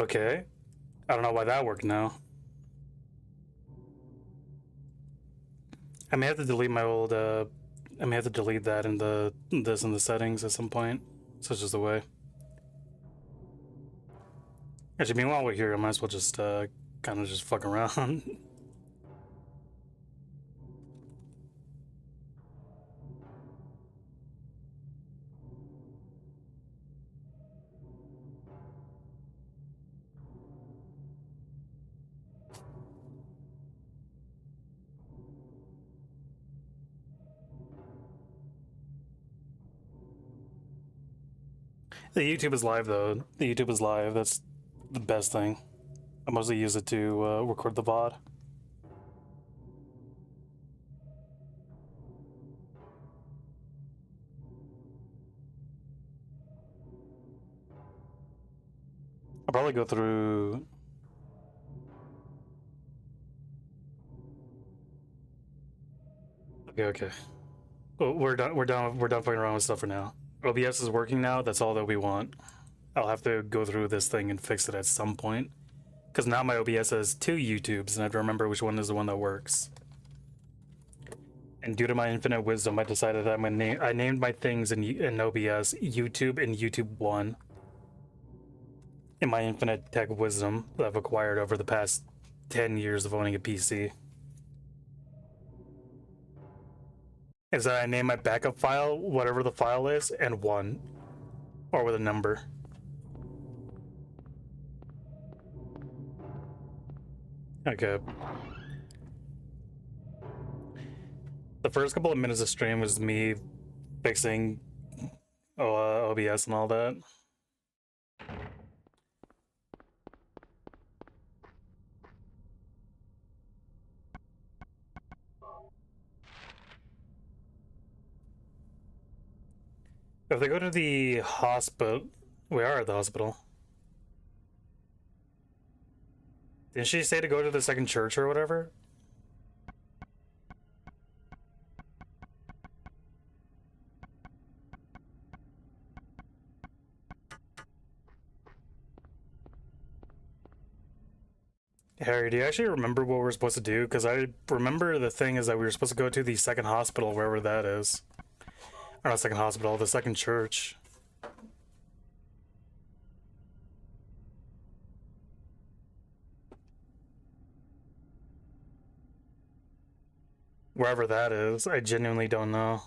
Okay. I don't know why that worked now. I may have to delete my old, I may have to delete that in this in the settings at some point. Such as the way. Actually, meanwhile we're here, I might as well just, kind of just fuck around. The YouTube is live though. The YouTube is live. That's the best thing. I mostly use it to record the VOD. I'll probably go through. Okay. Well, we're done. We're done fucking around with stuff for now. OBS is working now. That's all that we want. I'll have to go through this thing and fix it at some point. Because now my OBS has 2 YouTubes, and I have to remember which one is the one that works. And due to my infinite wisdom, I decided that I'm gonna name. I named my things in OBS YouTube and YouTube 1. In my infinite tech wisdom that I've acquired over the past 10 years of owning a PC. Is that I name my backup file, whatever the file is, and 1. Or with a number. Okay. The first couple of minutes of stream was me fixing OBS and all that. If they go to the hospital, we are at the hospital. Didn't she say to go to the second church or whatever? Harry, do you actually remember what we're supposed to do? Because I remember the thing is that we were supposed to go to the second hospital, wherever that is. Or not second hospital, the second church. Wherever that is, I genuinely don't know.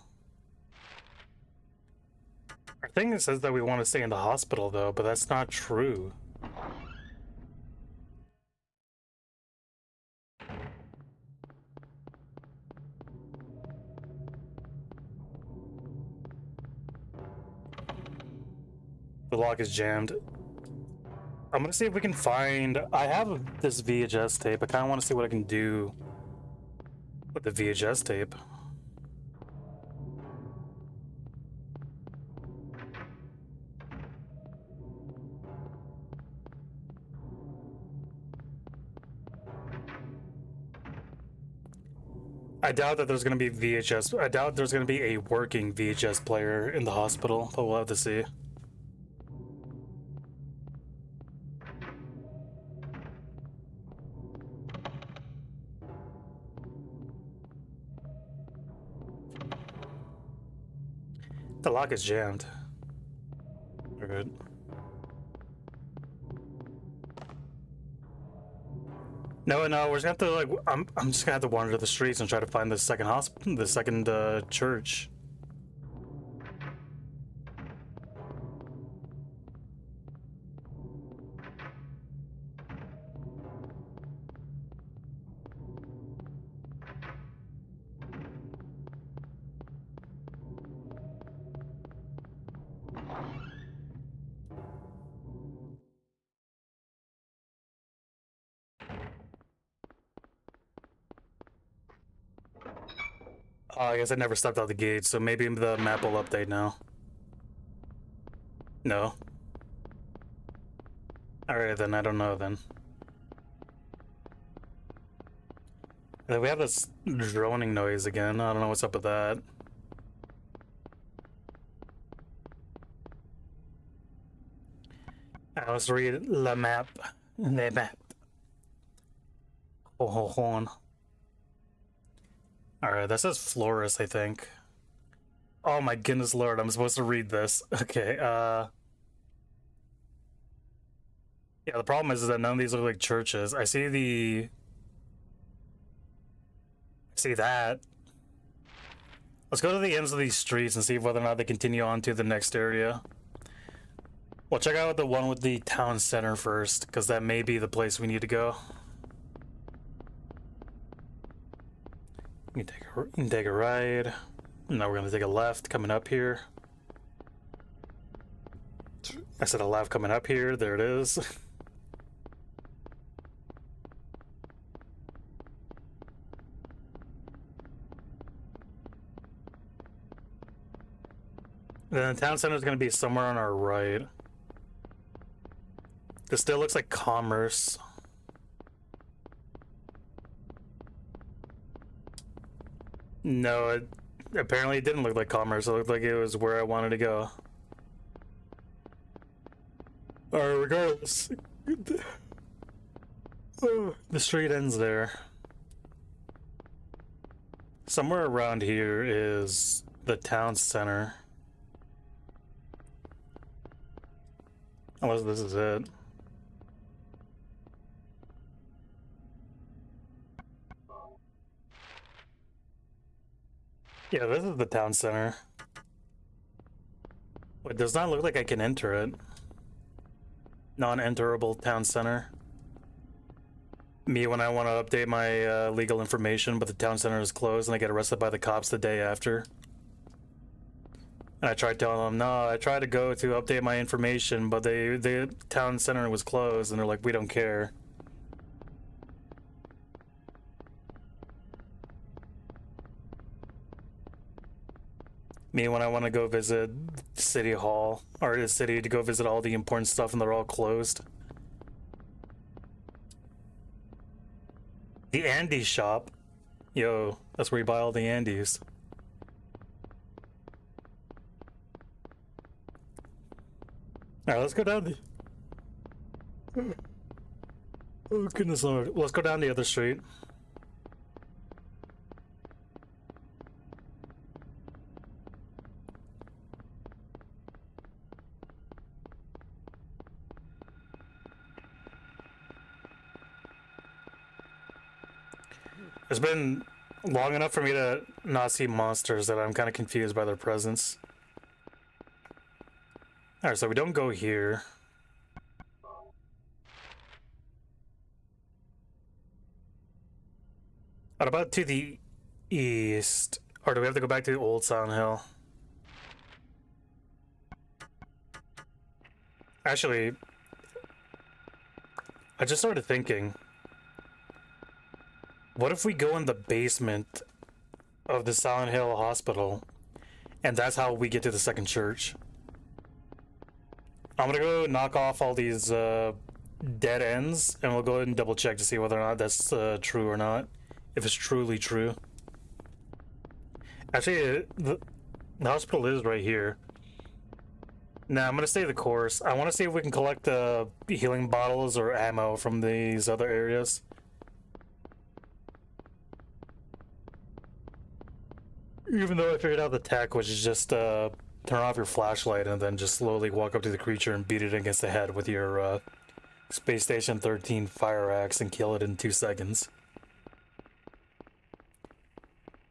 Our thing says that we want to stay in the hospital though, but that's not true. The lock is jammed. I'm gonna see if we can find. I have this VHS tape. I kind of want to see what I can do with the VHS tape. I doubt that there's gonna be VHS. I doubt there's gonna be a working VHS player in the hospital, but we'll have to see. The lock is jammed. We're good. No, we're just gonna have to like. I'm just gonna have to wander the streets and try to find the second hospital, the second church. I guess I never stepped out the gate, so maybe the map will update now. No. Alright then, I don't know then. And then we have this droning noise again. I don't know what's up with that. Now let's read the map. The map. Oh, hold on. Alright, that says Flores, I think. Oh my goodness lord, I'm supposed to read this. Okay, yeah, the problem is that none of these look like churches. I see that. Let's go to the ends of these streets and see whether or not they continue on to the next area. We'll check out the one with the town center first, because that may be the place we need to go. You can take a ride. Now we're gonna take a left coming up here. I said a left coming up here. There it is. Then the town center is going to be somewhere on our right. This still looks like Commerce. No, apparently it didn't look like Commerce. It looked like it was where I wanted to go. Alright, regardless. The street ends there. Somewhere around here is the town center. Unless this is it. Yeah, this is the town center. It does not look like I can enter it. Non-enterable town center. Me when I want to update my legal information, but the town center is closed and I get arrested by the cops the day after. And I tried telling them, no, I tried to go to update my information, but the town center was closed, and they're like, we don't care. Me when I want to go visit City Hall, or the city to go visit all the important stuff, and they're all closed. The Andes shop. Yo, that's where you buy all the Andes. Alright, let's go down the... Oh, goodness lord. Let's go down the other street. It's been long enough for me to not see monsters that I'm kind of confused by their presence. Alright, so we don't go here. What about to the east? Or do we have to go back to the old Silent Hill? Actually, I just started thinking, what if we go in the basement of the Silent Hill Hospital, and that's how we get to the second church? I'm gonna go knock off all these dead ends, and we'll go ahead and double check to see whether or not that's true or not. If it's truly true. Actually, the hospital is right here. Now, I'm gonna stay the course. I want to see if we can collect the healing bottles or ammo from these other areas. Even though I figured out the tech, which is just turn off your flashlight and then just slowly walk up to the creature and beat it against the head with your Space Station 13 fire axe and kill it in 2 seconds.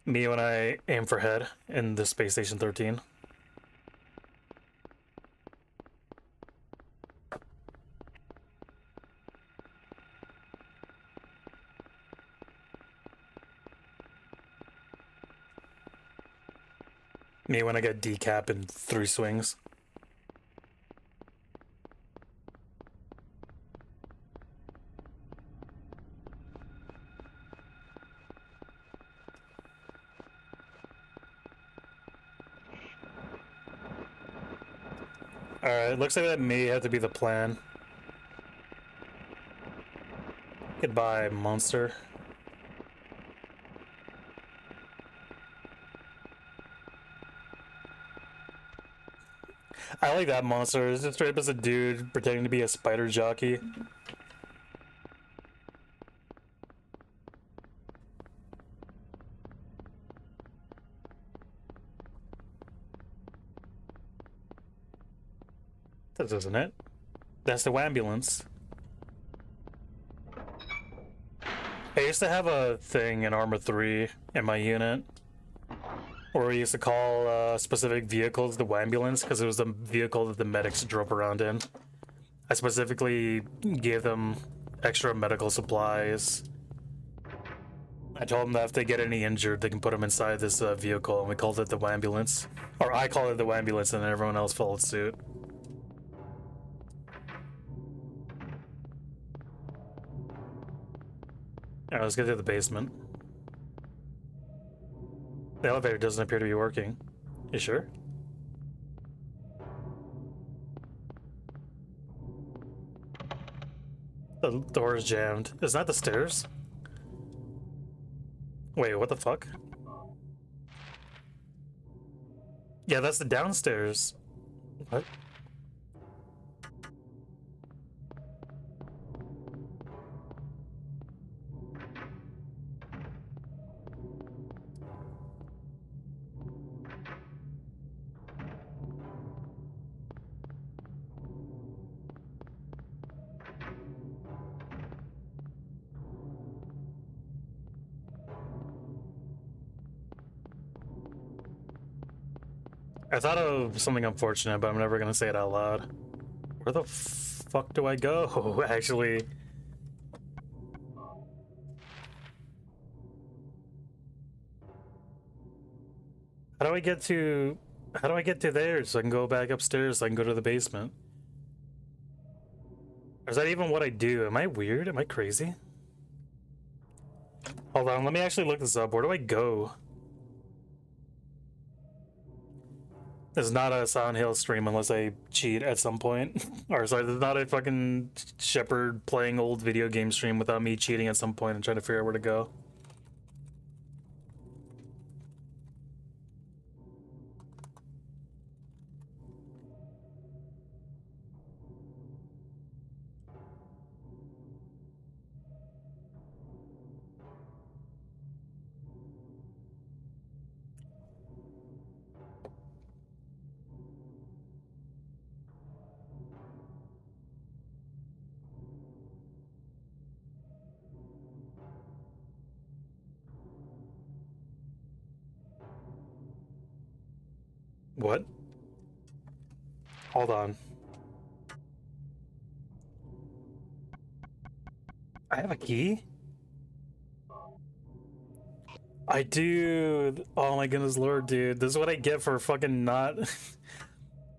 Me when I aim for head in the Space Station 13. Me when I get decap in 3 swings. Alright, looks like that may have to be the plan. Goodbye, monster. I like that monster. It's just straight up as a dude pretending to be a spider jockey. That isn't it. That's the ambulance. I used to have a thing in Arma 3 in my unit where we used to call specific vehicles the Wambulance because it was the vehicle that the medics drove around in. I specifically gave them extra medical supplies. I told them that if they get any injured, they can put them inside this vehicle, and we called it the Wambulance. Or I called it the Wambulance, and then everyone else followed suit. Alright, let's get to the basement. The elevator doesn't appear to be working. You sure? The door is jammed. Is that the stairs? Wait, what the fuck? Yeah, that's the downstairs. What? I thought of something unfortunate, but I'm never gonna say it out loud. Where the fuck do I go? Actually. How do I get to... How do I get to there so I can go back upstairs so I can go to the basement? Or is that even what I do? Am I weird? Am I crazy? Hold on, let me actually look this up. Where do I go? This is not a Silent Hill stream unless I cheat at some point. Or sorry, this is not a fucking Shepherd playing old video game stream without me cheating at some point and trying to figure out where to go. What? Hold on. I have a key? I do. Oh my goodness lord, dude. This is what I get for fucking not...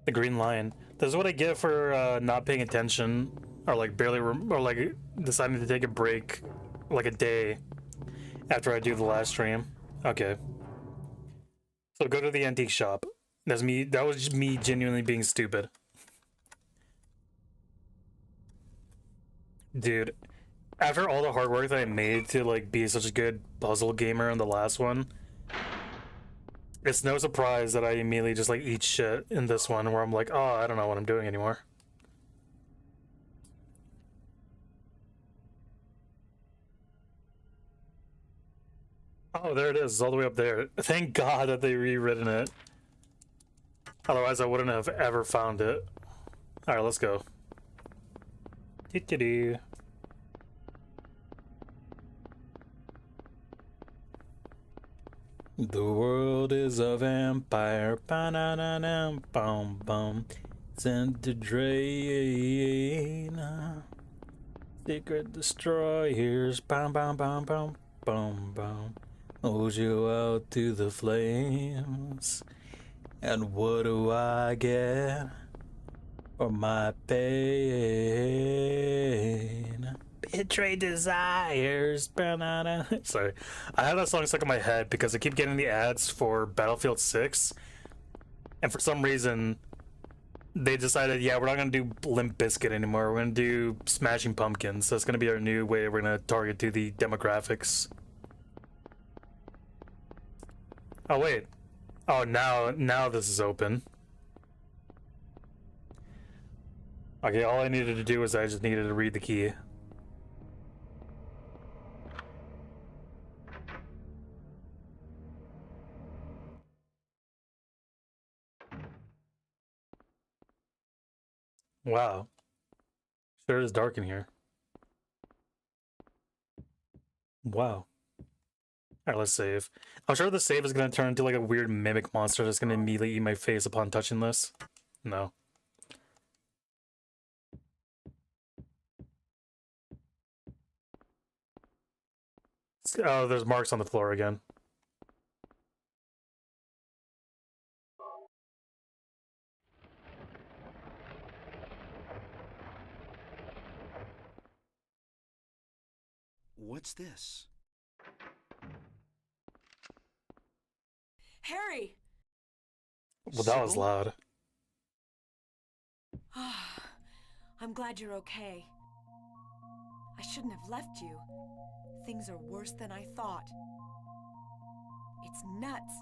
the green line. This is what I get for not paying attention. Or like barely... or like deciding to take a break like a day after I do the last stream. Okay. So go to the antique shop. That's me. That was just me genuinely being stupid. Dude, after all the hard work that I made to like be such a good puzzle gamer in the last one, it's no surprise that I immediately just like eat shit in this one where I'm like, oh, I don't know what I'm doing anymore. Oh, there it is. It's all the way up there. Thank God that they rewritten it. Otherwise, I wouldn't have ever found it. Alright, let's go. Doo-doo-doo. The world is a vampire. Ba-na-na-na-bum-bum. Sent to drain. Secret destroyers. Bum-bum-bum-bum-bum-bum. Hold you out to the flames. And what do I get for my pain? Betrayed desires. Sorry. I have that song stuck in my head because I keep getting the ads for Battlefield 6. And for some reason, they decided, yeah, we're not going to do Limp Bizkit anymore. We're going to do Smashing Pumpkins. So it's going to be our new way we're going to target to the demographics. Oh, wait. Oh, now this is open. Okay, all I needed to do was I just needed to read the key. Wow. Sure is dark in here. Wow. Alright, let's save. I'm sure the save is gonna turn into like a weird mimic monster that's gonna immediately eat my face upon touching this. No. Oh, there's marks on the floor again. What's this? Harry! Well, that was Sybil? loud. I'm glad you're okay. I shouldn't have left you. Things are worse than I thought. It's nuts.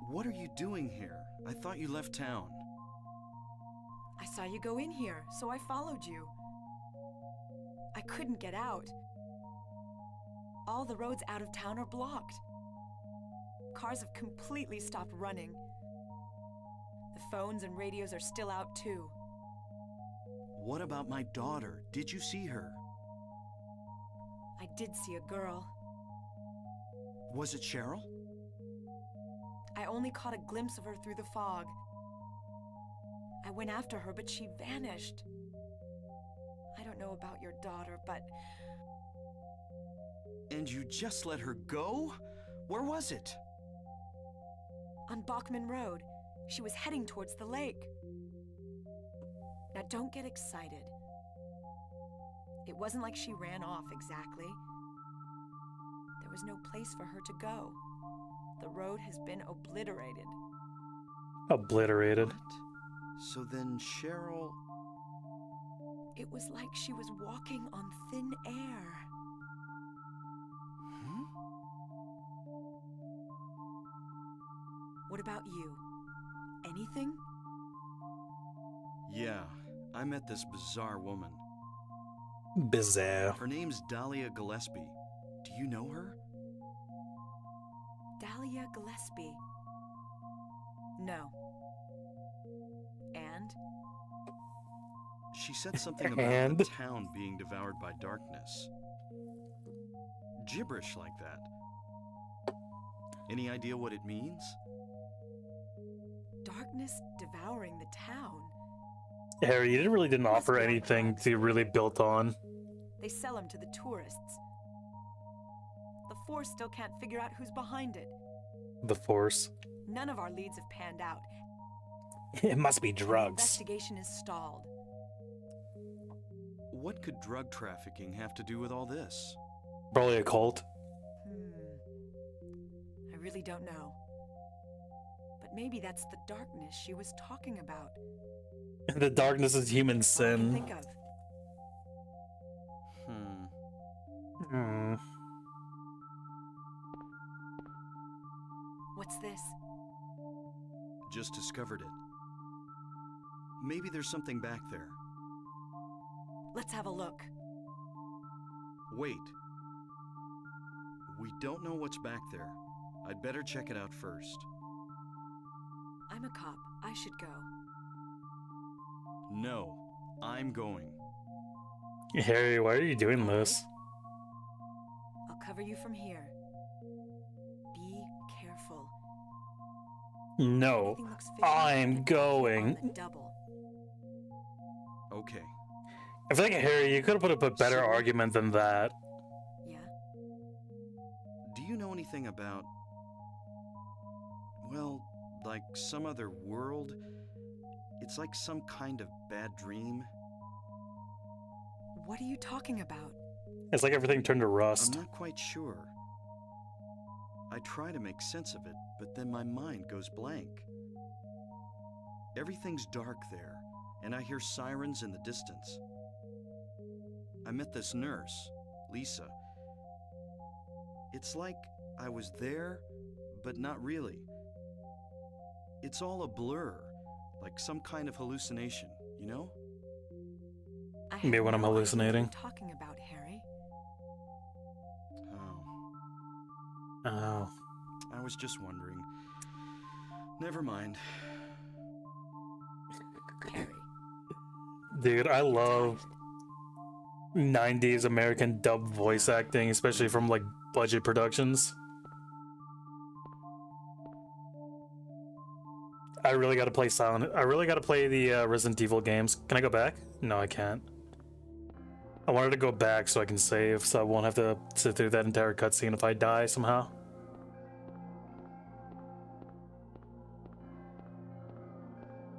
What are you doing here? I thought you left town. I saw you go in here, so I followed you. I couldn't get out. All the roads out of town are blocked. Cars have completely stopped running. The phones and radios are still out too. What about my daughter? Did you see her? I did see a girl. Was it Cheryl? I only caught a glimpse of her through the fog. I went after her, but she vanished. I don't know about your daughter, but... And you just let her go? Where was it? On Bachman Road. She was heading towards the lake. Now don't get excited. It wasn't like she ran off exactly. There was no place for her to go. The road has been obliterated. Obliterated. What? So then Cheryl... It was like she was walking on thin air. Hmm? What about you? Anything? Yeah, I met this bizarre woman. Bizarre. Her name's Dahlia Gillespie. Do you know her? Dahlia Gillespie. No. And? She said something about And? the town being devoured by darkness. Gibberish like that. Any idea what it means? Darkness devouring the town. Harry, you really didn't Must offer be on anything drugs. to really built on. They sell them to the tourists. The Force still can't figure out who's behind it. The Force. None of our leads have panned out. It must be and the drugs. investigation is stalled. What could drug trafficking have to do with all this? Probably a cult. I really don't know. But maybe that's the darkness she was talking about. The darkness is human That's all I can sin. think of. Hmm. What's this? Just discovered it. Maybe there's something back there. Let's have a look. Wait. We don't know what's back there. I'd better check it out first. I'm a cop. I should go. No, I'm going. Harry, why are you doing this? I'll cover you from here. Be careful. No, Anything looks fishy, I'm on going. the double. Okay. I feel like, Harry, you could have put up a better So- argument than that. Yeah? Do you know anything about... well, like some other world? It's like some kind of bad dream. What are you talking about? It's like everything turned to I'm rust. not quite sure. I try to make sense of it, but then my mind goes blank. Everything's dark there, and I hear sirens in the distance. I met this nurse, Lisa. It's like I was there, but not really. It's all a blur, like some kind of hallucination, You know? I Maybe had when I'm no idea hallucinating. what you're talking about, Harry. Oh, Oh. I was just wondering. Never mind. Harry, Dude, I you're love tired. 90s American dub voice Yeah. acting, especially from like budget productions. I really gotta play Silent. I really gotta play the Resident Evil games. Can I go back? No, I can't. I wanted to go back so I can save, so I won't have to sit through that entire cutscene if I die somehow.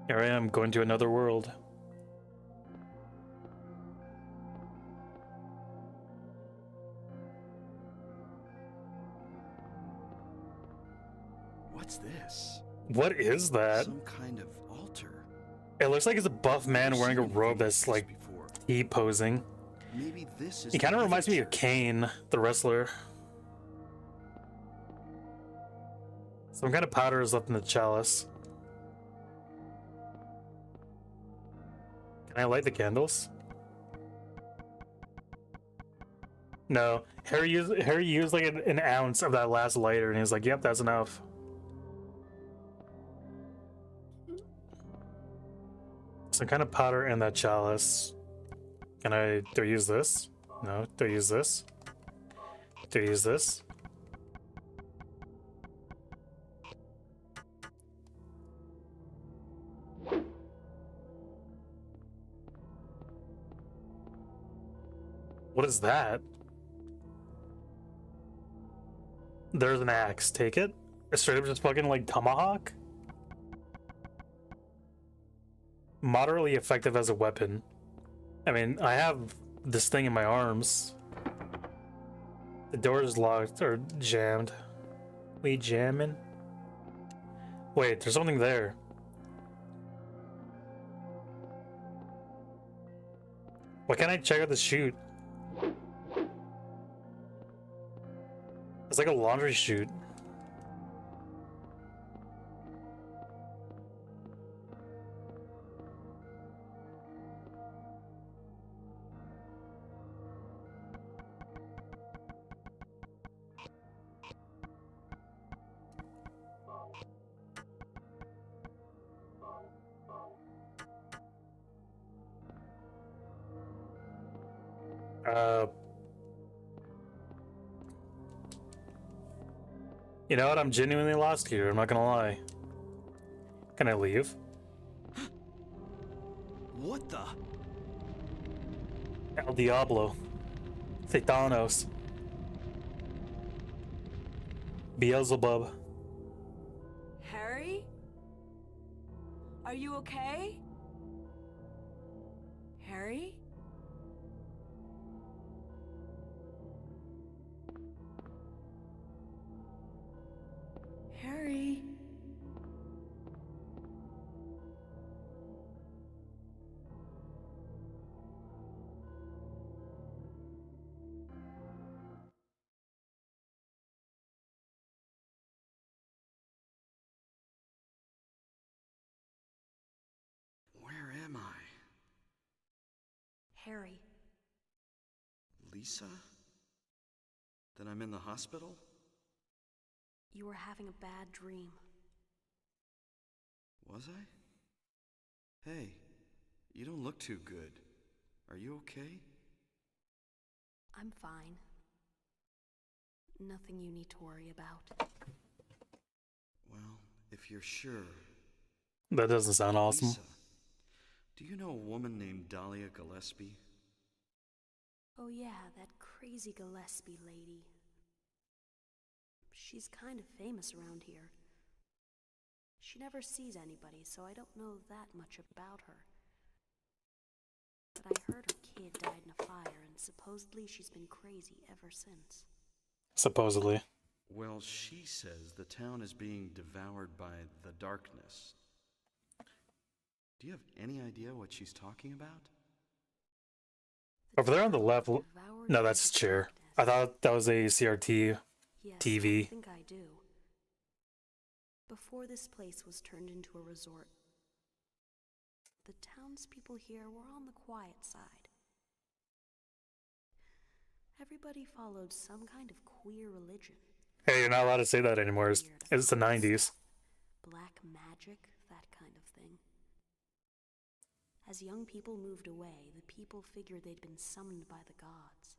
Here I am, going to another world. What's this? What is that? Some kind of altar. It looks like it's a buff man Never wearing a seen anything robe that's this like before. T-posing. Maybe this is. He kind of the reminds me other of church. Kane, the wrestler. Some kind of powder is left in the chalice. Can I light the candles? No. Harry used like an ounce of that last lighter, and he was like, "Yep, that's enough." Some kind of powder in that chalice. Do I use this? No. Do I use this? Do I use this? What is that? There's an axe. Take it. Straight up just fucking like tomahawk. Moderately effective as a weapon. I mean, I have this thing in my arms. The door is locked or jammed. We jamming? Wait, there's something there. Why can't I check out the chute? It's like a laundry chute. You know what? I'm genuinely lost here. I'm not gonna lie. Can I leave? What the? El Diablo. Thanos. Beelzebub. Harry? Are you okay? Harry? Harry? Where am I? Harry. Lisa? Then I'm in the hospital? You were having a bad dream. Was I? Hey, you don't look too good. Are you okay? I'm fine. Nothing you need to worry about. Well, if you're sure. That doesn't sound awesome. Lisa, do you know a woman named Dahlia Gillespie? Oh yeah, that crazy Gillespie lady. She's kind of famous around here. She never sees anybody, so I don't know that much about her. But I heard her kid died in a fire, and supposedly she's been crazy ever since. Supposedly. Well, she says the town is being devoured by the darkness. Do you have any idea what she's talking about? Over there on the left. Devoured No, by that's the chair. darkness. I thought that was a CRT. Yes, TV. I think I do. Before this place was turned into a resort. the townspeople here were on the quiet side. Everybody followed some kind of queer religion. Hey, you're not allowed to say that anymore. It's the 90s. Black magic, that kind of thing. As young people moved away, the people figured they'd been summoned by the gods.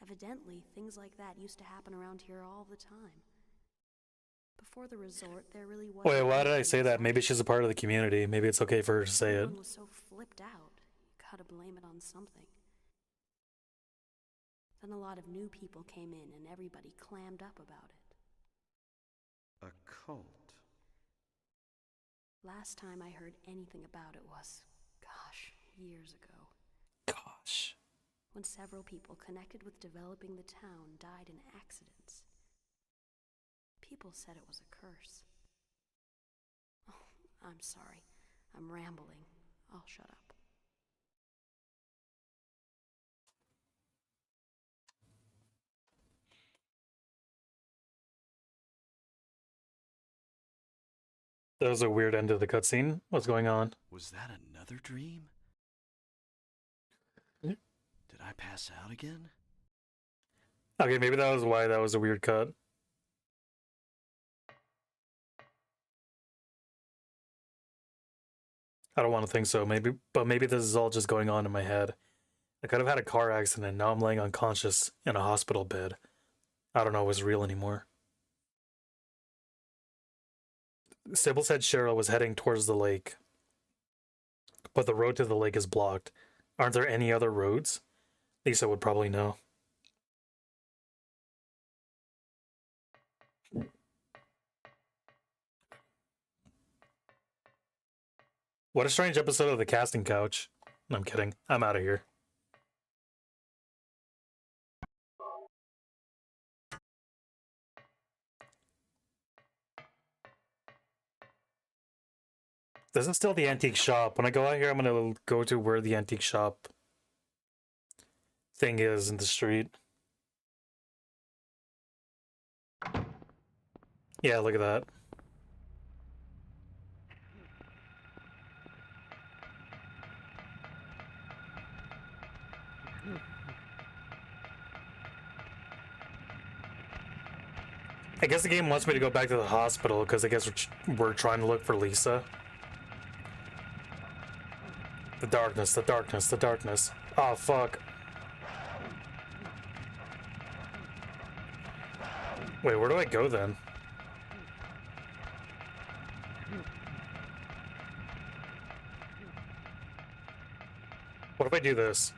Evidently, things like that used to happen around here all the time. Before the resort, there really wasn't... Wait, why did I say that? Maybe she's a part of the community. Maybe it's okay for her to say it. Everyone was so flipped out. You gotta blame it on something. Then a lot of new people came in and everybody clammed up about it. A cult? Last time I heard anything about it was, gosh, years ago. Gosh. When several people connected with developing the town died in accidents. People said it was a curse. Oh, I'm sorry. I'm rambling. I'll shut up. That was a weird end to the cutscene. What's going on? Was that another dream? Yeah. Did I pass out again? Okay, maybe that was why that was a weird cut. I don't want to think so, but maybe this is all just going on in my head. I could have had a car accident, now I'm laying unconscious in a hospital bed. I don't know if it's real anymore. Sybil said Cheryl was heading towards the lake, but the road to the lake is blocked. Aren't there any other roads? Lisa would probably know. What a strange episode of The Casting Couch. No, I'm kidding. I'm out of here. This is still the antique shop. When I go out here, I'm going to go to where the antique shop thing is in the street. Yeah, look at that. I guess the game wants me to go back to the hospital because I guess we're trying to look for Lisa. The darkness, the darkness, the darkness. Oh, fuck. Wait, where do I go then? What if I do this?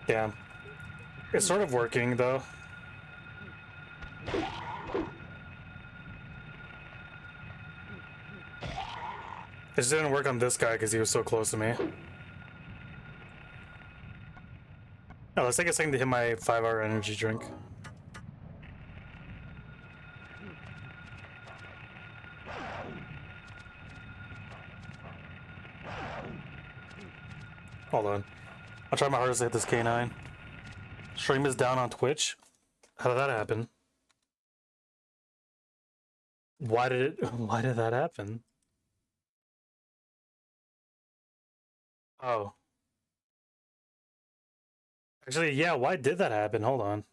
Damn. It's sort of working, though. It just didn't work on this guy because he was so close to me. Oh, let's take a second to hit my 5-hour energy drink. Hold on. I'll try my hardest to hit this K9. Stream is down on Twitch. How did that happen? Why did that happen? Oh. Actually, yeah, why did that happen? Hold on.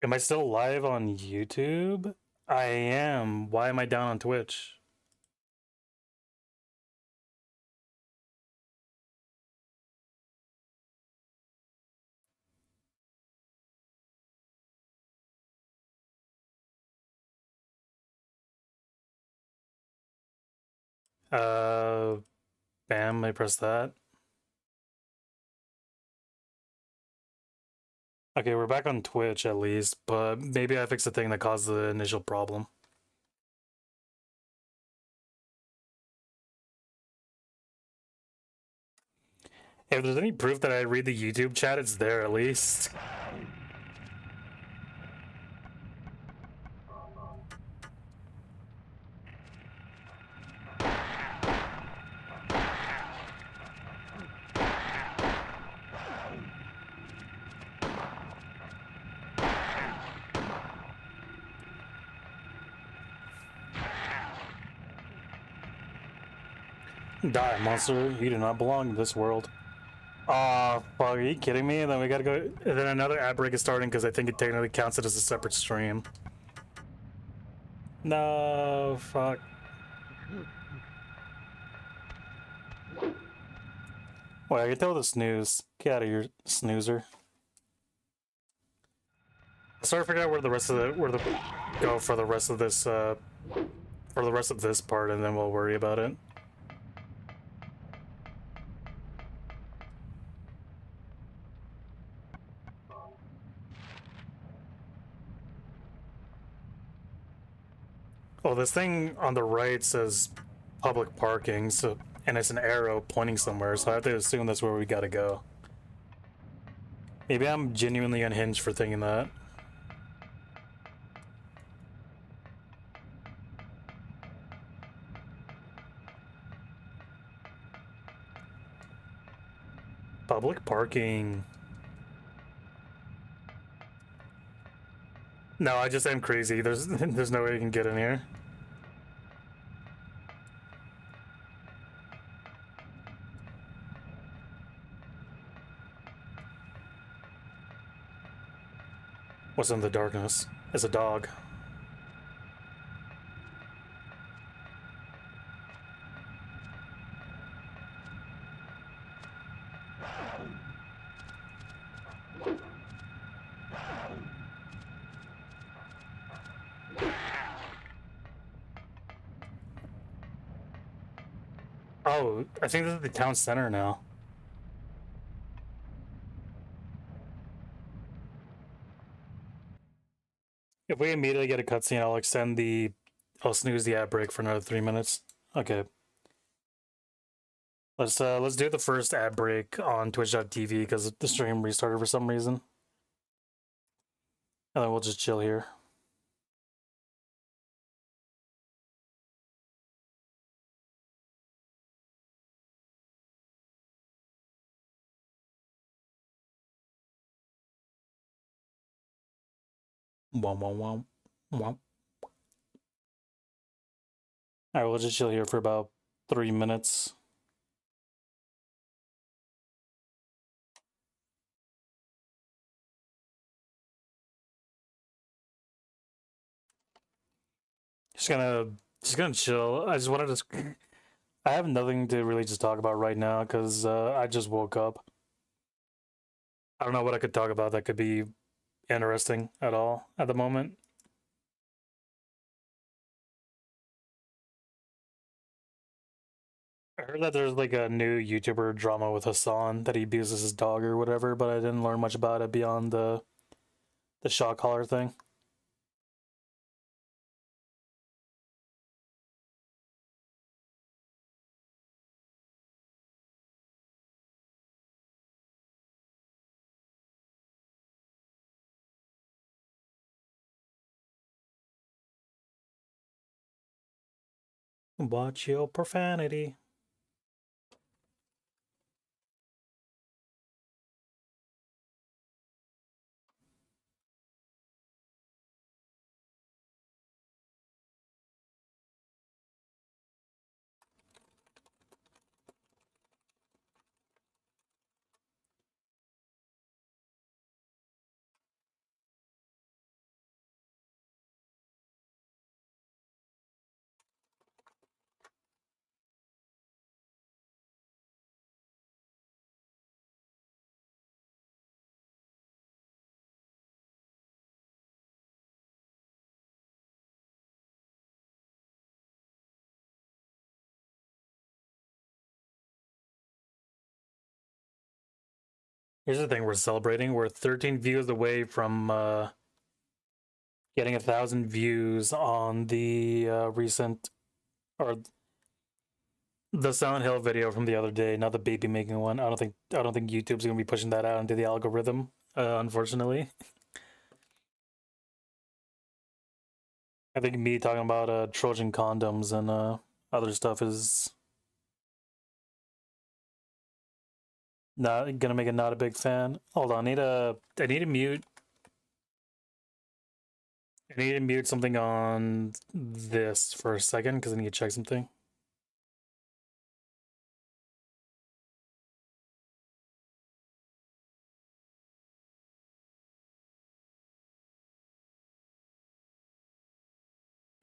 Am I still live on YouTube? I am. Why am I down on Twitch? Bam, I press that. Okay, we're back on Twitch at least, but maybe I fixed the thing that caused the initial problem. If there's any proof that I read the YouTube chat, it's there at least. Die, monster. You do not belong in this world. Aw, fuck, are you kidding me? And then we gotta go. And then another ad break is starting because I think it technically counts it as a separate stream. No, fuck. Wait, I can tell the snooze. Get out of here, snoozer. Sorry, to figure out where the rest of the go for the rest of this part, and then we'll worry about it. Oh, this thing on the right says public parking, so and it's an arrow pointing somewhere, so I have to assume that's where we gotta go. Maybe I'm genuinely unhinged for thinking that. Public parking. No, I just am crazy. There's no way you can get in here. What's in the darkness? It's a dog. Oh, I think this is the town center now. If we immediately get a cutscene, I'll snooze the ad break for another 3 minutes. Okay. Let's do the first ad break on twitch.tv because the stream restarted for some reason. And then we'll just chill here. Womp womp womp womp. Alright, we'll just chill here for about 3 minutes. Just gonna chill. I just wanted to. I have nothing to really just talk about right now because I just woke up. I don't know what I could talk about that could be interesting at all at the moment. I heard that there's like a new YouTuber drama with Hassan that he abuses his dog or whatever, but I didn't learn much about it beyond the shot collar thing. Watch your profanity. Here's the thing we're celebrating. We're 13 views away from getting 1,000 views on the recent or the Silent Hill video from the other day, not the baby making one. I don't think YouTube's gonna be pushing that out into the algorithm, unfortunately. I think me talking about Trojan condoms and other stuff is not gonna make it not a big fan. Hold on, I need to mute. I need to mute something on this for a second because I need to check something.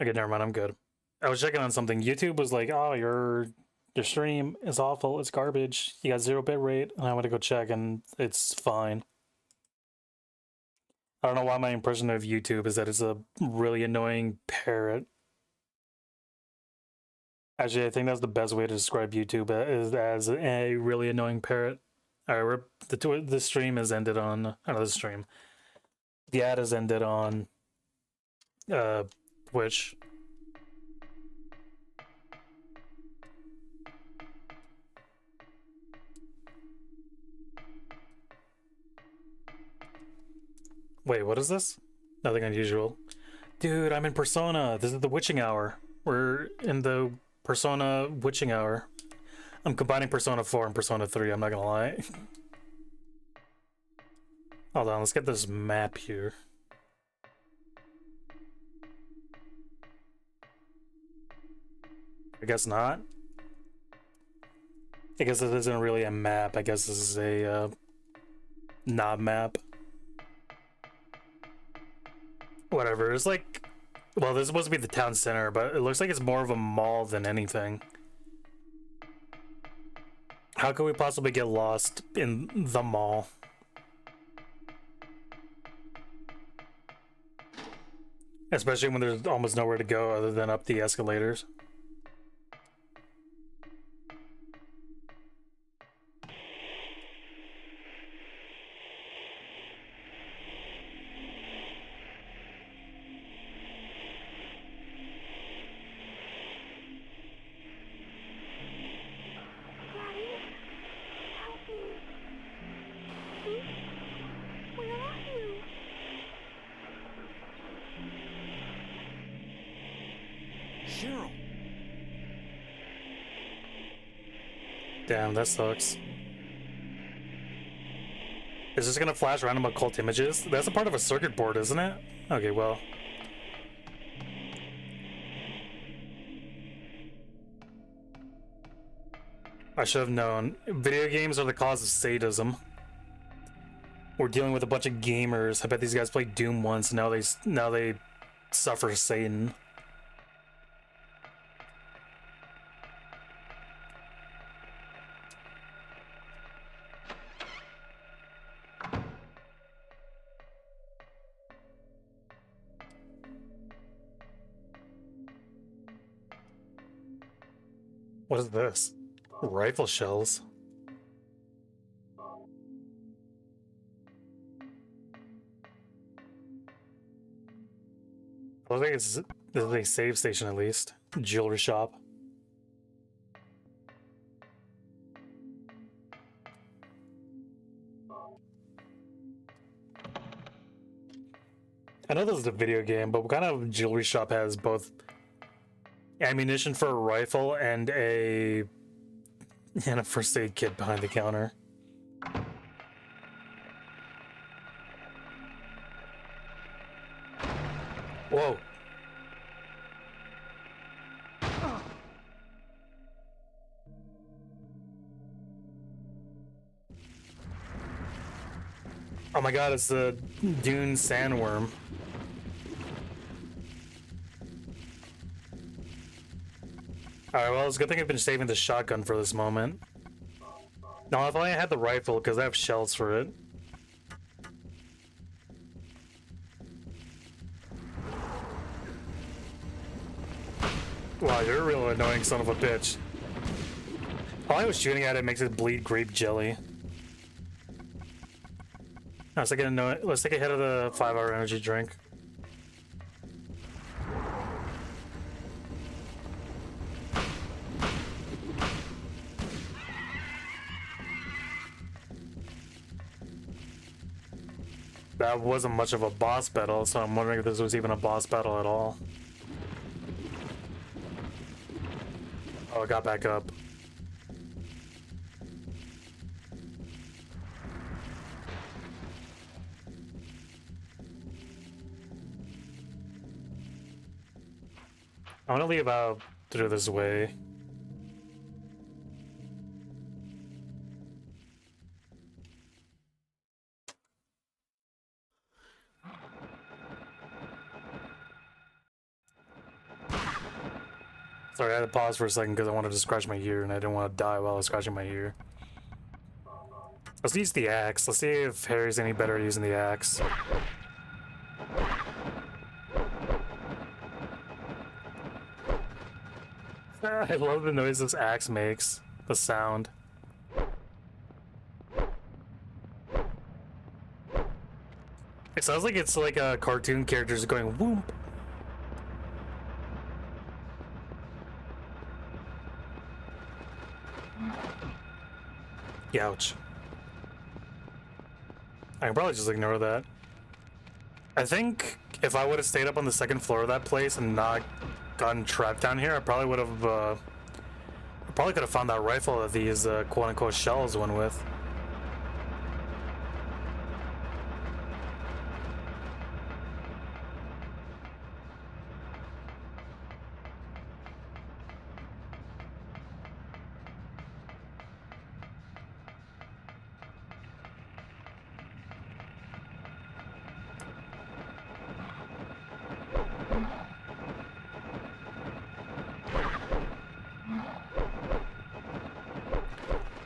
Okay, never mind. I'm good. I was checking on something. YouTube was like, "Oh, your stream is awful. It's garbage. You got 0 bit rate." And I went to go check, and it's fine. I don't know why my impression of YouTube is that it's a really annoying parrot. Actually, I think that's the best way to describe YouTube is as a really annoying parrot. All right, the stream has ended on the stream. The ad has ended on Twitch. Wait, what is this? Nothing unusual. Dude, I'm in Persona. This is the witching hour. We're in the Persona witching hour. I'm combining Persona 4 and Persona 3, I'm not gonna lie. Hold on, let's get this map here. I guess not. I guess this isn't really a map. I guess this is a knob map. Whatever. It's like, well, this is supposed to be the town center, but it looks like it's more of a mall than anything. How could we possibly get lost in the mall? Especially when there's almost nowhere to go other than up the escalators. Cheryl! Damn, that sucks. Is this gonna flash random occult images? That's a part of a circuit board, isn't it? Okay, well. I should have known. Video games are the cause of sadism. We're dealing with a bunch of gamers. I bet these guys played Doom once, and now they suffer Satan. What is this? Rifle shells. I think this is a save station at least. Jewelry shop. I know this is a video game, but what kind of jewelry shop has both ammunition for a rifle and a first aid kit behind the counter? Whoa. Oh my god, it's the Dune sandworm. Alright, well, it's a good thing I've been saving the shotgun for this moment. No, if only I had the rifle, because I have shells for it. Wow, you're a real annoying son of a bitch. All I was shooting at it makes it bleed grape jelly. Let's take a hit of the 5-hour energy drink. That wasn't much of a boss battle, so I'm wondering if this was even a boss battle at all. Oh, it got back up. I'm gonna leave out through this way. Sorry, I had to pause for a second because I wanted to scratch my ear and I didn't want to die while I was scratching my ear. Let's use the axe. Let's see if Harry's any better at using the axe. I love the noise this axe makes. The sound. It sounds like it's like a cartoon characters going whoop. Ouch. I can probably just ignore that. I think if I would have stayed up on the second floor of that place and not gotten trapped down here, I probably would have, I probably could have found that rifle that these quote-unquote shells went with.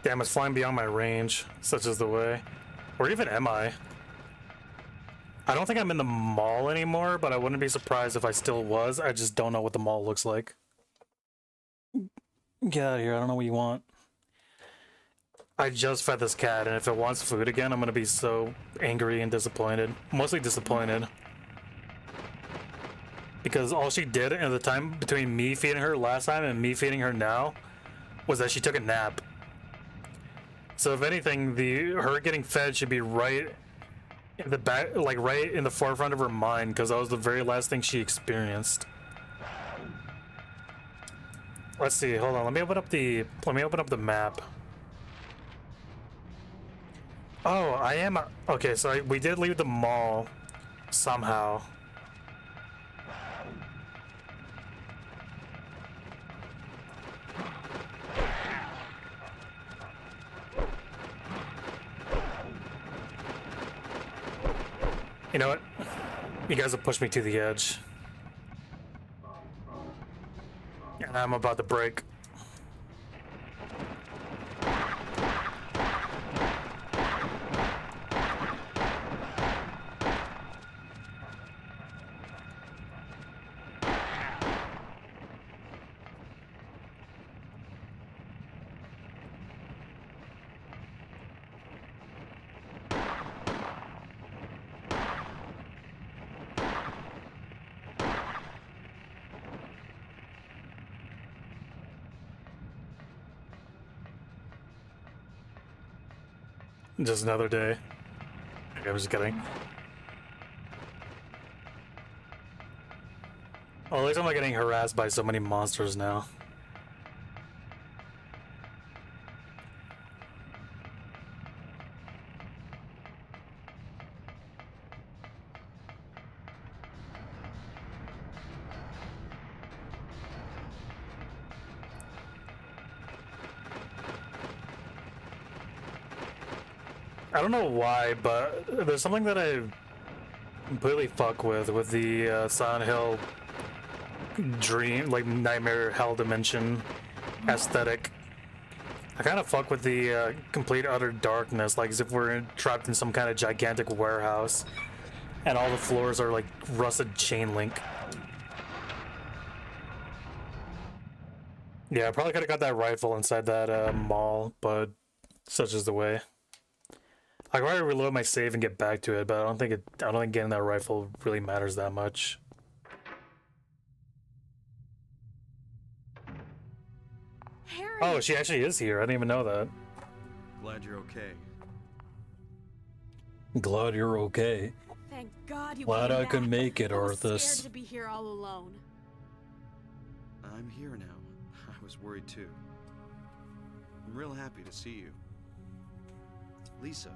Damn, it's flying beyond my range, such is the way. Where even am I? I don't think I'm in the mall anymore, but I wouldn't be surprised if I still was. I just don't know what the mall looks like. Get out of here, I don't know what you want. I just fed this cat, and if it wants food again, I'm gonna be so angry and disappointed. Mostly disappointed. Because all she did in the time between me feeding her last time and me feeding her now was that she took a nap. So if anything, her getting fed should be right in the back, like right in the forefront of her mind, because that was the very last thing she experienced. Let's see. Hold on. Let me open up the map. Oh, I am okay. So we did leave the mall somehow. You know what? You guys have pushed me to the edge. And I'm about to break. Just another day. Okay, I'm just kidding. Well, at least I'm not getting harassed by so many monsters now. I don't know why, but there's something that I completely fuck with the Silent Hill dream, like nightmare hell dimension aesthetic. I kind of fuck with the complete utter darkness, like as if we're trapped in some kind of gigantic warehouse, and all the floors are like rusted chain link. Yeah, I probably could have got that rifle inside that mall, but such is the way. I can probably reload my save and get back to it, but I don't think getting that rifle really matters that much. Harry! Oh, she actually is here. I didn't even know that. Glad you're okay. Glad you're okay. Thank God you Glad came I could back. make it, I was Arthas. scared to be here all alone. I'm here now. I was worried too. I'm real happy to see you. Lisa,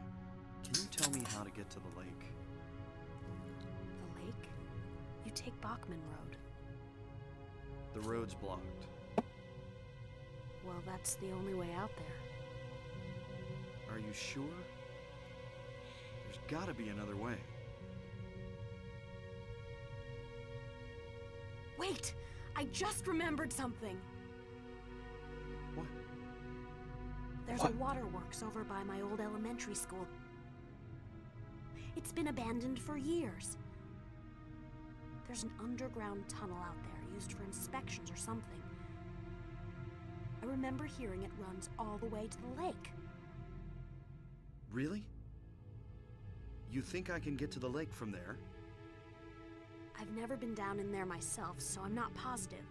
can you tell me how to get to the lake? The lake? You take Bachman Road. The road's blocked. Well, that's the only way out there. Are you sure? There's gotta be another way. Wait! I just remembered something. What? There's a waterworks over by my old elementary school. It's been abandoned for years. There's an underground tunnel out there used for inspections or something. I remember hearing it runs all the way to the lake. Really? You think I can get to the lake from there? I've never been down in there myself, so I'm not positive.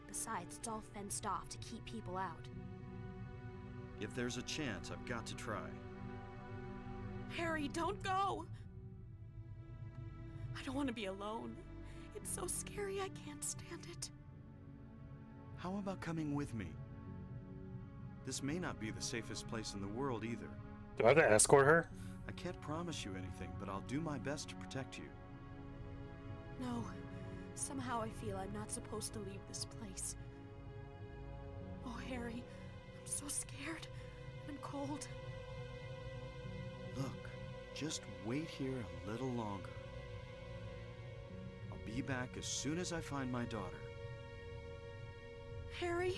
Besides, it's all fenced off to keep people out. If there's a chance, I've got to try. Harry, don't go! I don't want to be alone. It's so scary, I can't stand it. How about coming with me? This may not be the safest place in the world either. Do I have to escort her? I can't promise you anything, but I'll do my best to protect you. No, somehow I feel I'm not supposed to leave this place. Oh, Harry, I'm so scared. I'm cold. Look, just wait here a little longer. I'll be back as soon as I find my daughter. Harry?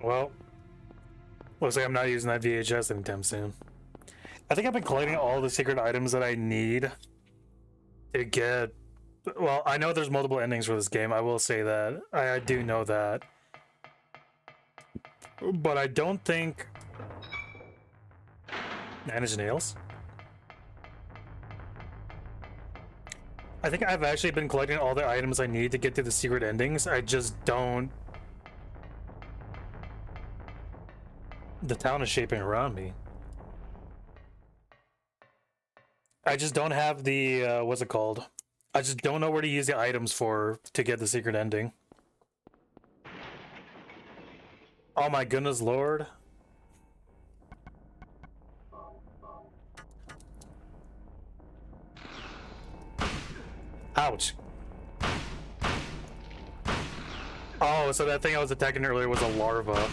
Well, looks like I'm not using that VHS anytime soon. I think I've been collecting all the secret items that I need to get. Well, I know there's multiple endings for this game. I will say that. I do know that. But I don't think. Nine Inch Nails? I think I've actually been collecting all the items I need to get to the secret endings. I just don't. The town is shaping around me. I just don't have the, what's it called? I just don't know where to use the items for to get the secret ending. Oh my goodness, Lord. Ouch. Oh, so that thing I was attacking earlier was a larva.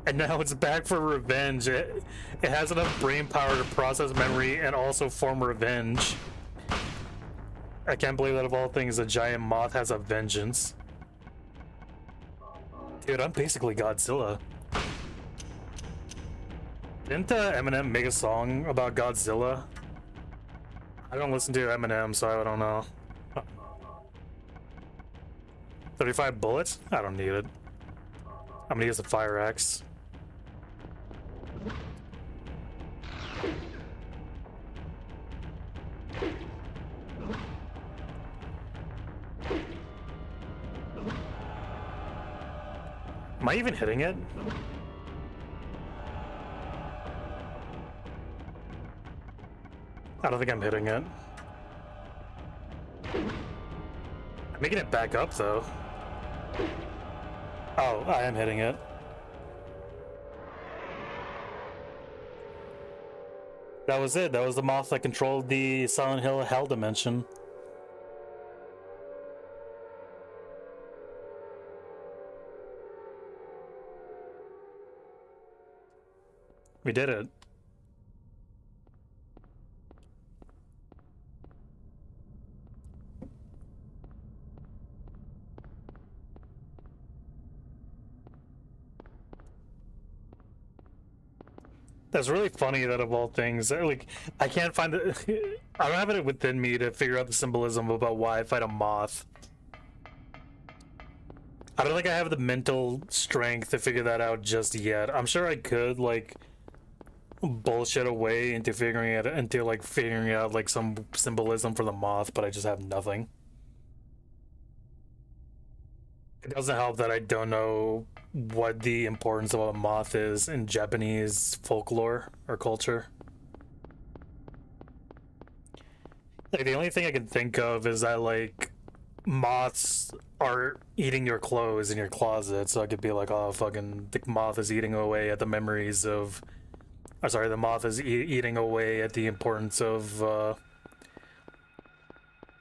And now it's back for revenge. It has enough brain power to process memory and also form revenge. I can't believe that of all things, a giant moth has a vengeance. Dude, I'm basically Godzilla. Didn't Eminem make a song about Godzilla? I don't listen to Eminem, so I don't know. 35 bullets? I don't need it. I'm gonna use the fire axe. Am I even hitting it? I don't think I'm hitting it. I'm making it back up though. Oh, I am hitting it. That was it. That was the moth that controlled the Silent Hill Hell dimension. We did it. That's really funny that of all things, like, I can't find it. I don't have it within me to figure out the symbolism about why I fight a moth. I don't think I have the mental strength to figure that out just yet. I'm sure I could, like, bullshit away into figuring out like some symbolism for the moth, but I just have nothing. It doesn't help that I don't know what the importance of a moth is in Japanese folklore or culture. Like, the only thing I can think of is that, like, moths are eating your clothes in your closet, so I could be like, oh, fucking, the moth is eating away at the memories of... I'm sorry, the moth is eating away at the importance of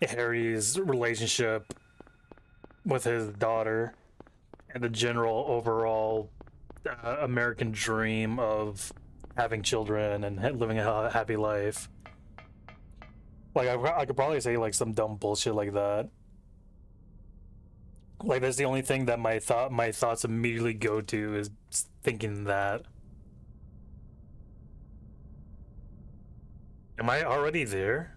Harry's relationship with his daughter and the general overall American dream of having children and living a happy life. Like I could probably say like some dumb bullshit like that. Like that's the only thing that my thoughts immediately go to is thinking that. Am I already there?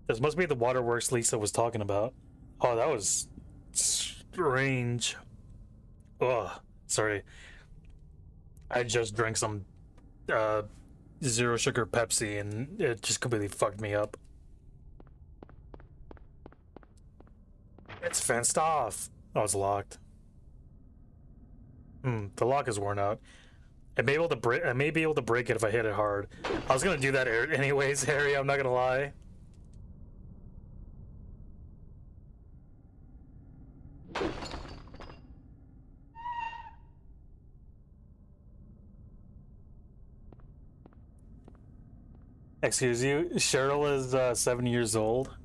This must be the waterworks Lisa was talking about. Oh, that was strange. Ugh, sorry. I just drank some zero sugar Pepsi and it just completely fucked me up. It's fenced off. Oh, it's locked. The lock is worn out. I may be able to break it if I hit it hard. I was gonna do that anyways, Harry. I'm not gonna lie. Excuse you, Cheryl is 7 years old.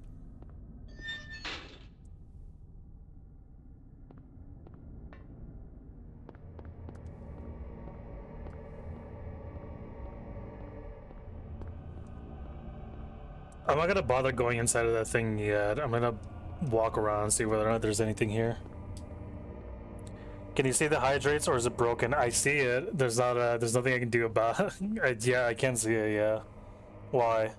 I'm not gonna bother going inside of that thing yet. I'm gonna walk around and see whether or not there's anything here. Can you see the hydrates, or is it broken? I see it. There's nothing I can do about it. Yeah, I can see it, yeah. Why?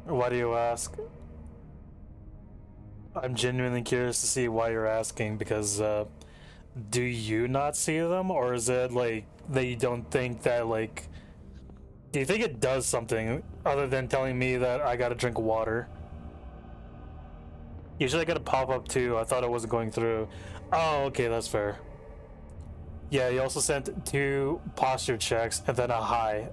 Why do you ask? I'm genuinely curious to see why you're asking, because do you not see them, or is it like that you don't think that, like, do you think it does something other than telling me that I gotta drink water? Usually I gotta pop up too. I thought it wasn't going through. Oh, okay, that's fair. Yeah, he also sent 2 posture checks and then a hi.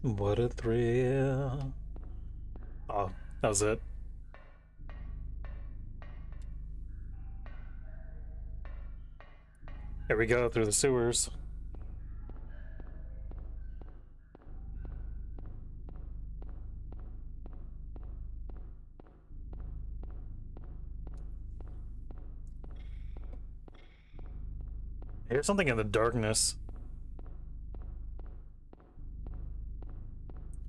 What a thrill. Oh, that was it. Here we go through the sewers. Here's something in the darkness.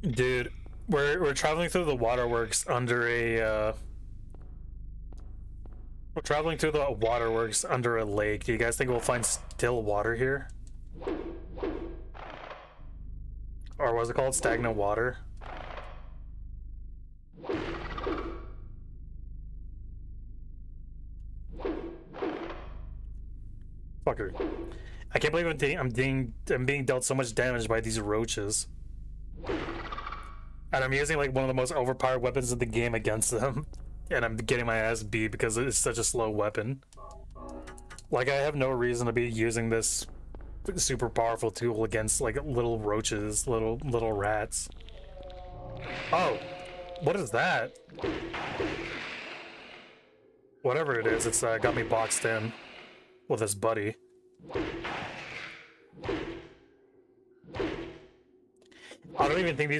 Dude, we're traveling through the waterworks under a we're traveling through the waterworks under a lake. Do you guys think we'll find still water here? Or was it called stagnant water? Fucker. I can't believe I'm being dealt so much damage by these roaches. And I'm using like one of the most overpowered weapons in the game against them. And I'm getting my ass beat because it's such a slow weapon. Like, I have no reason to be using this super powerful tool against like little roaches, little rats. Oh, what is that? Whatever it is, it's got me boxed in with his buddy. I don't even think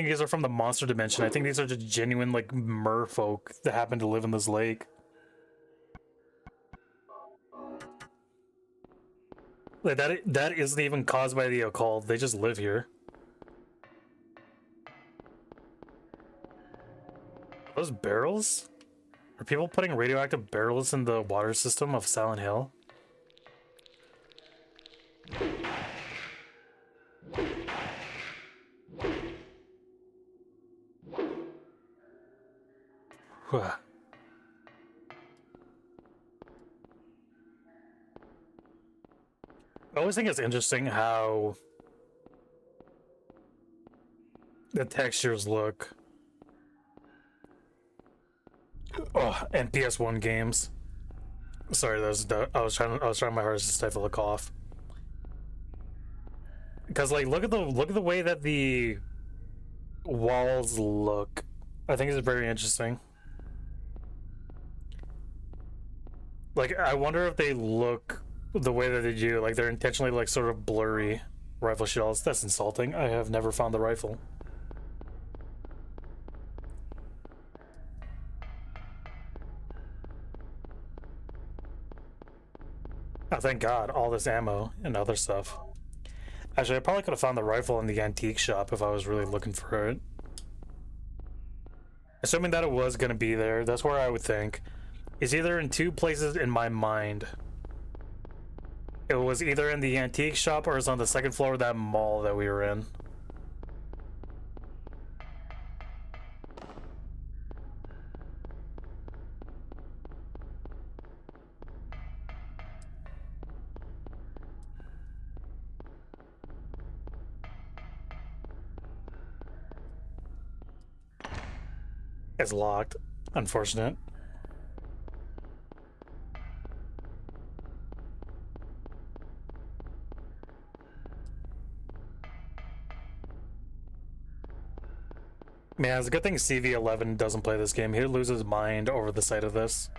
these are from the monster dimension. I think these are just genuine like merfolk that happen to live in this lake. Like that isn't even caused by the occult. They just live here. Are those barrels? Are people putting radioactive barrels in the water system of Silent Hill? I always think it's interesting how the textures look. Oh, and PS1 games. Sorry, I was trying my hardest to stifle a cough. Because like look at the way that the walls look. I think it's very interesting. Like, I wonder if they look the way that they do. Like, they're intentionally, like, sort of blurry rifle shells. That's insulting. I have never found the rifle. Oh, thank God. All this ammo and other stuff. Actually, I probably could have found the rifle in the antique shop if I was really looking for it. Assuming that it was going to be there, that's where I would think. It's either in two places in my mind. It was either in the antique shop or it's on the second floor of that mall that we were in. It's locked. Unfortunate. Man, it's a good thing CV11 doesn't play this game. He'd lose his mind over the sight of this.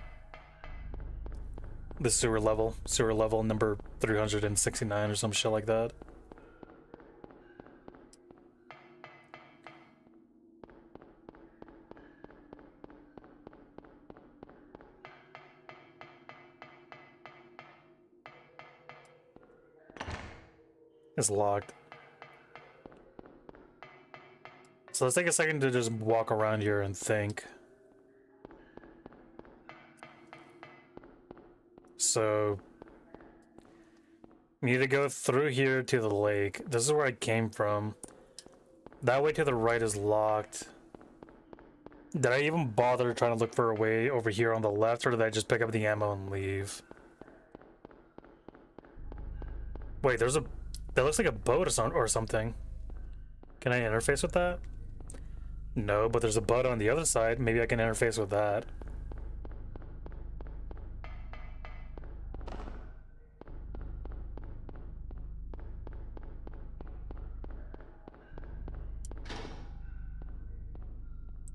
The sewer level number 369 or some shit like that. It's locked. So let's take a second to just walk around here and think. So we need to go through here to the lake. This is where I came from. That way to the right is locked. Did I even bother trying to look for a way over here on the left, or did I just pick up the ammo and leave? Wait, there's a... that looks like a boat or something. Can I interface with that? No, but there's a boat on the other side. Maybe I can interface with that.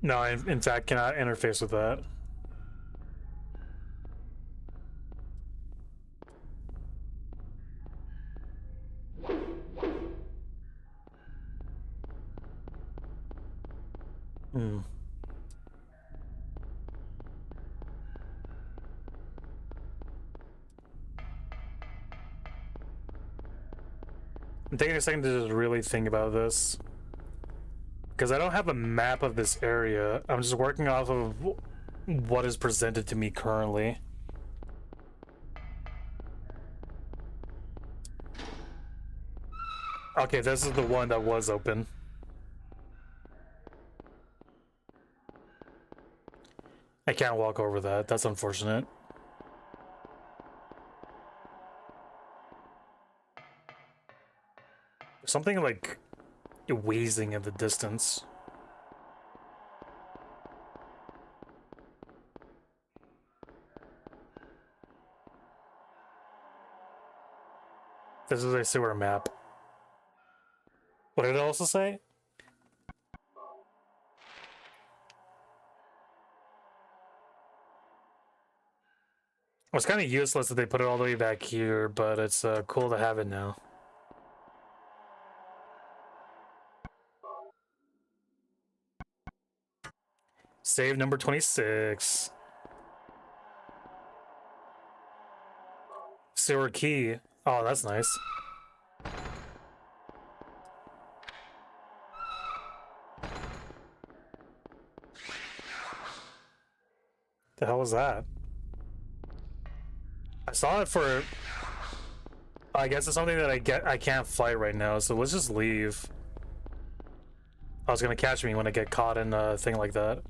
No, I in fact cannot interface with that. Hmm. I'm taking a second to just really think about this. Because I don't have a map of this area. I'm just working off of what is presented to me currently. Okay, this is the one that was open. I can't walk over that. That's unfortunate. Something like wheezing in the distance. This is a sewer map. What did it also say? Well, it's kind of useless that they put it all the way back here, but it's cool to have it now. Save number 26. Sewer key. Oh, that's nice. The hell is that? I saw it for... I guess it's something that I can't fight right now, so let's just leave. I was gonna catch me when I get caught in a thing like that.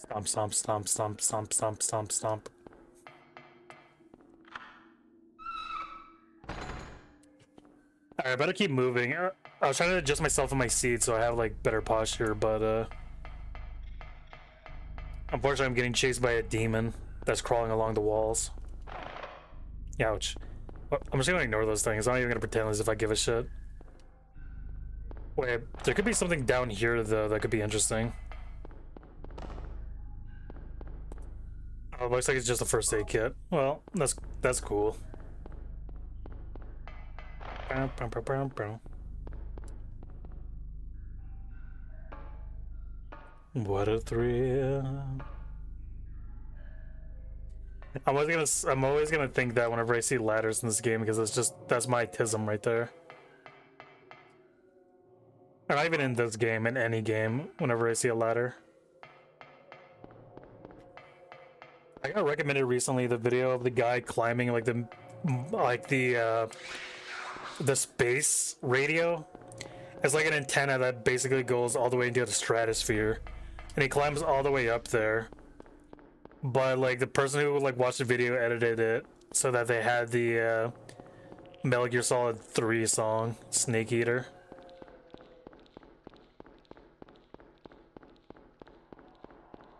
Stomp, stomp, stomp, stomp, stomp, stomp, stomp, stomp. Alright, I better keep moving. I was trying to adjust myself in my seat so I have like better posture, but unfortunately I'm getting chased by a demon that's crawling along the walls. Ouch. Well, I'm just gonna ignore those things. I'm not even gonna pretend as if I give a shit. Wait, there could be something down here though that could be interesting. Oh, it looks like it's just a first aid kit. Well, that's cool. What a thrill. I'm always gonna think that whenever I see ladders in this game, because that's my tism right there. Or not even in this game, in any game, whenever I see a ladder. I got recommended recently the video of the guy climbing like the space radio. It's like an antenna that basically goes all the way into the stratosphere, and he climbs all the way up there. But like the person who like watched the video edited it so that they had the Metal Gear Solid 3 song Snake Eater.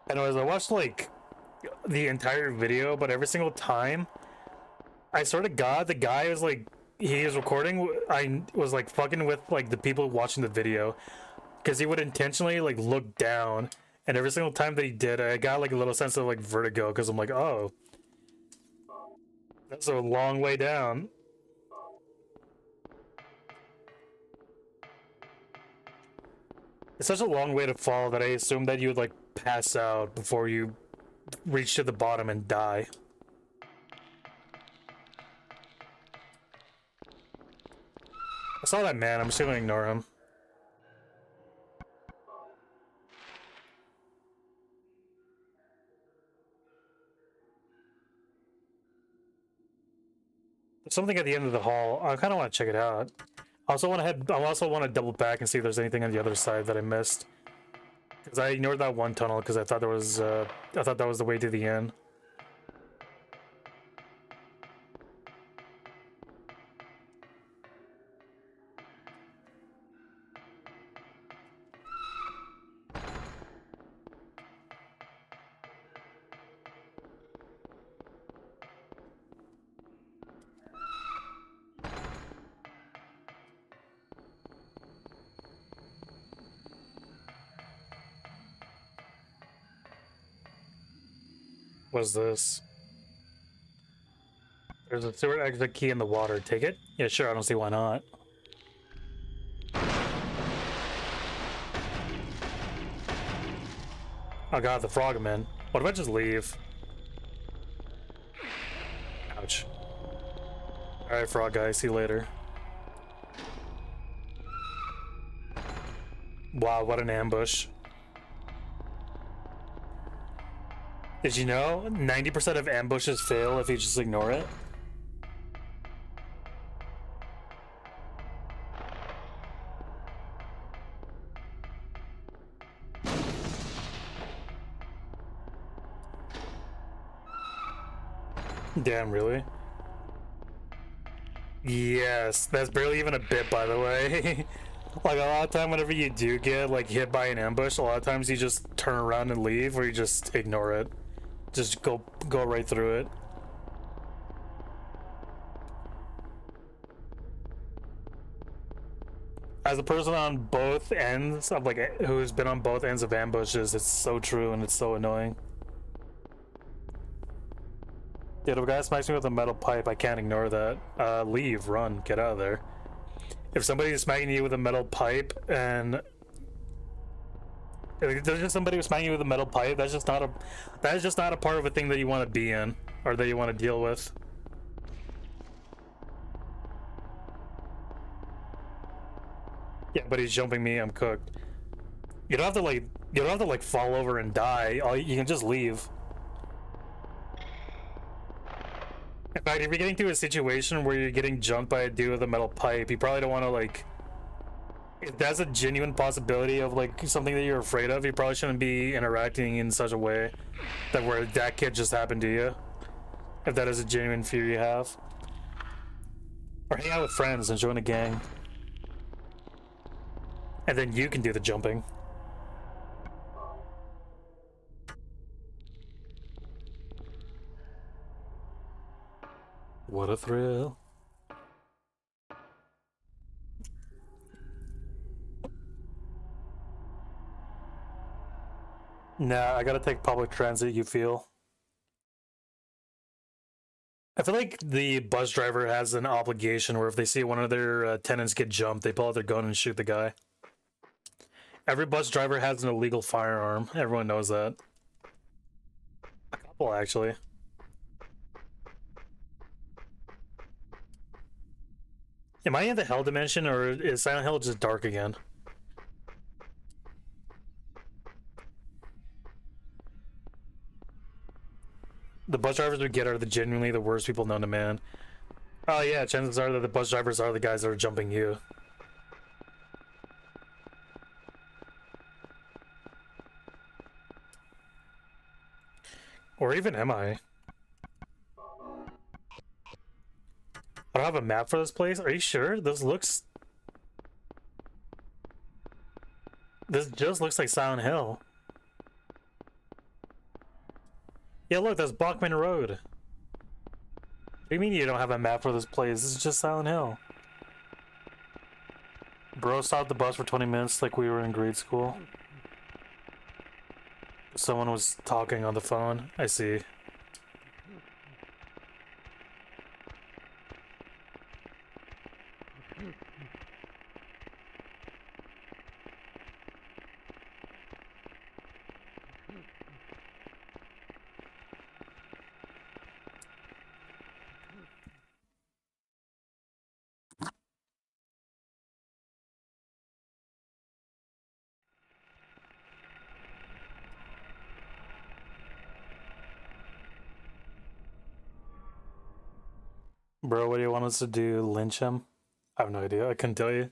Anyways, I watched like the entire video, but every single time I swear to God, the guy was like, he is recording. I was like fucking with like the people watching the video, because he would intentionally like look down, and every single time that he did, I got like a little sense of like vertigo, because I'm like, oh, that's a long way down. It's such a long way to fall that I assumed that you would like pass out before you reach to the bottom and die. I saw that man, I'm just gonna ignore him. There's something at the end of the hall. I kind of want to check it out. I also want to double back and see if there's anything on the other side that I missed. Because I ignored that one tunnel because I thought that was the way to the end. What is this? There's a sewer exit key in the water. Take it? Yeah, sure. I don't see why not. Oh god, the frogman. What if I just leave? Ouch. Alright, frog guy. See you later. Wow, what an ambush. Did you know 90% of ambushes fail if you just ignore it? Damn, really? Yes, that's barely even a bit, by the way. Like, a lot of time whenever you do get like hit by an ambush, a lot of times you just turn around and leave, or you just ignore it. Just go right through it. As a person on both ends of like who's been on both ends of ambushes, it's so true and it's so annoying. Dude, if a guy smacks me with a metal pipe, I can't ignore that. Leave, run, get out of there. If somebody's smacking you with a metal pipe and if there's just somebody who's smacking you with a metal pipe, that is just not a part of a thing that you want to be in or that you want to deal with. Yeah, but he's jumping me, I'm cooked. You don't have to like fall over and die. You can just leave. In fact, if you're getting to a situation where you're getting jumped by a dude with a metal pipe, you probably don't want to like, if that's a genuine possibility of like something that you're afraid of, you probably shouldn't be interacting in such a way that where that kid just happened to you. If that is a genuine fear you have. Or hang out with friends and join a gang. And then you can do the jumping. What a thrill. Nah, I gotta take public transit, you feel? I feel like the bus driver has an obligation where if they see one of their tenants get jumped, they pull out their gun and shoot the guy. Every bus driver has an illegal firearm. Everyone knows that. A couple, actually. Am I in the hell dimension, or is Silent Hill just dark again? The bus drivers we get are genuinely the worst people known to man. Oh yeah, chances are that the bus drivers are the guys that are jumping you. Or even am I? I don't have a map for this place. Are you sure? This just looks like Silent Hill. Yeah, look, that's Bachman Road. What do you mean you don't have a map for this place? This is just Silent Hill. Bro stopped the bus for 20 minutes like we were in grade school. Someone was talking on the phone. I see. Bro, what do you want us to do? Lynch him? I have no idea. I couldn't tell you.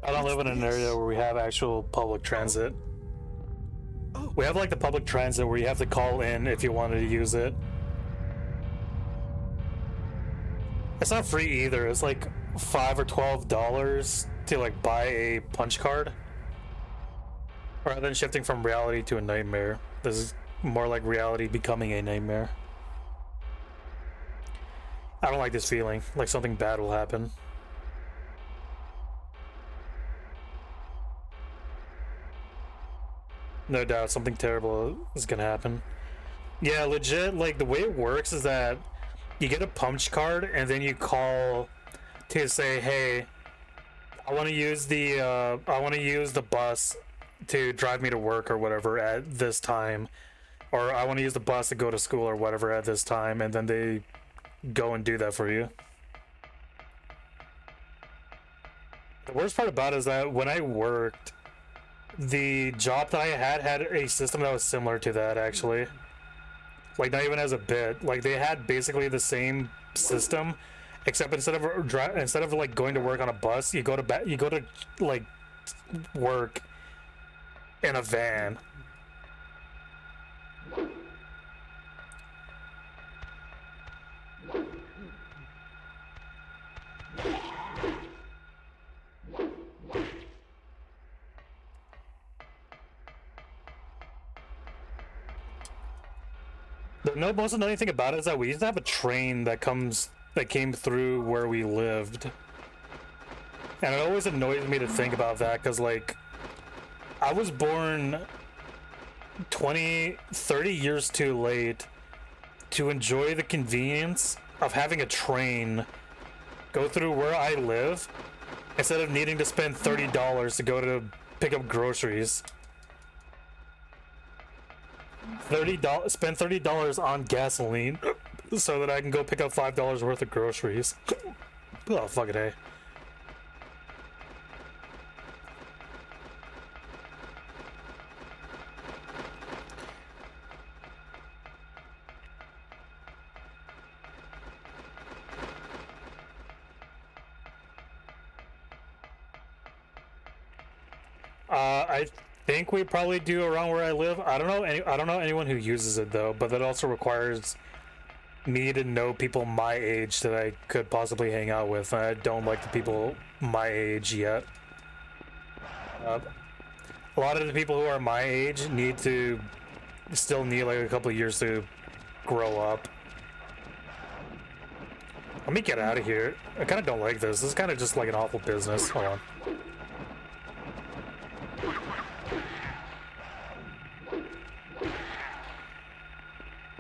I don't live in an area where we have actual public transit. Oh, We have like the public transit where you have to call in if you wanted to use it. It's not free either. It's like $5 or $12 to like buy a punch card. Rather than shifting from reality to a nightmare, this is more like reality becoming a nightmare. I don't like this feeling, like something bad will happen. No doubt something terrible is gonna happen. Yeah, legit, like the way it works is that you get a punch card and then you call to say, hey, I want to use the bus to drive me to work or whatever at this time, or I want to use the bus to go to school or whatever at this time, and then they go and do that for you. The worst part about it is that when I worked, the job that I had a system that was similar to that, actually. Like, not even as a bit. Like, they had basically the same system, except instead of like going to work on a bus, you go to like work in a van. The most annoying thing about it is that we used to have a train that came through where we lived. And it always annoys me to think about that, because like I was born 30 years too late to enjoy the convenience of having a train go through where I live instead of needing to spend $30 to go to pick up groceries. Spend $30 on gasoline so that I can go pick up $5 worth of groceries. Oh, fuck it, hey. I think we probably do around where I live. I don't know anyone who uses it though, but that also requires me to know people my age that I could possibly hang out with. And I don't like the people my age yet. A lot of the people who are my age still need like a couple of years to grow up. Let me get out of here. I kind of don't like this. This is kind of just like an awful business. Hold on.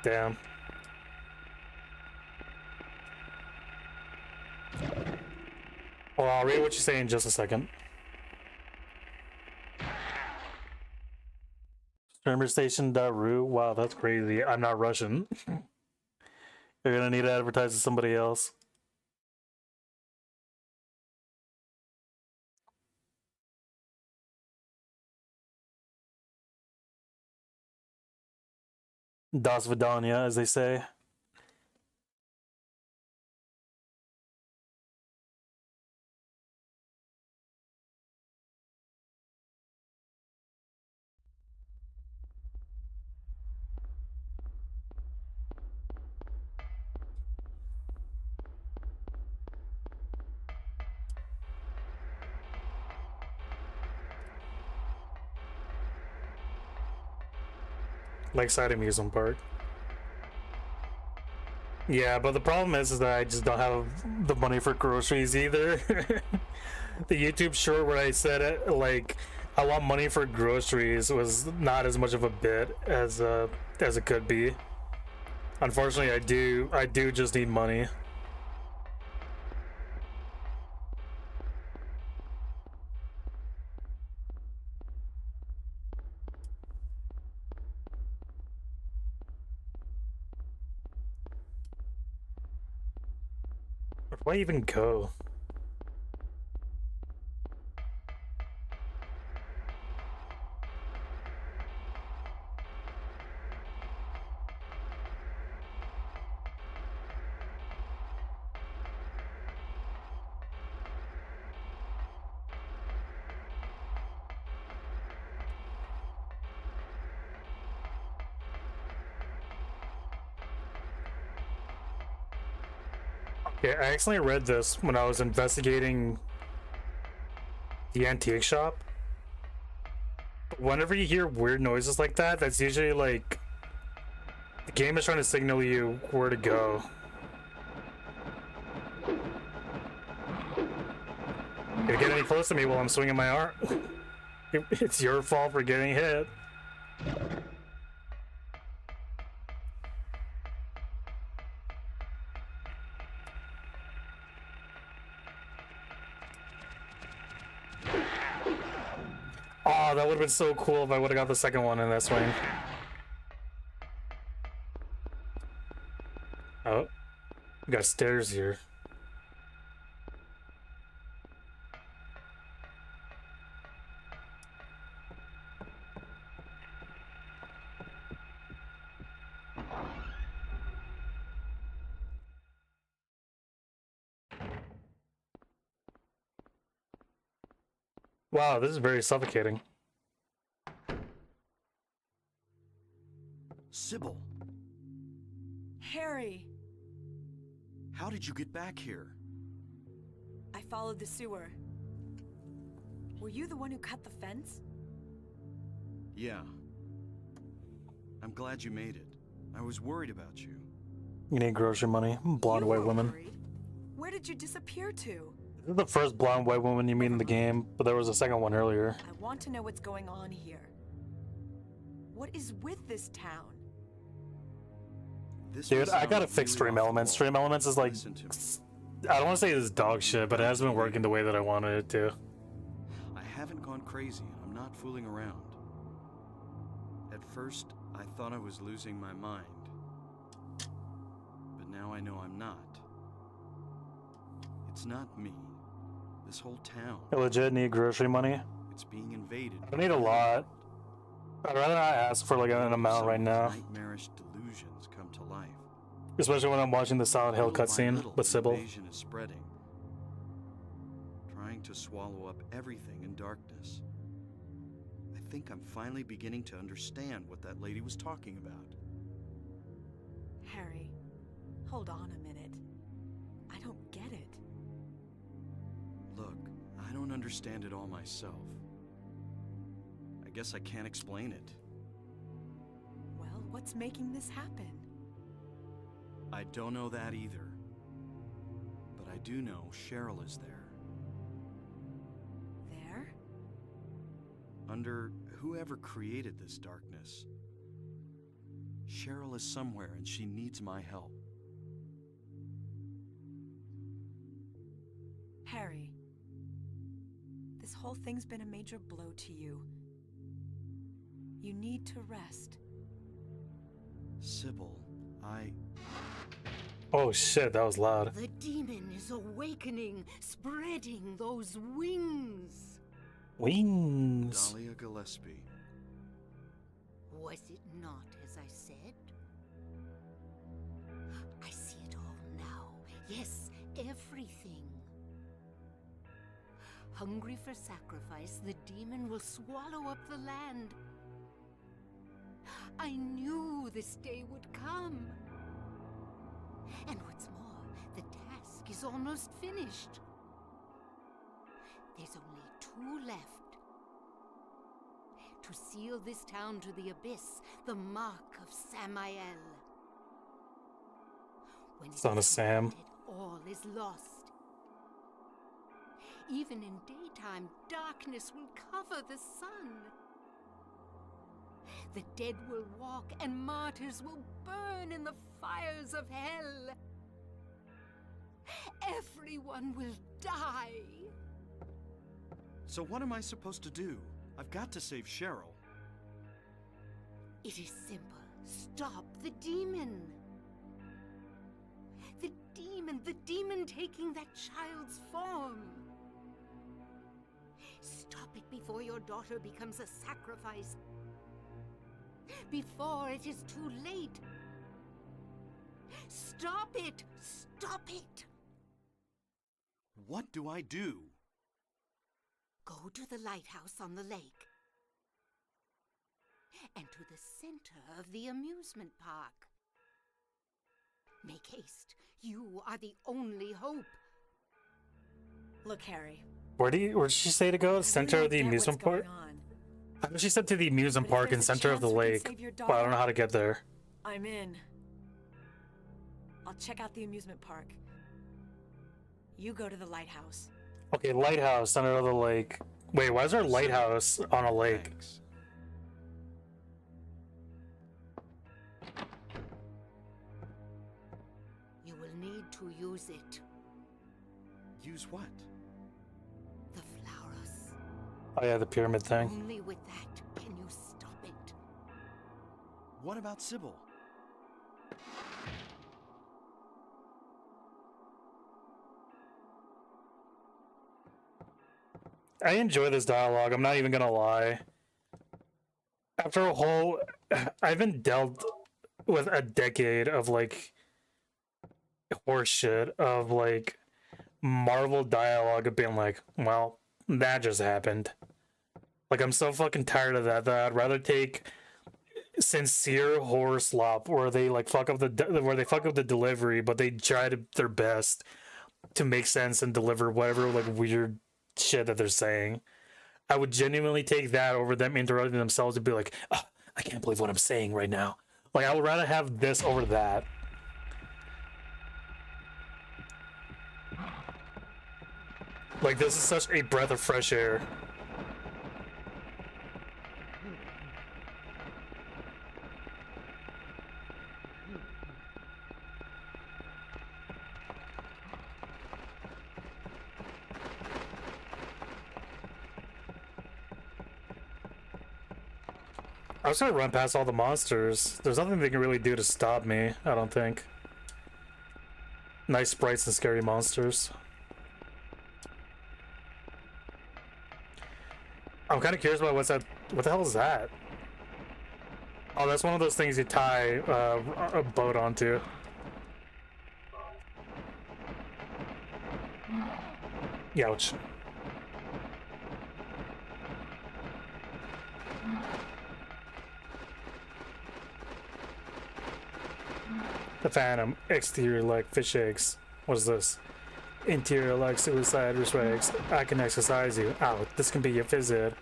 Damn. Well, I'll read what you say in just a second. Streamerstation.ru. Wow, that's crazy. I'm not Russian. You're gonna need to advertise to somebody else. Das Vidania, as they say. Lakeside Amusement Park. Yeah, but the problem is that I just don't have the money for groceries either. The YouTube short where I said it, like, I want money for groceries was not as much of a bit as it could be. Unfortunately, I do just need money. Where do I even go? Yeah, I accidentally read this when I was investigating the antique shop. Whenever you hear weird noises like that, that's usually like the game is trying to signal you where to go. If you get any close to me while I'm swinging my arm, it's your fault for getting hit. Oh, that would have been so cool if I would have got the second one in that swing. Oh, we got stairs here. Wow, this is very suffocating. Sybil, Harry! how did you get back here? I followed the sewer. Were you the one who cut the fence? Yeah. I'm glad you made it. I was worried about you. You need grocery money. Blonde You white were woman. worried. Where did you disappear to? This is the first blonde white woman you meet in the game, but there was a second one earlier. I want to know what's going on here. What is with this town? This Dude, will I gotta sound fix really Stream off the Elements. wall. Stream Elements is like, Listen to me. I don't want to say it's dog shit, but it hasn't been working the way that I wanted it to. I haven't gone crazy, and I'm not fooling around. At first, I thought I was losing my mind. But now I know I'm not. It's not me. This whole town. I legit need grocery money. It's being invaded. I need a lot. I'd rather not ask for like an amount right now, Nightmarish delusions come to life. especially when I'm watching the Silent Hill Little by cutscene little, with the Sybil. invasion is spreading, trying to swallow up everything in darkness. I think I'm finally beginning to understand what that lady was talking about. Harry, Hold on a minute. I don't get it. Look, I don't understand it all myself. I guess I can't explain it. Well, what's making this happen? I don't know that either. But I do know Cheryl is there. There? Under whoever created this darkness. Cheryl is somewhere and she needs my help. Harry, this whole thing's been a major blow to you. You need to rest. Sybil, Oh shit, that was loud. The demon is awakening, spreading those wings. Wings. Dahlia Gillespie. Was it not as I said? I see it all now. Yes, everything. Hungry for sacrifice, the demon will swallow up the land. I knew this day would come. And what's more, the task is almost finished. There's only 2 left. To seal this town to the abyss, the mark of Samael. When Son of Sam. completed, all is lost. Even in daytime, darkness will cover the sun. The dead will walk and martyrs will burn in the fires of hell. Everyone will die. So what am I supposed to do? I've got to save Cheryl. It is simple. Stop the demon. The demon taking that child's form. Stop it before your daughter becomes a sacrifice. Before it is too late. Stop it! Stop it! What do I do? Go to the lighthouse on the lake. And to the center of the amusement park. Make haste. You are the only hope. Look, Harry. Where did she say to go? I Center really of the don't get amusement what's park? going on. I know she said to the amusement But if park in there's a center of the chance we can lake, save your but I don't know daughter- how to get there. I'm in. I'll check out the amusement park. You go to the lighthouse. Okay, lighthouse, center of the lake. Wait, why is there a lighthouse on a lake? Thanks. You will need to use it. Use what? The flowers. Oh yeah, the pyramid thing. Only with that can you stop it. What about Sybil? I enjoy this dialogue, I'm not even gonna lie. After a whole... I've been dealt with a decade of, like, horseshit, of, like, Marvel dialogue of being like, well, that just happened. Like, I'm so fucking tired of that I'd rather take sincere horror slop where they, like, fuck up the delivery, but they try their best to make sense and deliver whatever, like, weird shit that they're saying. I would genuinely take that over them interrupting themselves and be like, "Ah, I can't believe what I'm saying right now." Like, I would rather have this over that. Like, this is such a breath of fresh air. I was gonna run past all the monsters. There's nothing they can really do to stop me, I don't think. Nice sprites and scary monsters. I'm kind of curious about what's that. What the hell is that? Oh, that's one of those things you tie a boat onto. Youch. The Phantom. Exterior like fish eggs. What is this? Interior like suicide restraints. I can exercise you. Ow, this can be your phys ed.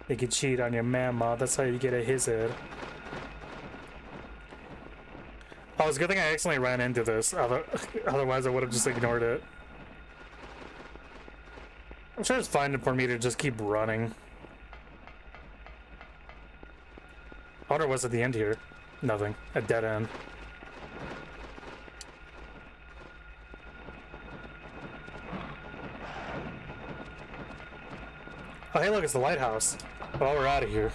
You can cheat on your mama. That's how you get a his ed. Oh, it's a good thing I accidentally ran into this. Otherwise, I would have just ignored it. I'm sure it's fine for me to just keep running. I wonder what's at the end here. Nothing. A dead end. Oh, hey, look, it's the lighthouse. Well, we're out of here.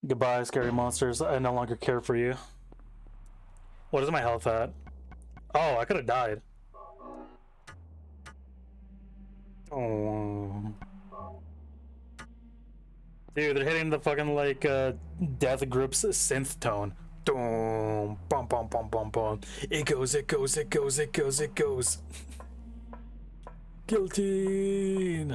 Goodbye, scary monsters. I no longer care for you. What is my health at? Oh, I could have died. Oh. Dude, they're hitting the fucking, like, Death Group's synth tone. Boom, bum, bum, bum, bum, bum. It goes, it goes, it goes, it goes, it goes. Guilty.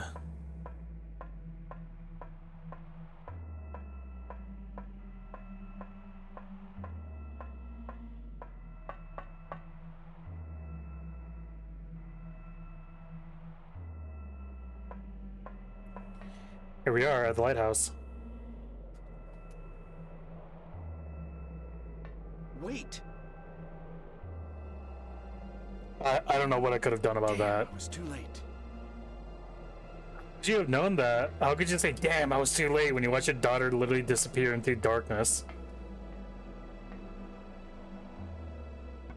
Here we are at the lighthouse. Wait! I don't know what I could have done about that. I was too late. Could you have known that? How could you say, damn, I was too late when you watch your daughter literally disappear into darkness?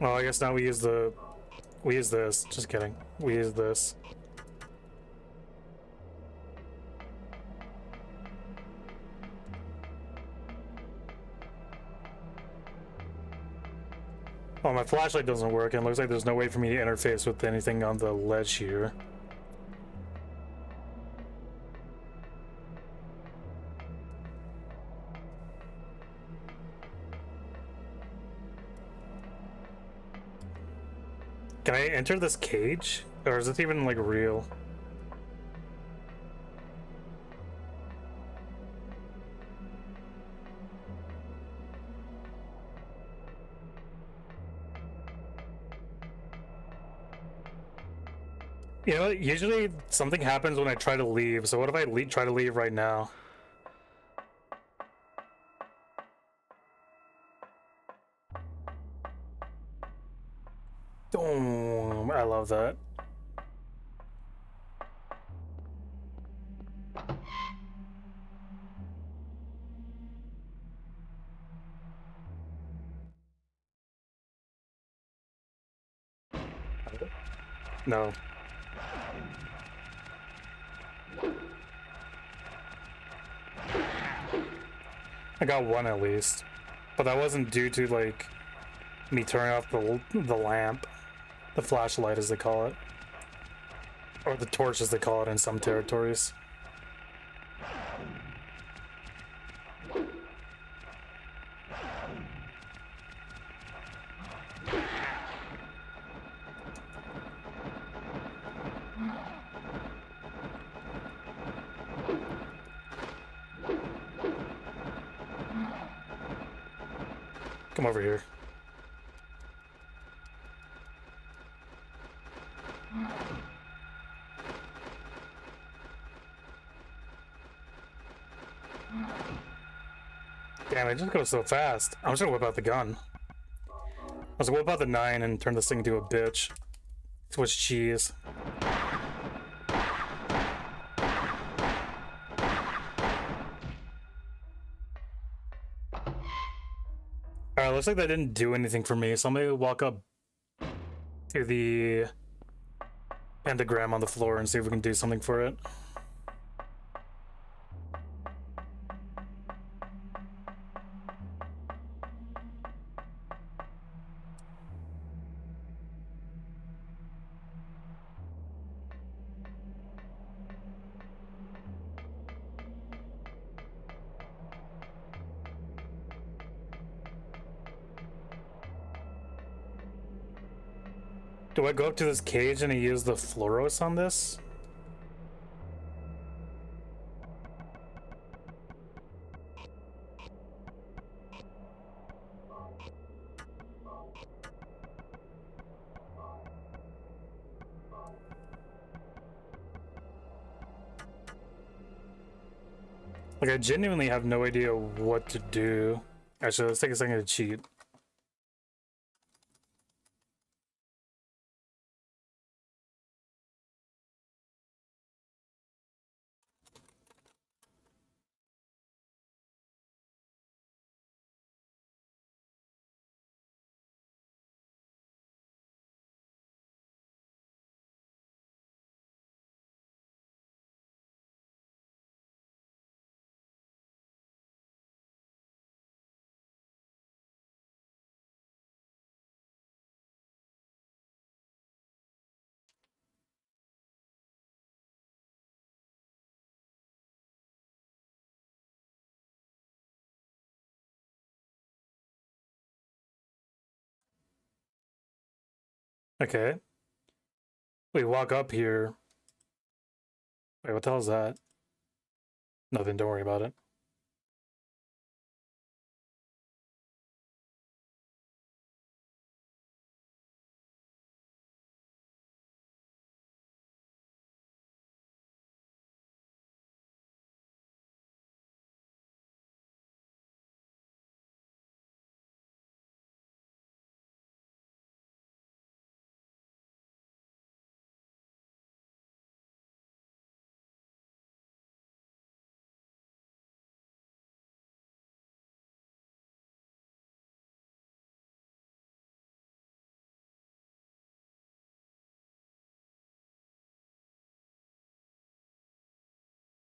Well, I guess now we use this. Just kidding. We use this. Oh, my flashlight doesn't work, and it looks like there's no way for me to interface with anything on the ledge here. Can I enter this cage? Or is it even, like, real? You know, usually something happens when I try to leave, so what if I try to leave right now? Boom! I love that. No. I got one at least, but that wasn't due to like me turning off the lamp, the flashlight as they call it, or the torch as they call it in some territories. Come over here. Damn, it just goes so fast. I'm just gonna whip out the gun. I was gonna whip out the 9 and turn this thing into a bitch. Swiss cheese. Alright, looks like that didn't do anything for me, so I'm gonna walk up to the pentagram on the floor and see if we can do something for it. Do I go up to this cage and I use the fluoros on this? Like, I genuinely have no idea what to do. Actually, let's take a second to cheat. Okay. We walk up here. Wait, what the hell is that? Nothing, don't worry about it.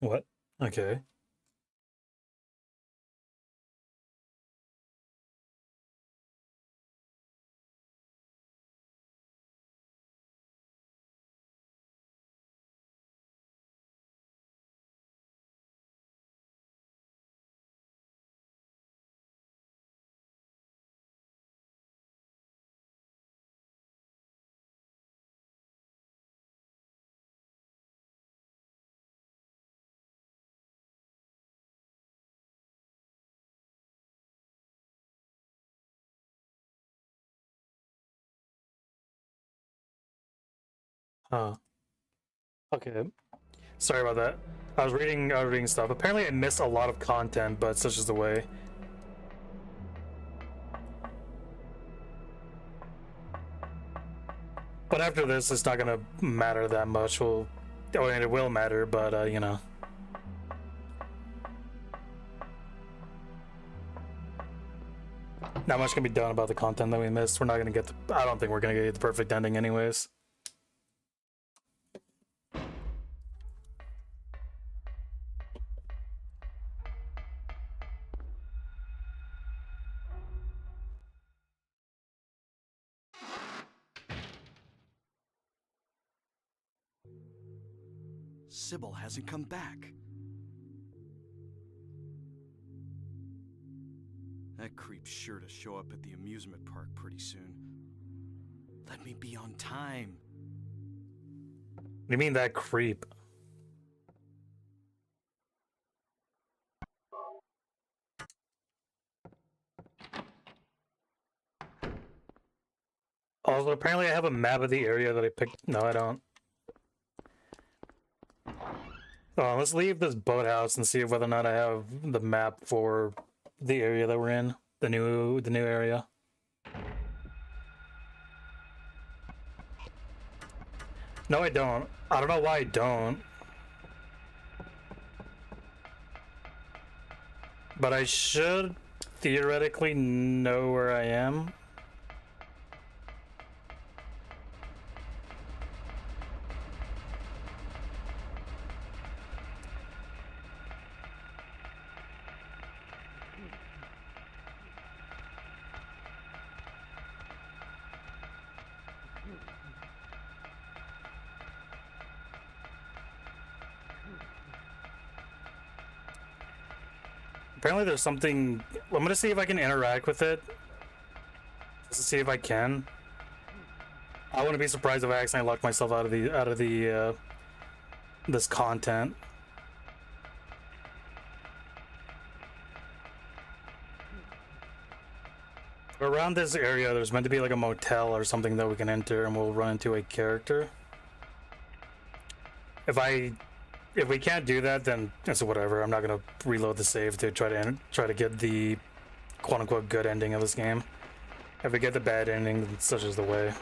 What? Okay. Huh. Okay. Sorry about that. I was reading stuff. Apparently I missed a lot of content, but such is the way. But after this, it's not gonna matter that much. Well, oh, and it will matter, but you know. Not much can be done about the content that we missed. We're not gonna get the, I don't think we're gonna get the perfect ending anyways. Sybil hasn't come back. That creep's sure to show up at the amusement park pretty soon. Let me be on time. What do you mean that creep? Also, apparently I have a map of the area that I picked. No, I don't. Let's leave this boathouse and see whether or not I have the map for the area that we're in. The new area. No, I don't. I don't know why I don't. But I should theoretically know where I am. Apparently there's something. I'm gonna see if I can interact with it. Just to see if I can. I wouldn't be surprised if I accidentally locked myself out of the this content. Around this area, there's meant to be like a motel or something that we can enter, and we'll run into a character. If I If we can't do that, then it's whatever. I'm not gonna reload the save to try to get the quote unquote good ending of this game. If we get the bad ending, then such is the way.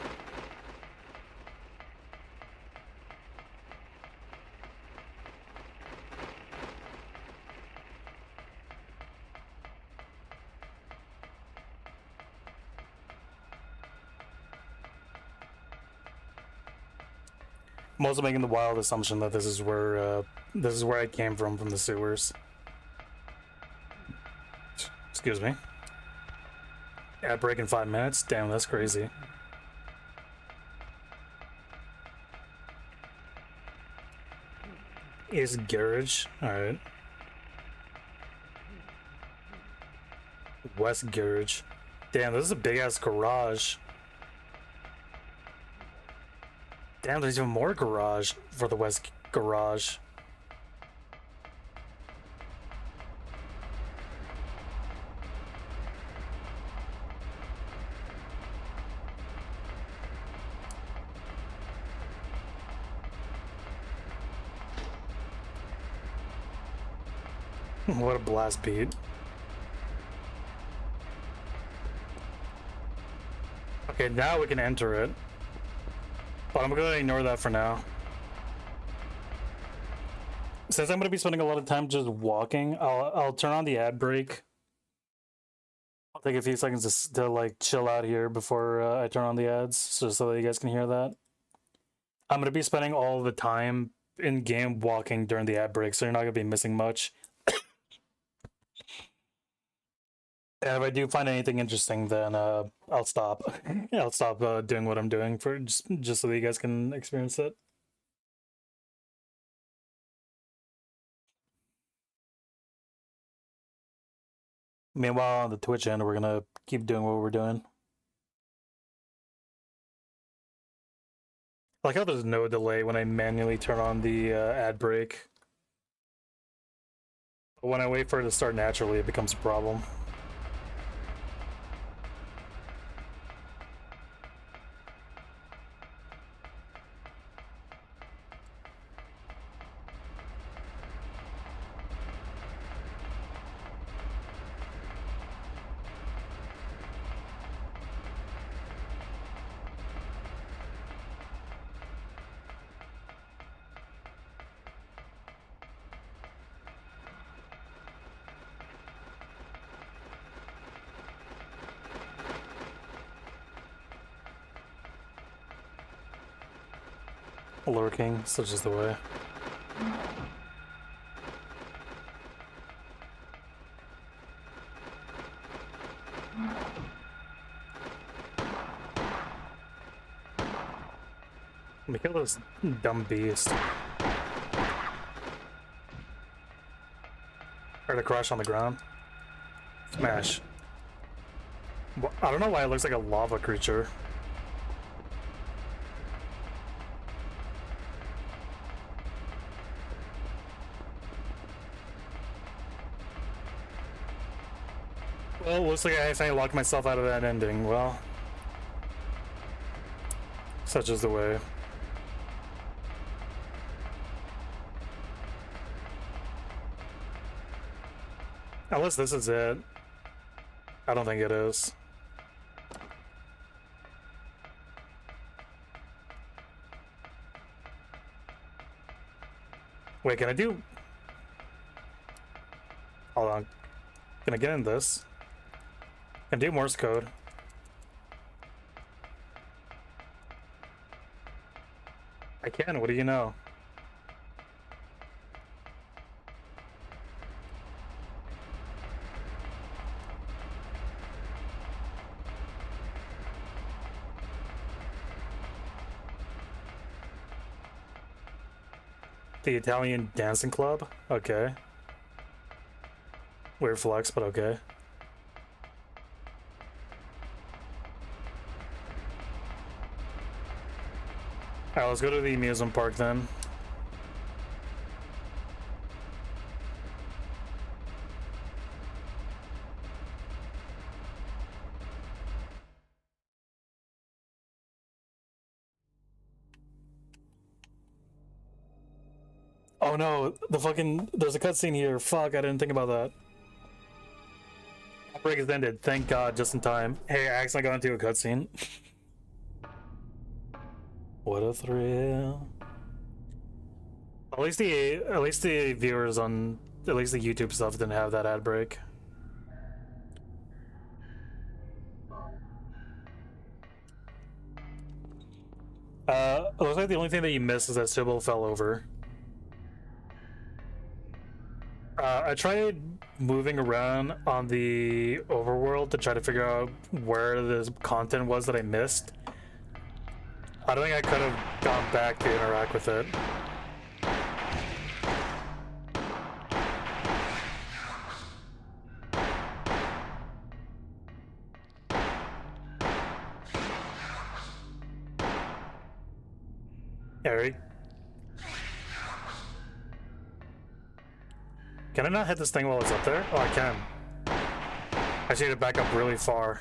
I'm also making the wild assumption that this is where I came from the sewers. Excuse me. Yeah, break in 5 minutes. Damn, that's crazy. Is garage. Alright. West garage. Damn, this is a big ass garage. Damn, there's even more garage for the west garage. What a blast beat. Okay, now we can enter it. But I'm gonna ignore that for now. Since I'm gonna be spending a lot of time just walking, I'll turn on the ad break. I'll take a few seconds to like chill out here before I turn on the ads, so that you guys can hear that. I'm gonna be spending all the time in game walking during the ad break, so you're not gonna be missing much. And if I do find anything interesting, then I'll stop. I'll stop doing what I'm doing for just so that you guys can experience it. Meanwhile, on the Twitch end, we're gonna keep doing what we're doing. I like how there's no delay when I manually turn on the ad break. But when I wait for it to start naturally, it becomes a problem. Lurking, such is the way. Let me kill this dumb beast. Or to crash on the ground. Smash. I don't know why it looks like a lava creature. Well, looks like I finally locked myself out of that ending. Well, such is the way. Unless this is it. I don't think it is. Wait, can I do... Hold on. Can I get in this? Can I do Morse code? I can, what do you know? The Italian Dancing Club? Okay. Weird flex, but okay. Alright, let's go to the amusement park then. Oh no, there's a cutscene here. Fuck, I didn't think about that. Break is ended. Thank God, just in time. Hey, I accidentally got into a cutscene. What a thrill. At least the viewers on the YouTube stuff didn't have that ad break. It looks like the only thing that you missed is that Sybil fell over. I tried moving around on the overworld to try to figure out where the content was that I missed. I don't think I could have gone back to interact with it. Eric? Can I not hit this thing while it's up there? Oh, I can. I just need to back up really far.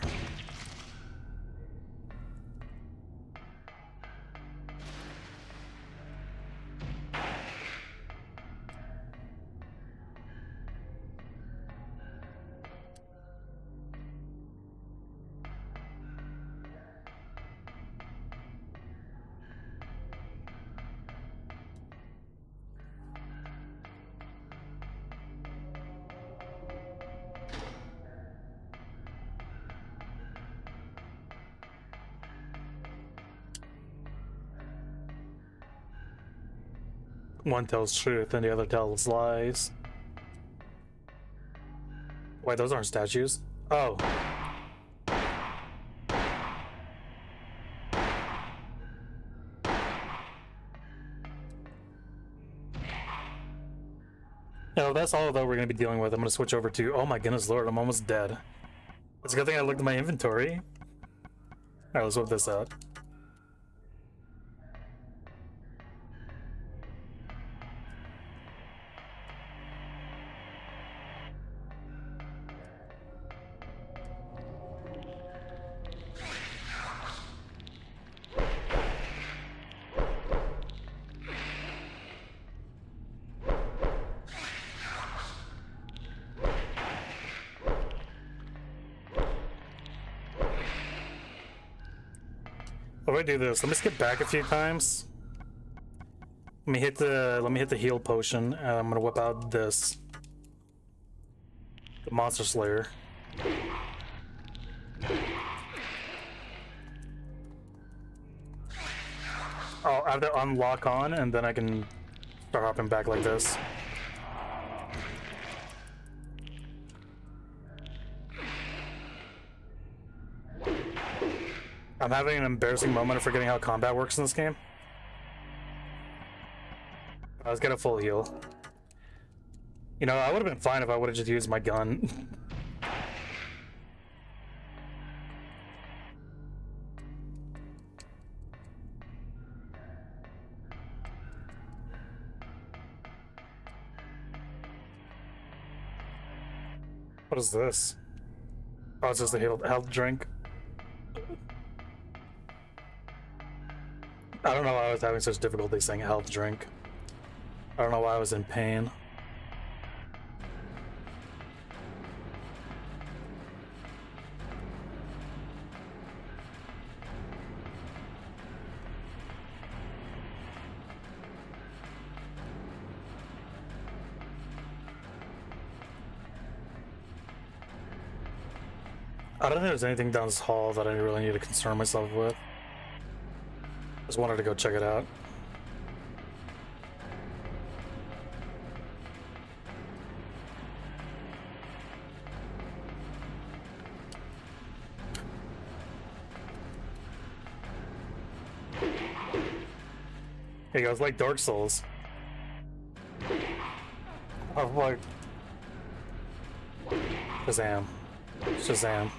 One tells truth and the other tells lies. Wait, those aren't statues. Oh. No, that's all that we're going to be dealing with. I'm going to switch over to... Oh my goodness lord, I'm almost dead. It's a good thing I looked at my inventory. Alright, let's whip this out. If I do this, let me skip back a few times. Let me hit the heal potion, and I'm gonna whip out this. The Monster Slayer. Oh, I have to unlock on, and then I can start hopping back like this. I'm having an embarrassing moment of forgetting how combat works in this game. Let's get a full heal. You know, I would have been fine if I would have just used my gun. What is this? Oh, it's just a health drink. I don't know why I was having such difficulty saying health drink. I don't know why I was in pain. I don't think there's anything down this hall that I really need to concern myself with. Just wanted to go check it out. Hey guys, like Dark Souls. Oh, like Shazam. Shazam.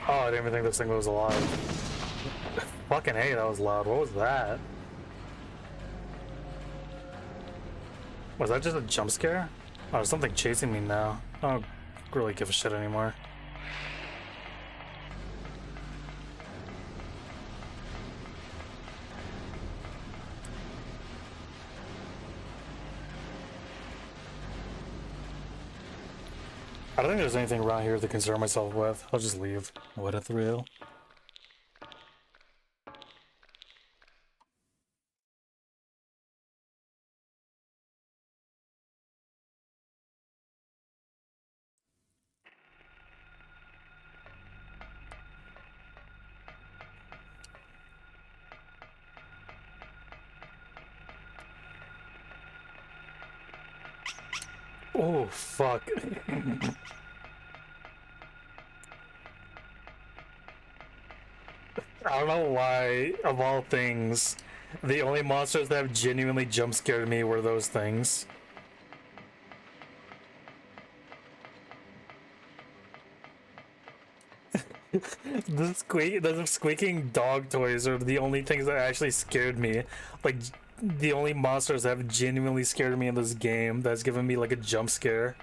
Oh, I didn't even think this thing was alive. Fucking hey, that was loud. What was that? Was that just a jump scare? Oh, there's something chasing me now. I don't really give a shit anymore. I don't think there's anything around here to concern myself with. I'll just leave. What a thrill. Oh, fuck. I don't know why, of all things, the only monsters that have genuinely jump scared me were those things. The squeaking dog toys are the only things that actually scared me. Like, the only monsters that have genuinely scared me in this game that's given me like a jump scare.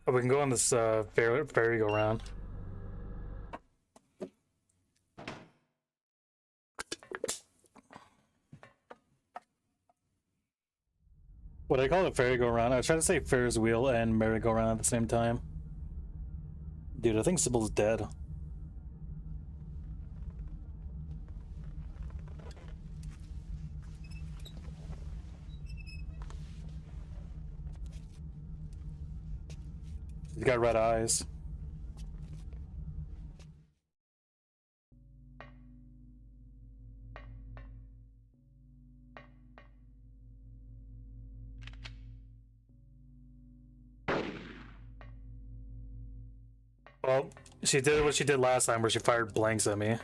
Oh, we can go on this merry-go-round. What I call it merry-go-round. I was trying to say Ferris wheel and merry-go-round at the same time. Dude, I think Sybil's dead. She's got red eyes. Well, she did what she did last time where she fired blanks at me.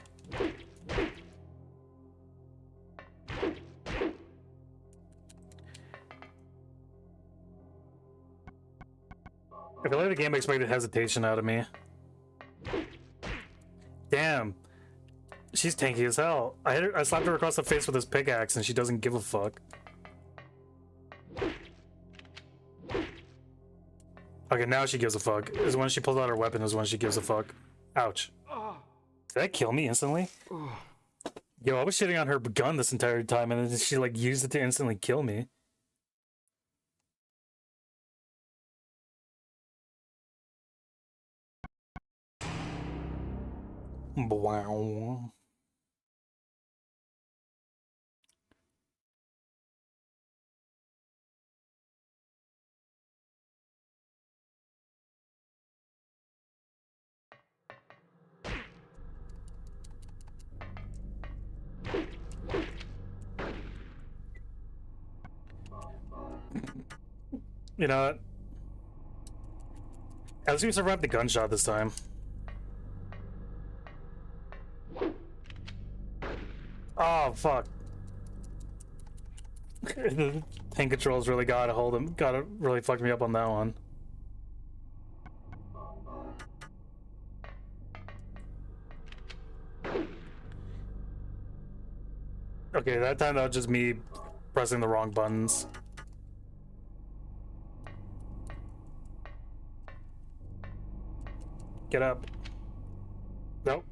I feel like the game expected hesitation out of me. Damn. She's tanky as hell. I slapped her across the face with this pickaxe and she doesn't give a fuck. Okay, now she gives a fuck. Is when she pulls out her weapon is when she gives a fuck. Ouch. Did that kill me instantly? Yo, I was shitting on her gun this entire time and then she like used it to instantly kill me. Wow. You know what? At least we survived the gunshot this time. Oh fuck. The tank controls really got a hold of, got it really fucked me up on that one. Okay, that time that was just me pressing the wrong buttons. Get up. Nope.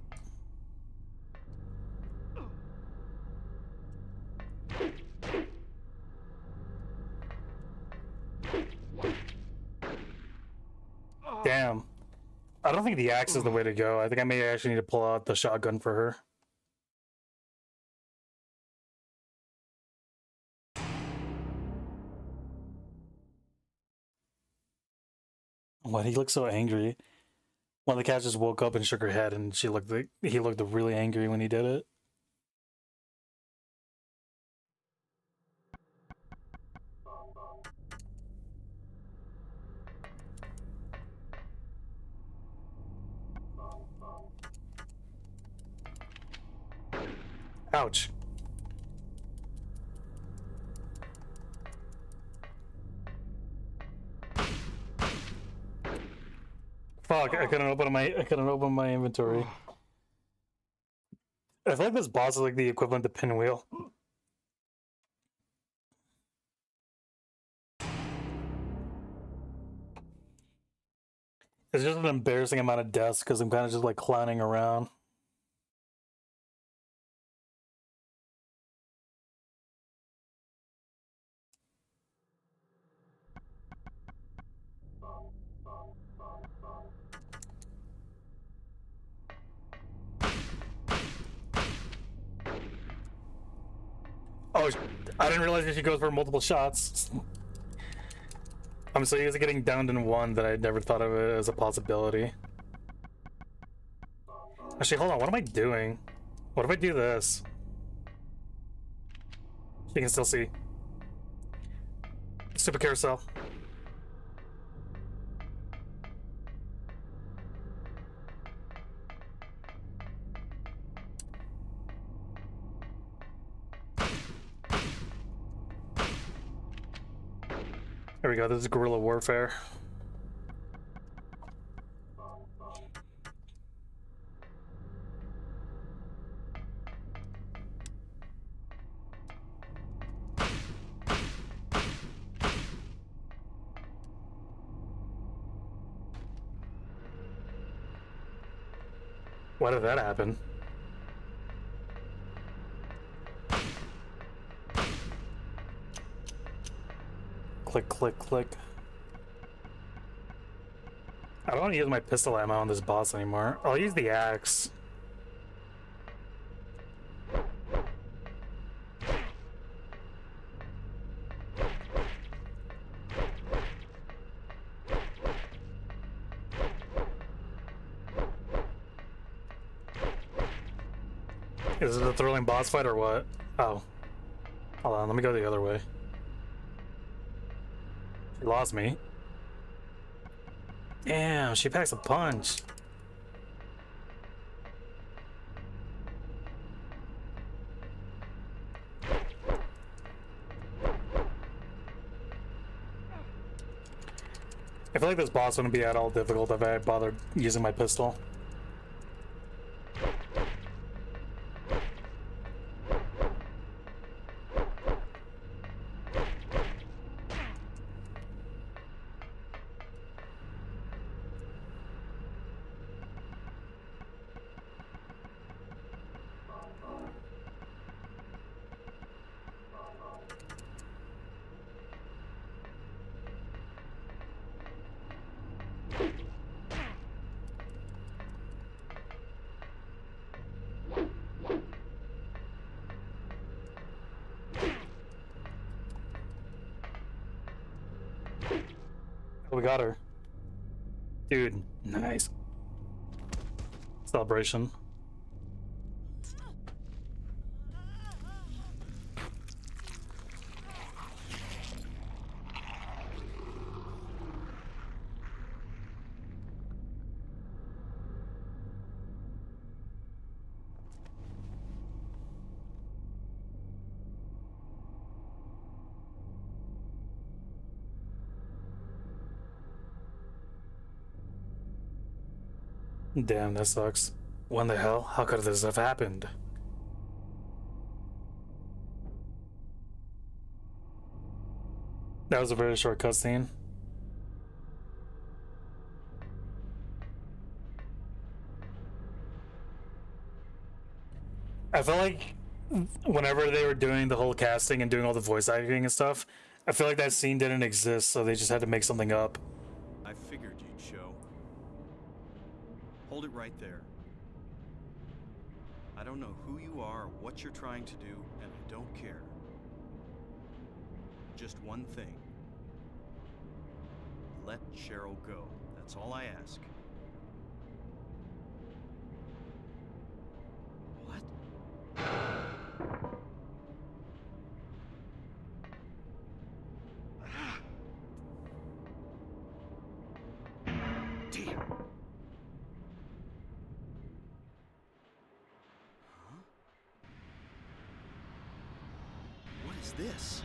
Damn. I don't think the axe is the way to go. I think I may actually need to pull out the shotgun for her. Why he looks so angry? One of the cats just woke up and shook her head, and he looked really angry when he did it. Ouch. Fuck, I couldn't open my inventory. I feel like this boss is like the equivalent to Pinwheel. It's just an embarrassing amount of deaths because I'm kind of just like clowning around. Oh, I didn't realize that she goes for multiple shots. I'm so used to getting downed in one that I never thought of it as a possibility. Actually, hold on. What am I doing? What if I do this? You can still see. Super carousel. There we go. This is guerrilla warfare. Why did that happen? Click, click, click. I don't want to use my pistol ammo on this boss anymore. I'll use the axe. Is it a thrilling boss fight or what? Oh. Hold on, let me go the other way. She lost me. Damn, she packs a punch. I feel like this boss wouldn't be at all difficult if I had bothered using my pistol. Oh, we got her. Dude, nice. Celebration. Damn, that sucks. When the hell? How could this have happened? That was a very short cutscene. I feel like whenever they were doing the whole casting and doing all the voice acting and stuff, I feel like that scene didn't exist, so they just had to make something up. I figured you'd show. Hold it right there. I don't know who you are or what you're trying to do, and I don't care. Just one thing. Let Cheryl go. That's all I ask. What? Damn. Huh? this?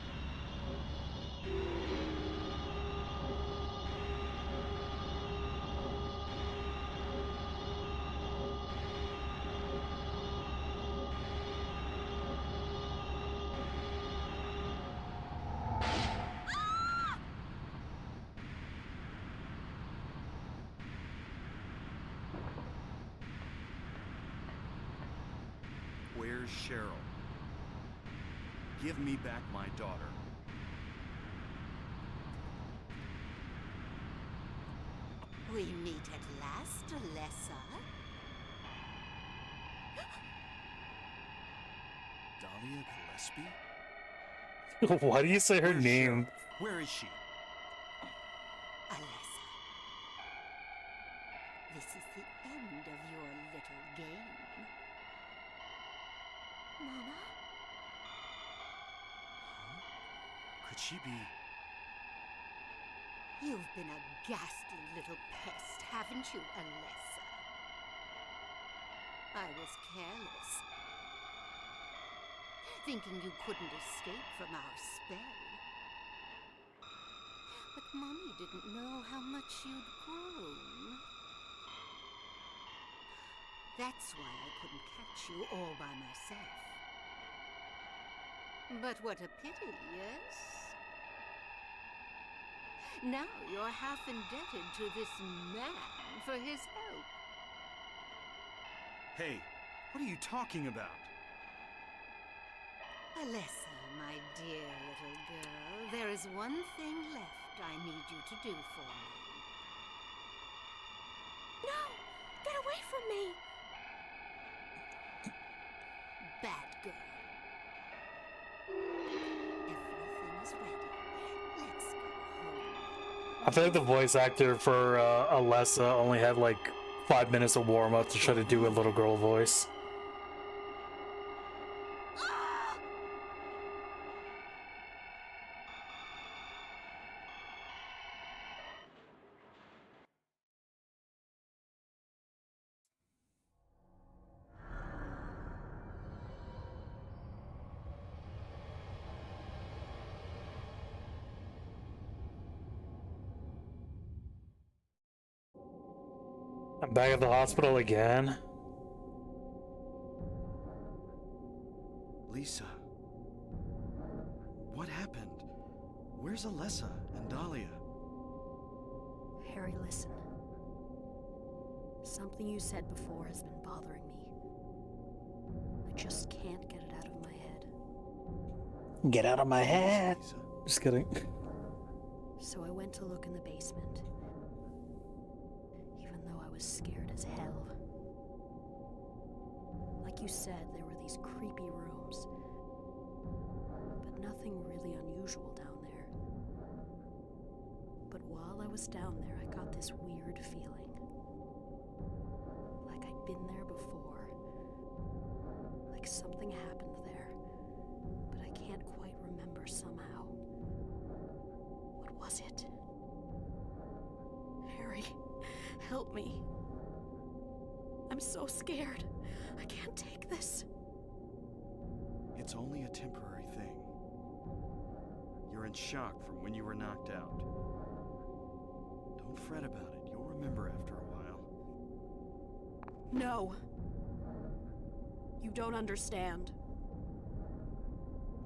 Where's Cheryl? Give me back my daughter. We meet at last, Alessa. Dahlia Gillespie? Why do you say her Where's name? Cheryl? Where is she? Alessa. This is the end of your little game. Mama? Could she be? You've been a ghastly little pest, haven't you, Alessa? I was careless, thinking you couldn't escape from our spell. But Mommy didn't know how much you'd grown. That's why I couldn't catch you all by myself. But what a pity, yes? Now you're half indebted to this man for his help. Hey, what are you talking about? Alessa, my dear little girl, there is one thing left I need you to do for me. No! Get away from me! Bad girl. Everything is ready. Let's go home. I feel like the voice actor for Alessa only had like 5 minutes of warm up to try to do a little girl voice. I'm back at the hospital again. Lisa. What happened? Where's Alessa and Dahlia? Harry, listen. Something you said before has been bothering me. I just can't get it out of my head. Get out of my head. Lisa. Just kidding. So I went to look in the basement, even though I was scared as hell. Like you said, there were these creepy rooms, but nothing really unusual down there. But while I was down there, I got this weird feeling. Like I'd been there before. Like something happened there, but I can't quite remember somehow. What was it? Harry, help me. I'm so scared. I can't take this. It's only a temporary thing. You're in shock from when you were knocked out. Don't fret about it. You'll remember after a while. No. You don't understand.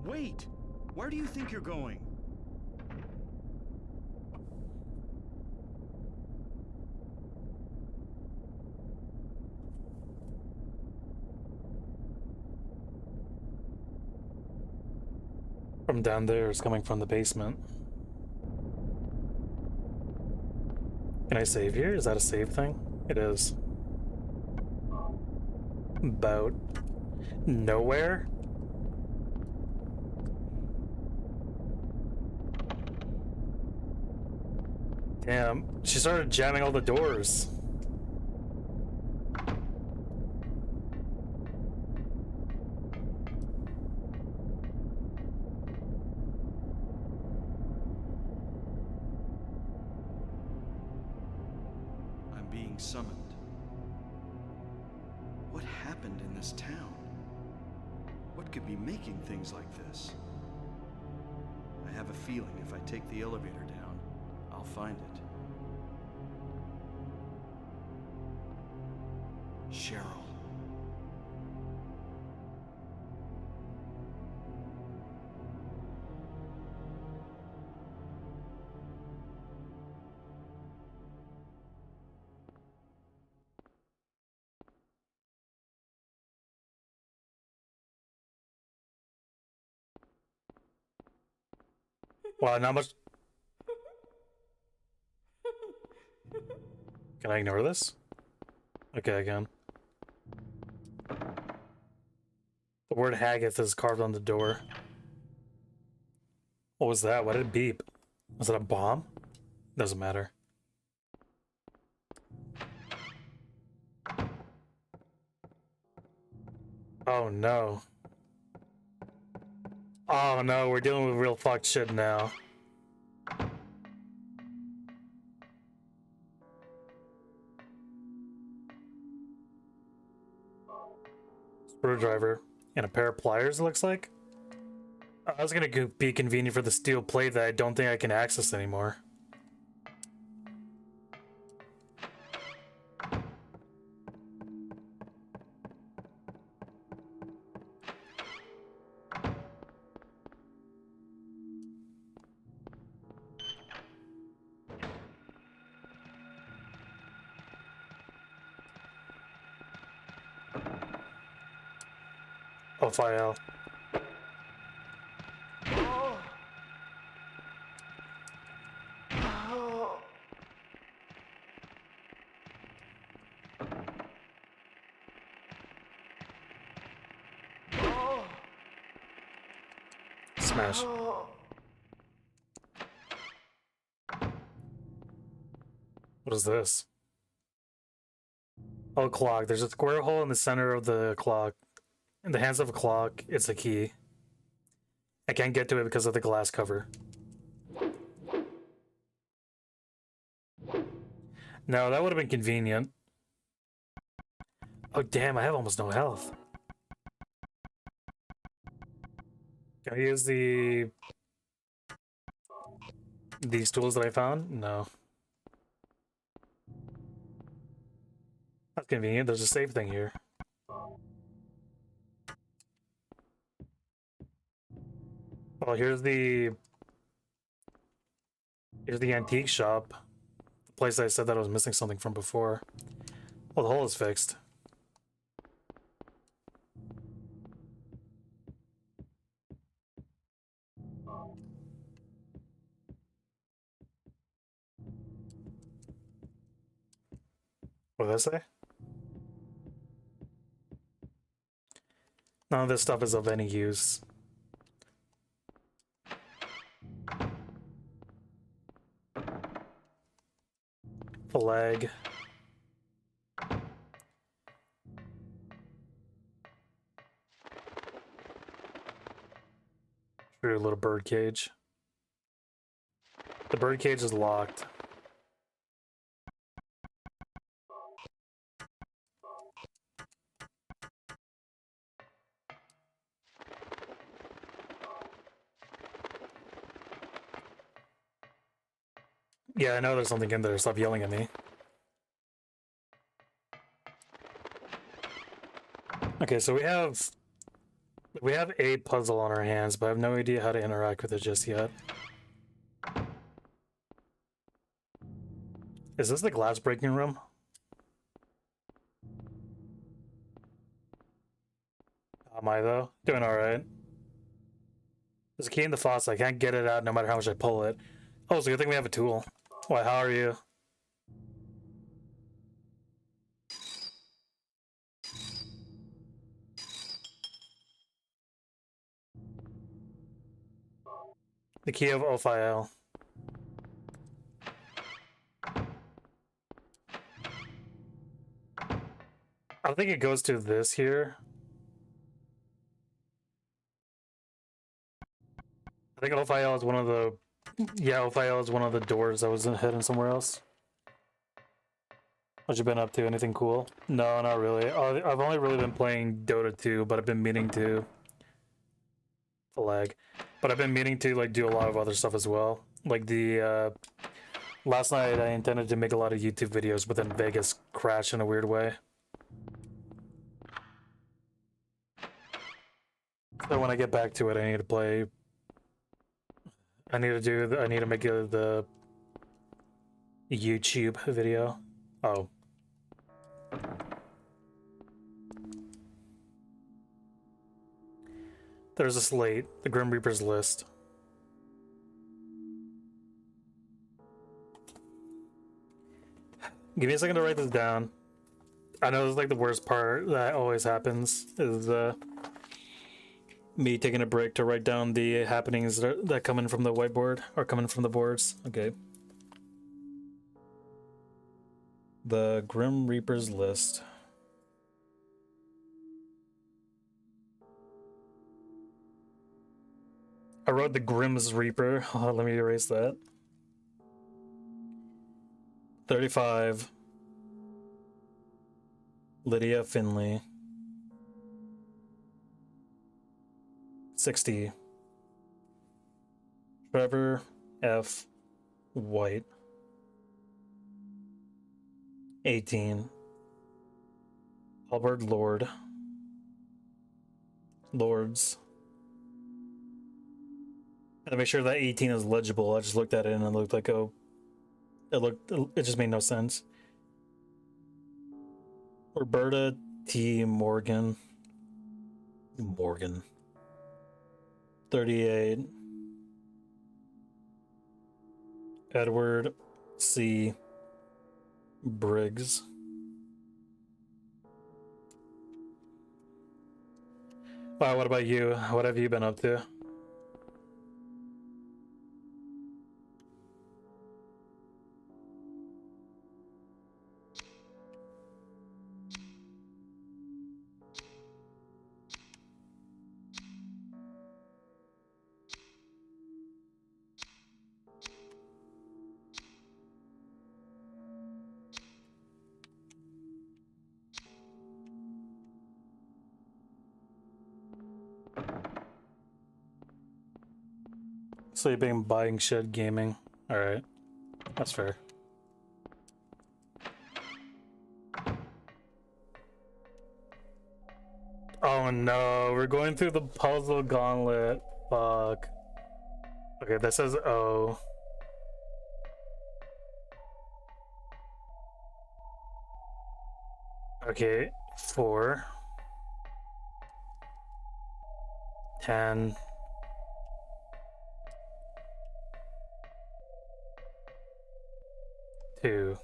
Wait! Where do you think you're going? From down there is coming from the basement. Can I save here? Is that a save thing? It is. About nowhere? Damn, she started jamming all the doors. I'm being summoned. What happened in this town? What could be making things like this? have a feeling if I take the elevator down, I'll find it. Cheryl. Wow, not much. Can I ignore this? Okay, I can. The word Haggith is carved on the door. What was that? Why did it beep? Was it a bomb? Doesn't matter. Oh no. Oh no, we're dealing with real fucked shit now. Screwdriver and a pair of pliers, it looks like. I was gonna be convenient for the steel plate that I don't think I can access anymore. Oh, file. Smash. What is this? Oh, clock. There's a square hole in the center of the clock. In the hands of a clock, it's a key. I can't get to it because of the glass cover. No, that would have been convenient. Oh, damn, I have almost no health. Can I use these tools that I found? No. That's convenient. There's a save thing here. Oh, here's the antique shop. The place I said that I was missing something from before. Well, the hole is fixed. What did I say? None of this stuff is of any use. Flag. True, little bird cage. The bird cage is locked. Yeah, I know there's something in there. Stop yelling at me. Okay, so we have a puzzle on our hands, but I have no idea how to interact with it just yet. Is this the glass breaking room? Am I though? Doing alright. There's a key in the faucet. I can't get it out no matter how much I pull it. Oh, it's a good thing we have a tool. Why, how are you? The key of Ophiel. I think it goes to this here. I think Ophiel is one of the... Yeah, Ophiel is one of the doors that was hidden somewhere else. What you been up to? Anything cool? No, not really. I've only really been playing Dota 2, but I've been meaning to the lag. But I've been meaning to like do a lot of other stuff as well. Like the last night I intended to make a lot of YouTube videos, but then Vegas crashed in a weird way. So when I get back to it, I need to play. I need to make the YouTube video. Oh. There's a slate, the Grim Reaper's list. Give me a second to write this down. I know this is like the worst part that always happens is me taking a break to write down the happenings that come in from the whiteboard or coming from the boards. Okay. The Grim Reaper's list. I wrote the Grim's Reaper. Oh, let me erase that. 35. Lydia Finley. 60. Trevor F. White. 18. Albert Lords. And to make sure that 18 is legible, I just looked at it and it looked like it just made no sense. Roberta T. Morgan. 38. Edward C. Briggs. Wow, what about you? What have you been up to? Sleeping, buying shit, gaming. Alright. That's fair. Oh no, we're going through the puzzle gauntlet. Fuck. Okay, that says O. Okay, 4. 10. 2.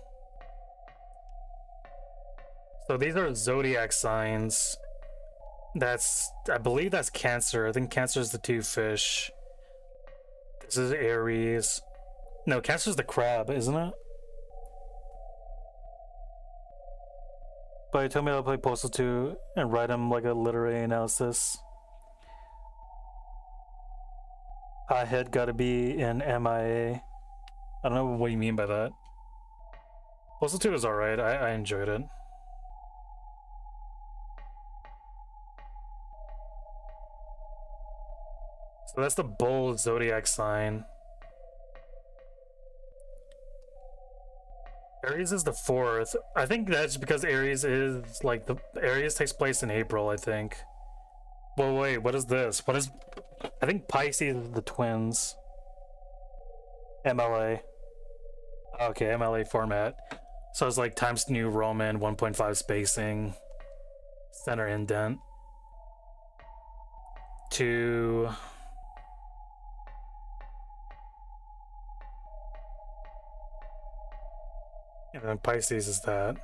So these are zodiac signs. I believe that's Cancer. I think Cancer is the 2 fish. This is Aries. No, Cancer's the crab, isn't it? But he told me I'll play Postal 2 and write him like a literary analysis. I had gotta be in MIA. I don't know what you mean by that. Postal 2 is alright. I enjoyed it. So that's the bull zodiac sign. Aries is the 4th. I think that's because Aries is like Aries takes place in April, I think. Well, wait, what is this? I think Pisces is the twins. MLA. Okay, MLA format. So it's like Times New Roman, 1.5 spacing, center indent. 2. And then Pisces is that.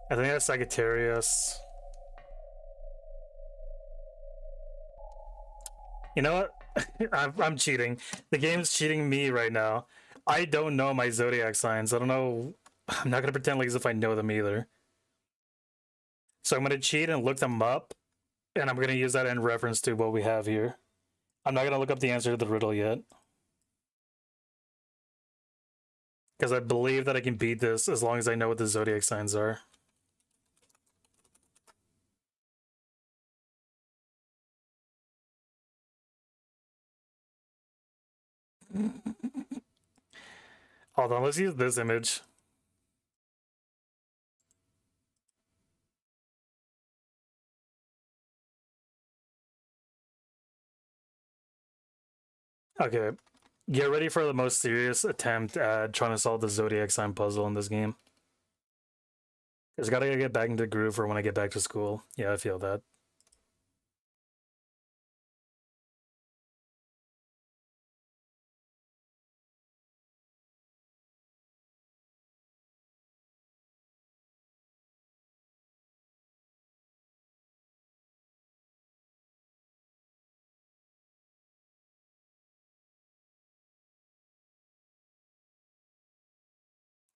I think that's Sagittarius. You know what? I'm cheating. The game's cheating me right now. I don't know my zodiac signs. I don't know. I'm not gonna pretend like as if I know them either. So I'm gonna cheat and look them up, and I'm gonna use that in reference to what we have here. I'm not gonna look up the answer to the riddle yet, because I believe that I can beat this as long as I know what the zodiac signs are. Hold on, let's use this image. Okay, get ready for the most serious attempt at trying to solve the zodiac sign puzzle in this game. Just gotta get back into the groove for when I get back to school. Yeah, I feel that.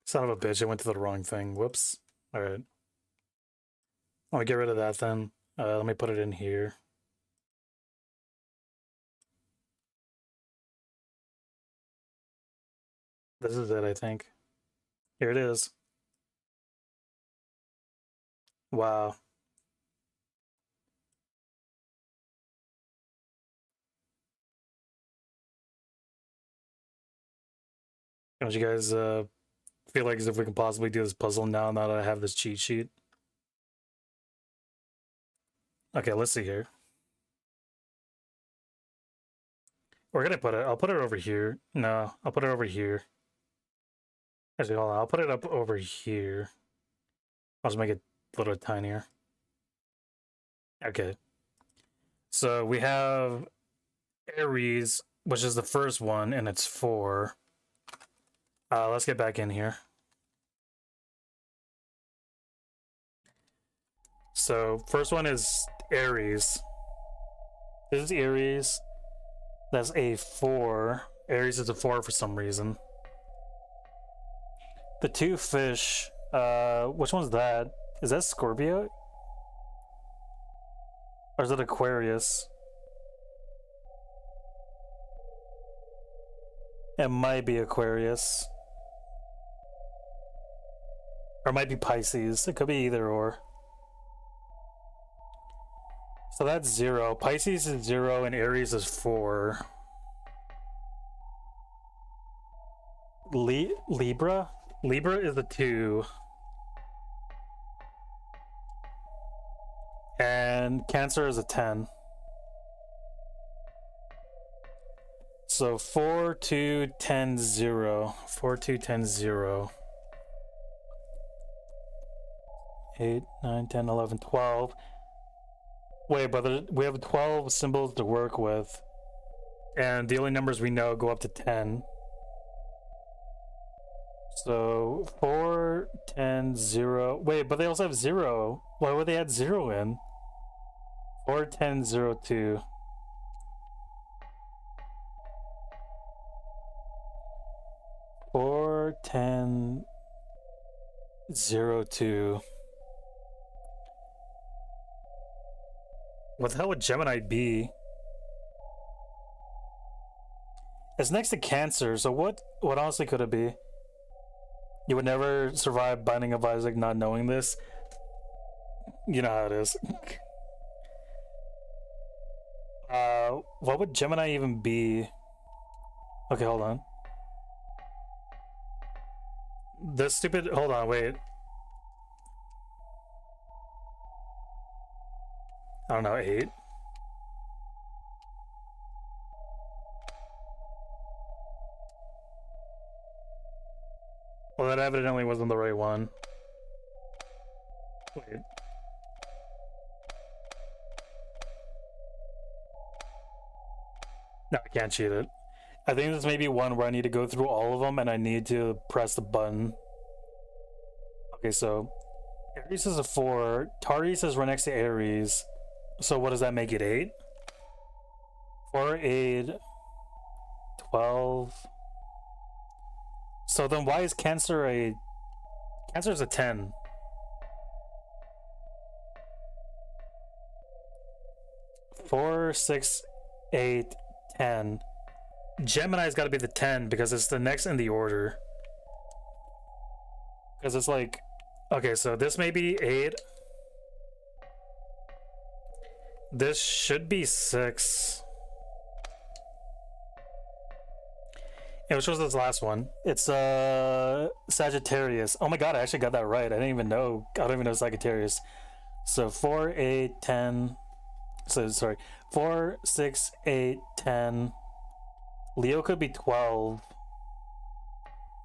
Son of a bitch, I went to the wrong thing. Whoops. Alright. Let me get rid of that then. Let me put it in here. This is it, I think. Here it is. Wow. Don't you guys feel like as if we can possibly do this puzzle now that I have this cheat sheet? Okay, let's see here. We're gonna put it, I'll put it over here. No, I'll put it over here. Actually, hold on, I'll put it up over here. I'll just make it a little tinier. Okay. So we have Aries, which is the first one, and it's 4. Let's get back in here. So first one is Aries. This is Aries. That's a 4. Aries is a 4 for some reason. The 2 fish, which one's that? Is that Scorpio? Or is it Aquarius? It might be Aquarius. Or it might be Pisces. It could be either or. So that's 0. Pisces is 0 and Aries is 4. Libra? Libra is a 2. And Cancer is a 10. So 4, 2, 10, 0. 4, 2, 10, 0. 8, 9, 10, 11, 12. Wait, but we have 12 symbols to work with. And the only numbers we know go up to 10. So 4, 10, 0. Wait, but they also have 0. Why would they add 0 in? 4, 10, 0, 2. 4, 10, 0, 2. What the hell would Gemini be? It's next to Cancer, so what honestly could it be? You would never survive Binding of Isaac not knowing this. You know how it is. What would Gemini even be? Okay, hold on. This stupid... Hold on, wait. I don't know, 8? Well, that evidently wasn't the right one. Wait. No, I can't cheat it. I think this may be one where I need to go through all of them and I need to press the button. Okay, so Aries is a 4. Taurus is right next to Aries. So what does that make it? 8? 4, 8, 12. So then why is Cancer a... Cancer is a 10. Four, 6, 8, 10. Gemini's got to be the 10 because it's the next in the order. Because it's like... Okay, so this may be 8. This should be 6. Yeah, which was this last one? It's Sagittarius. Oh my god, I actually got that right. I didn't even know. I don't even know Sagittarius. So 4, 8, 10. So sorry, 4, 6, 8, 10. Leo could be 12.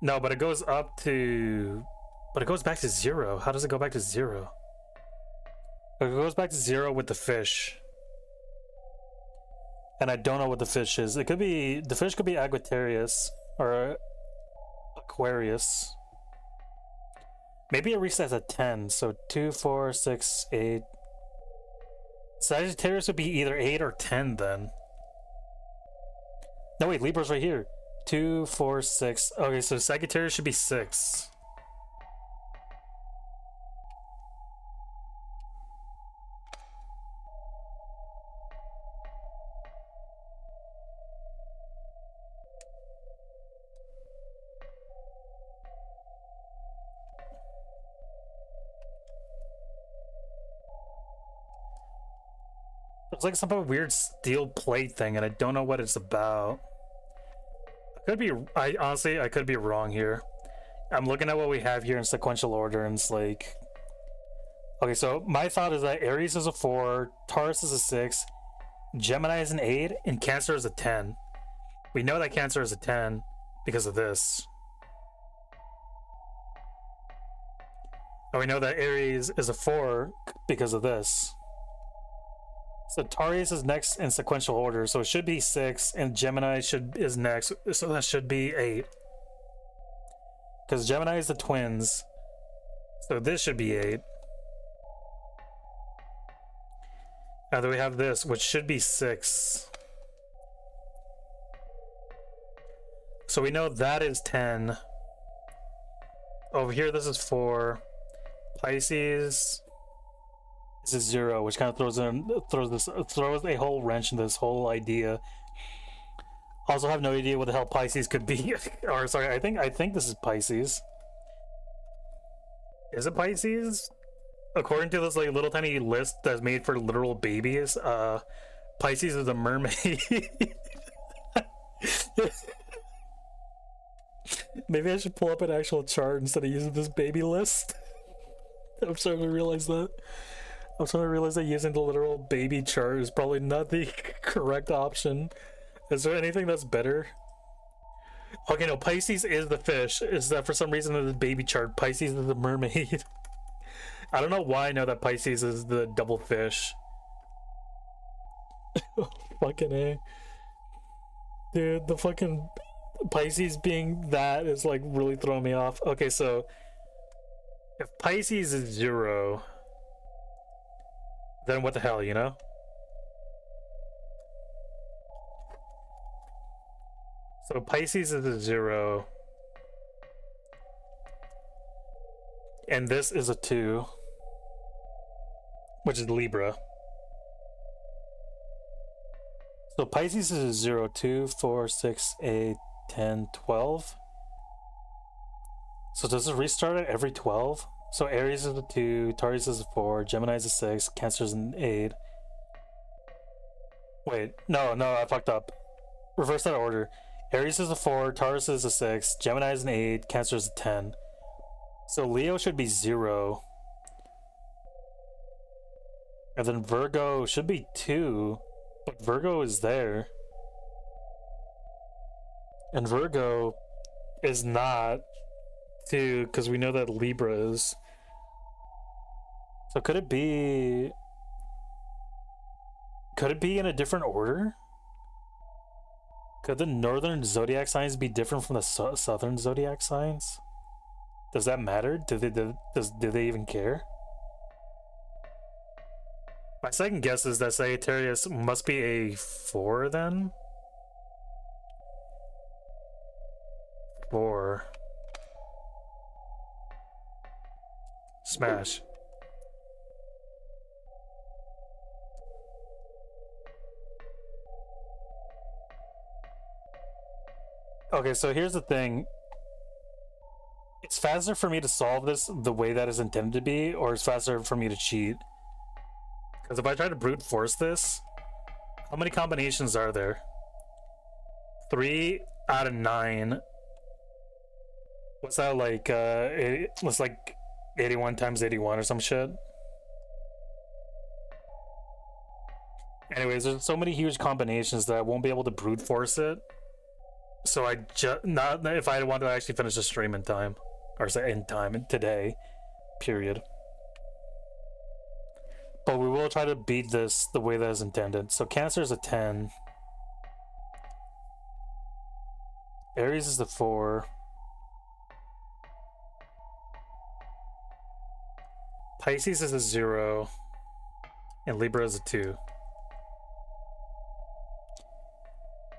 No, but it goes up to. But it goes back to 0. How does it go back to 0? It goes back to 0 with the fish. And I don't know what the fish is. It could be. The fish could be Aguatarius or Aquarius. Maybe it resets at 10. So 2, 4, 6, 8. Sagittarius would be either 8 or 10 then. No, wait, Libra's right here. 2, 4, 6. Okay, so Sagittarius should be 6. It's like some weird steel plate thing, and I don't know what it's about. I honestly, I could be wrong here. I'm looking at what we have here in sequential order, and it's like, okay, so my thought is that Aries is a 4, Taurus is a 6, Gemini is an 8, and Cancer is a 10. We know that Cancer is a 10 because of this. And we know that Aries is a 4 because of this. So Taurus is next in sequential order, so it should be 6, and Gemini is next, so that should be 8. Because Gemini is the twins, so this should be 8. Now then we have this, which should be 6. So we know that is 10. Over here, this is 4. Pisces. This is 0, which kind of throws a whole wrench in this whole idea. Also have no idea what the hell Pisces could be. Or sorry, I think this is Pisces. Is it Pisces? According to this like little tiny list that's made for literal babies, Pisces is a mermaid. Maybe I should pull up an actual chart instead of using this baby list. I'm starting to realize that. I'm starting to realize that using the literal baby chart is probably not the correct option. Is there anything that's better? Okay, no, Pisces is the fish. Is that for some reason in the baby chart, Pisces is the mermaid? I don't know why I know that Pisces is the double fish. Fucking A. Dude, the fucking Pisces being that is like really throwing me off. Okay, so if Pisces is 0, then what the hell, you know? So Pisces is a 0. And this is a 2. Which is Libra. So Pisces is a 0, 2, 4, 6, 8, 10, 12. So does it restart at every 12? So Aries is a 2, Taurus is a 4, Gemini is a 6, Cancer is an 8. Wait, no, I fucked up. Reverse that order. Aries is a 4, Taurus is a 6, Gemini is an 8, Cancer is a 10. So Leo should be 0. And then Virgo should be 2, but Virgo is there. And Virgo is not 2, because we know that Libra is. So could it be in a different order? Could the northern zodiac signs be different from the southern zodiac signs? Does that matter? Do they even care? My second guess is that Sagittarius must be a 4 then. 4. Smash. Okay, so here's the thing. It's faster for me to solve this the way that is intended to be, or it's faster for me to cheat. Because if I try to brute force this, how many combinations are there? 3, out of 9. What's that like? It's like 81 times 81 or some shit. Anyways, there's so many huge combinations that I won't be able to brute force it. So I just not if I want to actually finish the stream in time, or say in time today, period. But we will try to beat this the way that is intended. So Cancer is a 10. Aries is a 4. Pisces is a 0. And Libra is a 2.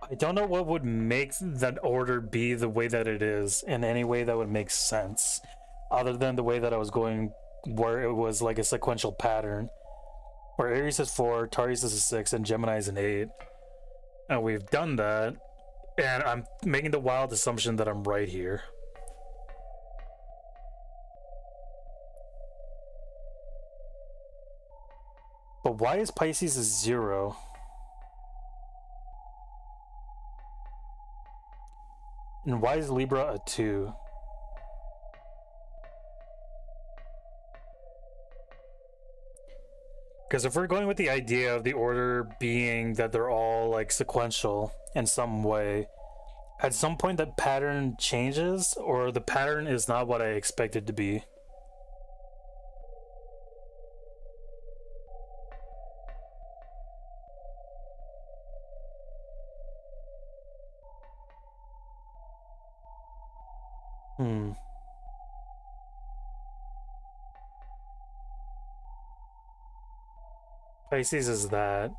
I don't know what would make that order be the way that it is in any way that would make sense, other than the way that I was going, where it was like a sequential pattern, where Aries is 4, Taurus is a 6, and Gemini is an 8. And we've done that, and I'm making the wild assumption that I'm right here. But why is Pisces a 0? And why is Libra a 2? Because if we're going with the idea of the order being that they're all like sequential in some way, at some point that pattern changes, or the pattern is not what I expected to be. Pisces is that.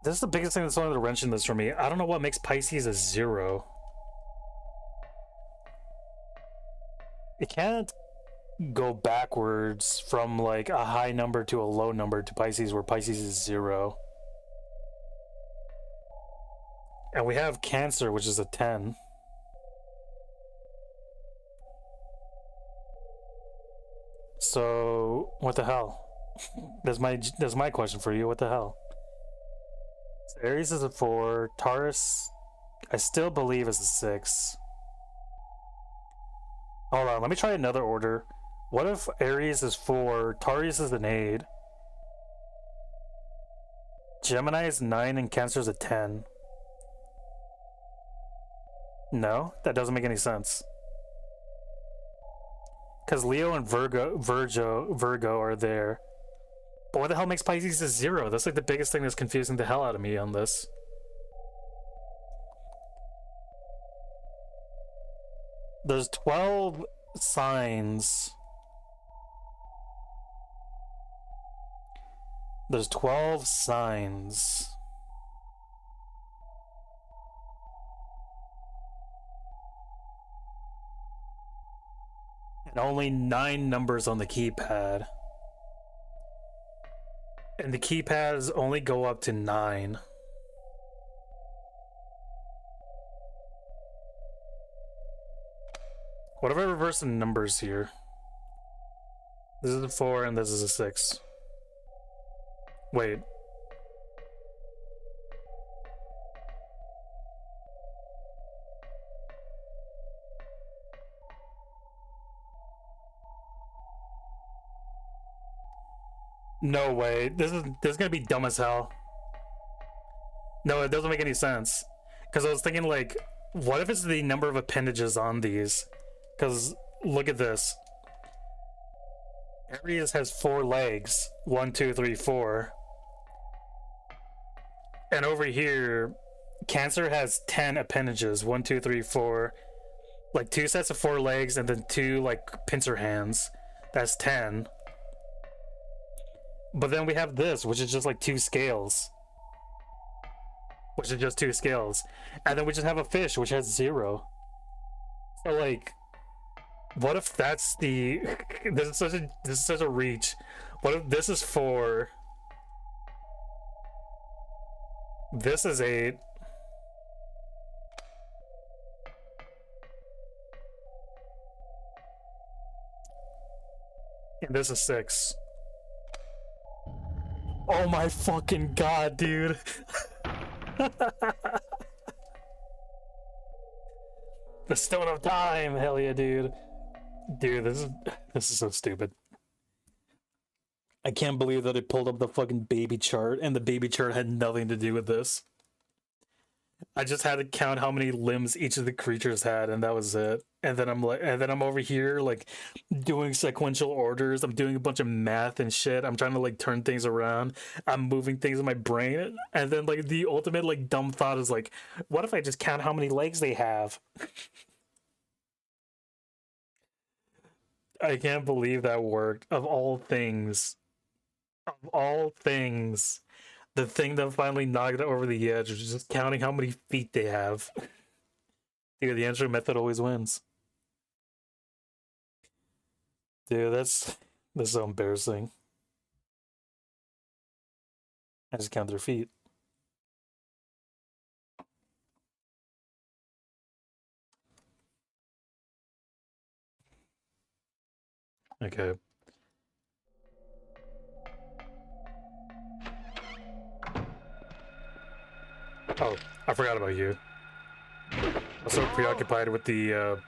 This is the biggest thing that's throwing the wrench in this for me. I don't know what makes Pisces a 0. It can't go backwards from like a high number to a low number to Pisces, where Pisces is 0. And we have Cancer, which is a 10. So what the hell? That's my question for you. What the hell? So Aries is a 4. Taurus, I still believe, is a 6. Hold on, let me try another order. What if Aries is 4, Taurus is an 8, Gemini is 9, and Cancer is a 10? No, that doesn't make any sense. Because Leo and Virgo are there. But what the hell makes Pisces a 0? That's like the biggest thing that's confusing the hell out of me on this. There's 12 signs. There's 12 signs. And only 9 numbers on the keypad. And the keypads only go up to 9. What if I reverse the numbers here? This is a 4 and this is a 6. Wait. No way. This is gonna be dumb as hell. No, it doesn't make any sense. Because I was thinking, like, what if it's the number of appendages on these? Because look at this. Aries has 4 legs. 1, 2, 3, 4. And over here, Cancer has 10 appendages. 1, 2, 3, 4. Like 2 sets of 4 legs and then 2 like pincer hands. That's 10. But then we have this, which is just like 2 scales. Which is just 2 scales. And then we just have a fish, which has 0. So like, what if that's the this is such a reach. What if this is 4? This is 8. And this is 6. Oh my fucking god, dude. The Stone of Time. Hell yeah, dude. Dude, this is so stupid. I can't believe that it pulled up the fucking baby chart, and the baby chart had nothing to do with this. I just had to count how many limbs each of the creatures had, and that was it. And then I'm over here like doing sequential orders. I'm doing a bunch of math and shit. I'm trying to like turn things around. I'm moving things in my brain, and then like the ultimate like dumb thought is like, what if I just count how many legs they have? I can't believe that worked. Of all things, the thing that finally knocked it over the edge was just counting how many feet they have. Dude, the answer method always wins. Dude, that's so embarrassing. I just count their feet. Okay. Oh, I forgot about you. I was so preoccupied with the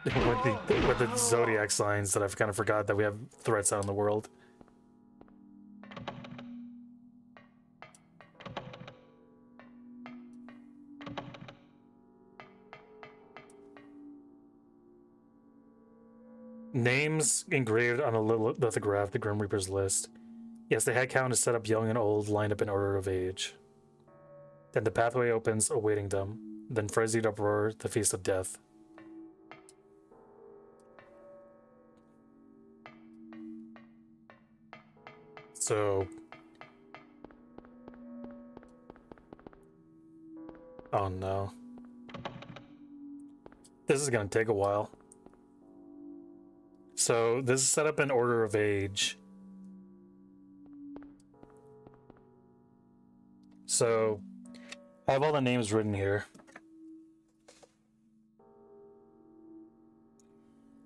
with the zodiac signs that I've kind of forgot that we have threats out in the world. Names engraved on a lithograph, the Grim Reaper's list. Yes, the head count is set up young and old, lined up in order of age. Then the pathway opens, awaiting them. Then frenzied uproar, the feast of death. So... oh no. This is gonna take a while. So this is set up in order of age. So I have all the names written here.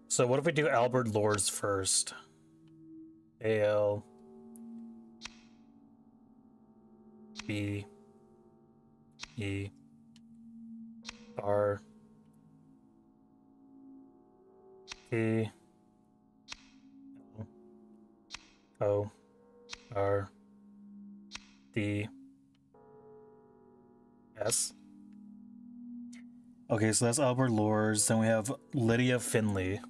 So what if we do Albert Lords first? A-L B E R T O R D S. Okay, so that's Albert Lords. Then we have Lydia Finley.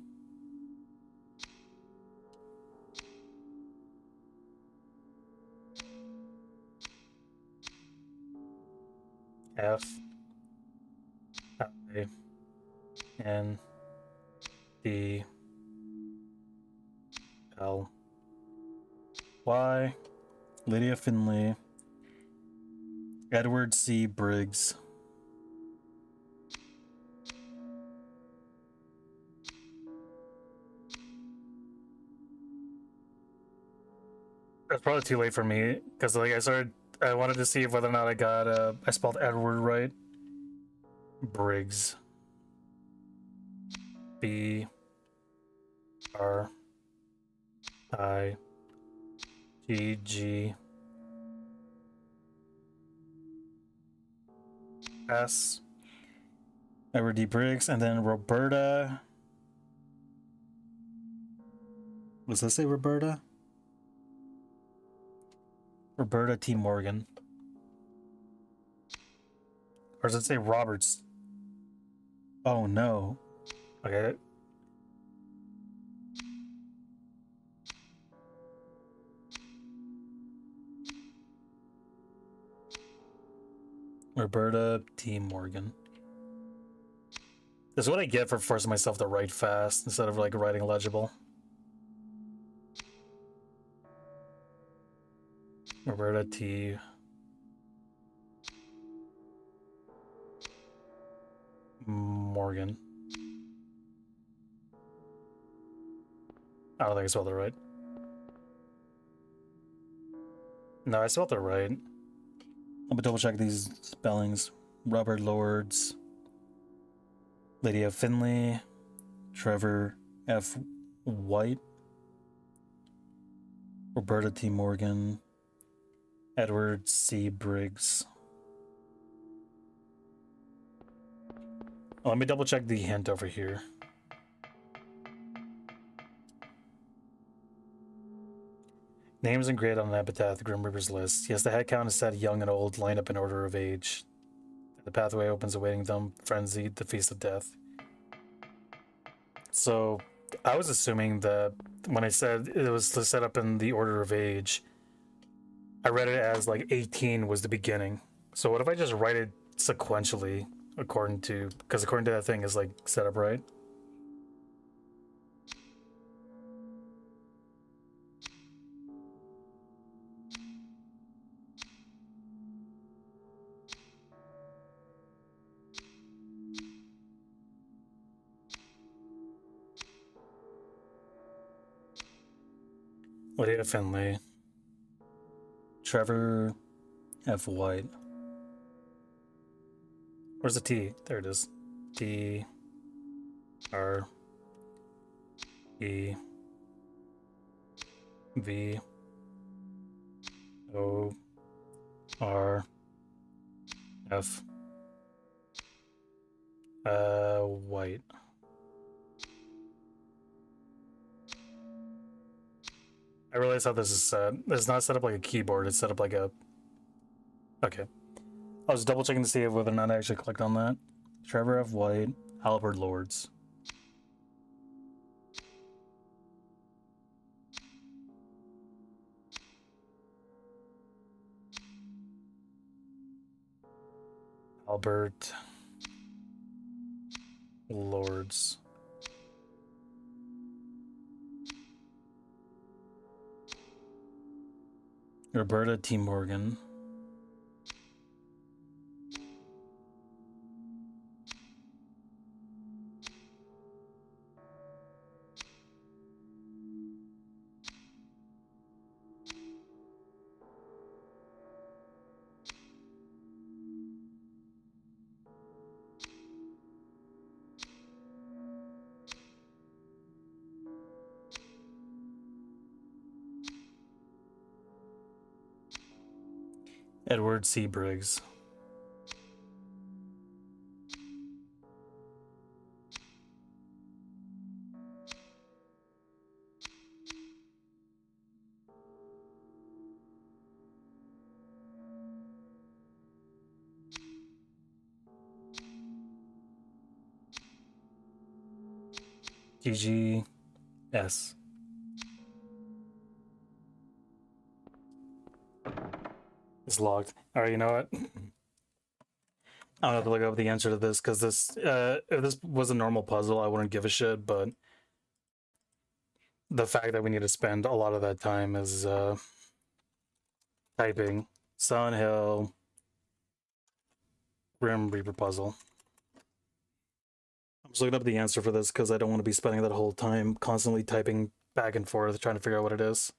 F I N D L Y. Lydia Finley. Edward C. Briggs. That's probably too late for me because like I wanted to see whether or not I spelled Edward right. Briggs. B R I G G S. Edward D. Briggs, and then Roberta. Does that say Roberta? Roberta T. Morgan. Or does it say Roberts? Oh no. Okay. Roberta T. Morgan. This is what I get for forcing myself to write fast instead of like writing legible. Roberta T. Morgan. I don't think I spelled it right. No, I spelled it right. Let me double check these spellings. Robert Lords. Lydia Finley. Trevor F. White. Roberta T. Morgan. Edward C. Briggs. Let me double check the hint over here. Names engraved on an epitaph, the Grim Reaper's list. Yes, the head count is set young and old, lined up in order of age. The pathway opens, awaiting them, frenzied, the feast of death. So, I was assuming that when I said it was set up in the order of age, I read it as like 18 was the beginning. So what if I just write it sequentially according to that thing is like set up right? Lydia Finley. Trevor F. White. Where's the T? There it is. T R E V O R F White. I realize how this is set. It's not set up like a keyboard, it's set up like a... Okay. I was double checking to see whether or not I actually clicked on that. Trevor F. White, Albert Lords. Albert Lords. Roberta T. Morgan. Edward C. Briggs. GGS. It's logged. All right, you know what? I don't have to look up the answer to this because this, if this was a normal puzzle, I wouldn't give a shit. But the fact that we need to spend a lot of that time is typing Sun Hill Grim Reaper puzzle. I'm just looking up the answer for this because I don't want to be spending that whole time constantly typing back and forth trying to figure out what it is.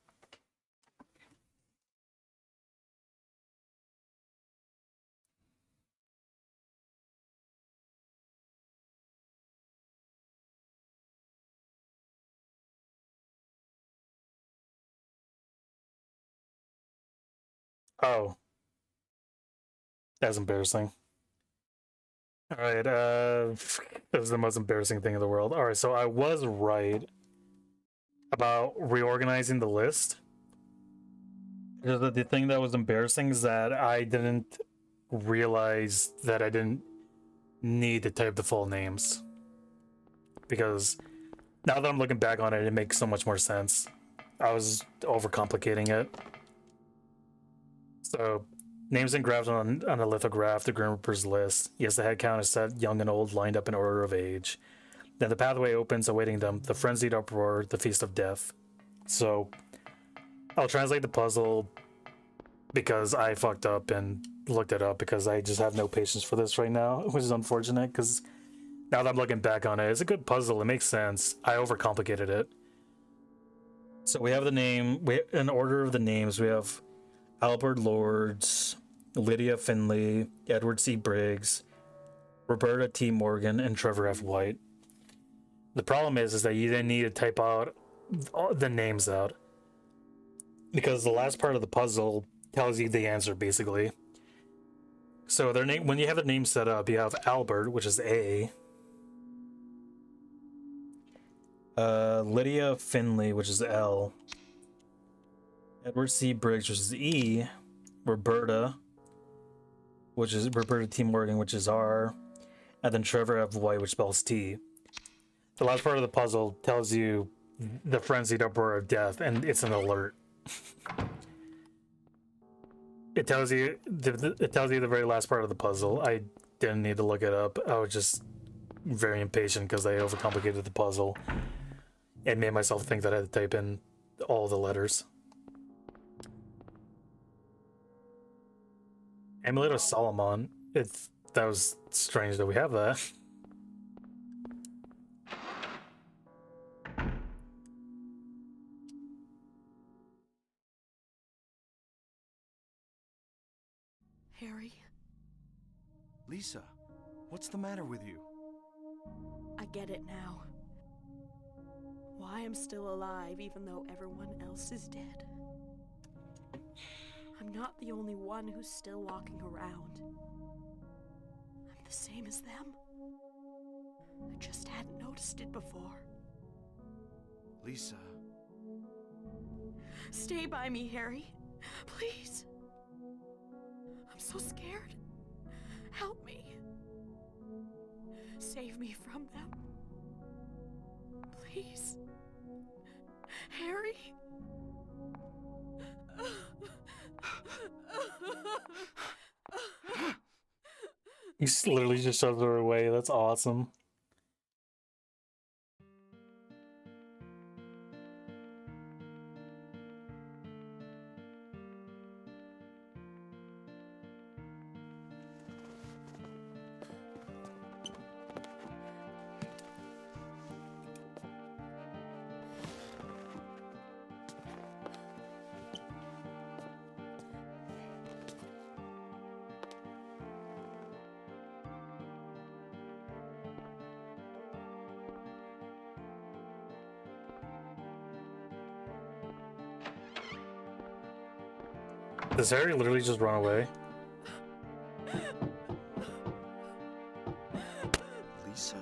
Oh, that's embarrassing. All right, this is the most embarrassing thing in the world. All right, so I was right about reorganizing the list. The thing that was embarrassing is that I didn't realize that I didn't need to type the full names. Because now that I'm looking back on it, it makes so much more sense. I was overcomplicating it. So, names engraved on a lithograph, the Grim Reaper's list. Yes, the head count is set young and old, lined up in order of age. Then the pathway opens, awaiting them, the frenzied uproar, the feast of death. So, I'll translate the puzzle because I fucked up and looked it up because I just have no patience for this right now, which is unfortunate because now that I'm looking back on it, it's a good puzzle. It makes sense. I overcomplicated it. So we have the name, in order of the names, we have Albert Lords, Lydia Finley, Edward C. Briggs, Roberta T. Morgan, and Trevor F. White. The problem is that you then need to type out the names out because the last part of the puzzle tells you the answer basically. So their name, when you have the name set up, you have Albert, which is A, Lydia Finley, which is L. Edward C. Briggs, which is E. Roberta, which is Roberta T. Morgan, which is R. And then Trevor F. White, which spells T. The last part of the puzzle tells you the frenzied uproar of death, and it's an alert. It tells you the very last part of the puzzle. I didn't need to look it up. I was just very impatient because I overcomplicated the puzzle and made myself think that I had to type in all the letters. Amulet of Solomon. That was strange that we have that. Harry, Lisa, what's the matter with you? I get it now. Why I'm still alive even though everyone else is dead. I'm not the only one who's still walking around. I'm the same as them. I just hadn't noticed it before. Lisa. Stay by me, Harry. Please. I'm so scared. Help me. Save me from them. Please. Harry? He literally just shoves her away. That's awesome. Does Harry literally just run away? Lisa?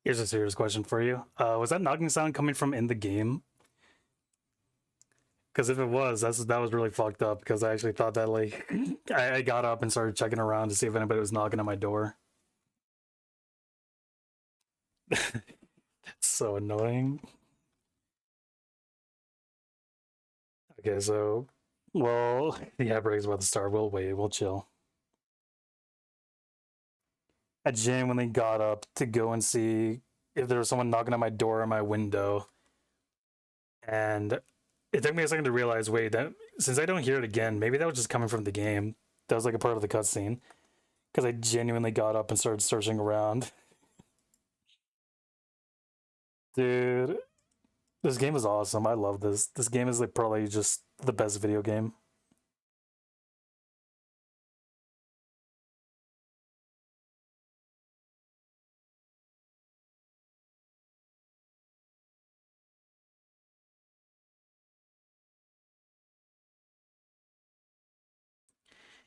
Here's a serious question for you. Was that knocking sound coming from in the game? Because if it was, that was really fucked up. Because I actually thought that like I got up and started checking around to see if anybody was knocking at my door. That's so annoying. Okay, so well, yeah, break's about to start. We'll wait. We'll chill. I genuinely got up to go and see if there was someone knocking on my door or my window. And it took me a second to realize, wait, that since I don't hear it again, maybe that was just coming from the game. That was like a part of the cutscene. Because I genuinely got up and started searching around. Dude, this game is awesome. I love this. This game is like probably just the best video game.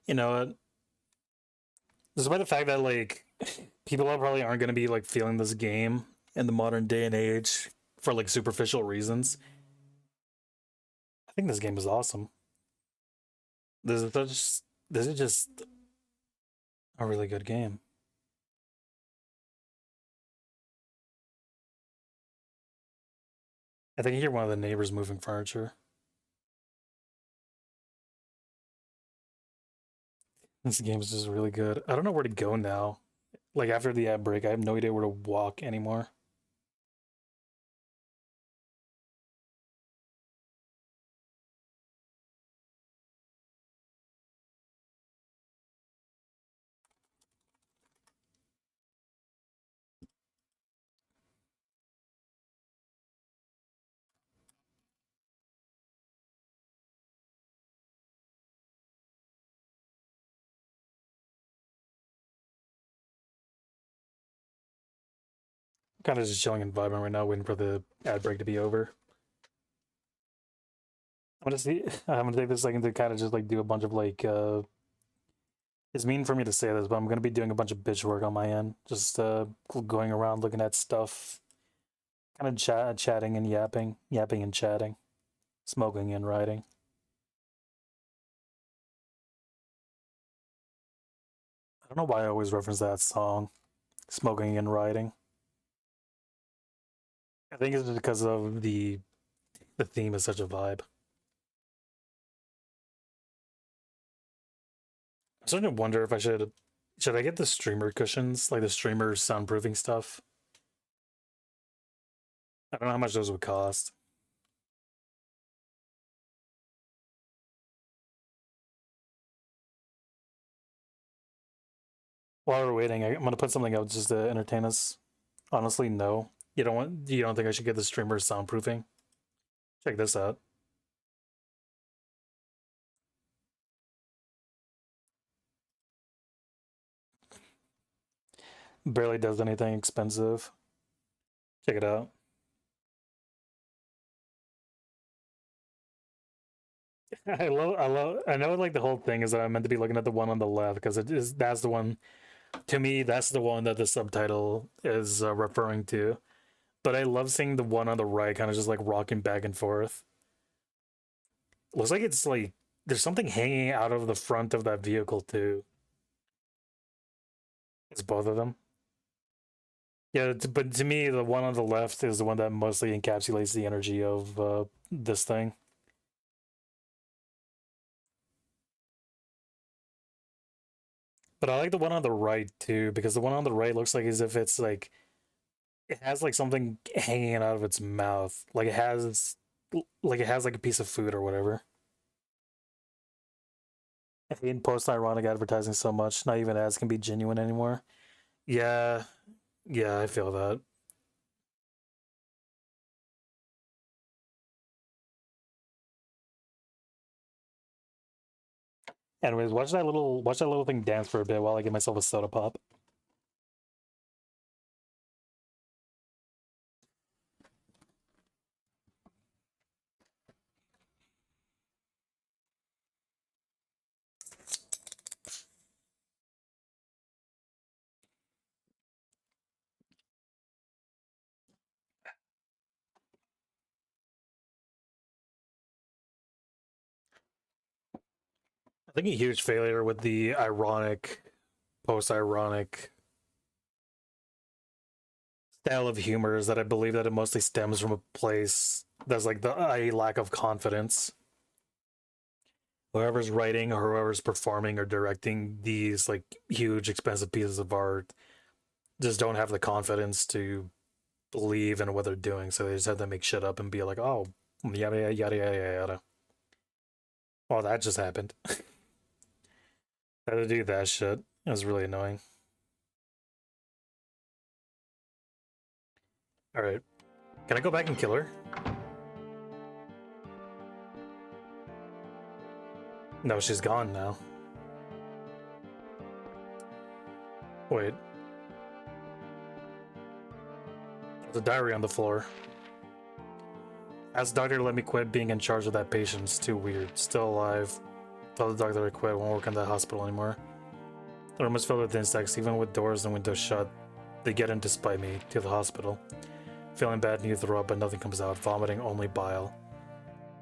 You know, despite the fact that like people probably aren't going to be like feeling this game in the modern day and age for like superficial reasons, I think this game is awesome. This is just a really good game. I think you hear one of the neighbors moving furniture. This game is just really good. I don't know where to go now. Like after the ad break, I have no idea where to walk anymore. Kind of just chilling and vibing right now, waiting for the ad break to be over. I'm gonna see. I'm gonna take this second to kind of just like do a bunch of like. It's mean for me to say this, but I'm gonna be doing a bunch of bitch work on my end. Just going around looking at stuff, kind of chatting and yapping and chatting, smoking and writing. I don't know why I always reference that song, smoking and writing. I think it's because of the theme is such a vibe. I'm starting to wonder if should I get the streamer cushions, like the streamer soundproofing stuff? I don't know how much those would cost. While we're waiting, I'm gonna put something out just to entertain us. Honestly, no. You don't think I should get the streamer soundproofing? Check this out. Barely does anything expensive. Check it out. I know like the whole thing is that I'm meant to be looking at the one on the left because that's the one, to me, that's the one that the subtitle is referring to. But I love seeing the one on the right kind of just like rocking back and forth. Looks like it's like there's something hanging out of the front of that vehicle too. It's both of them. Yeah, but to me, the one on the left is the one that mostly encapsulates the energy of this thing. But I like the one on the right too, because the one on the right looks like as if it's like it has like something hanging out of its mouth, like it has like a piece of food or whatever. I hate post-ironic advertising so much. Not even ads can be genuine anymore. Yeah, yeah, I feel that. Anyways, watch that little thing dance for a bit while I get myself a soda pop. I think a huge failure with the ironic, post-ironic style of humor is that I believe that it mostly stems from a place that's like a lack of confidence. Whoever's writing or whoever's performing or directing these like huge expensive pieces of art just don't have the confidence to believe in what they're doing, so they just have to make shit up and be like, oh, yada yada yada yada yada. Well, that just happened. Had to do that shit. It was really annoying. Alright. Can I go back and kill her? No, she's gone now. Wait. There's a diary on the floor. Ask the doctor to let me quit being in charge of that patient. It's too weird. Still alive. Tell the doctor to quit. Won't work in that hospital anymore. The room is filled with insects. Even with doors and windows shut, they get in despite me to the hospital. Feeling bad, need to throw up, but nothing comes out. Vomiting, only bile.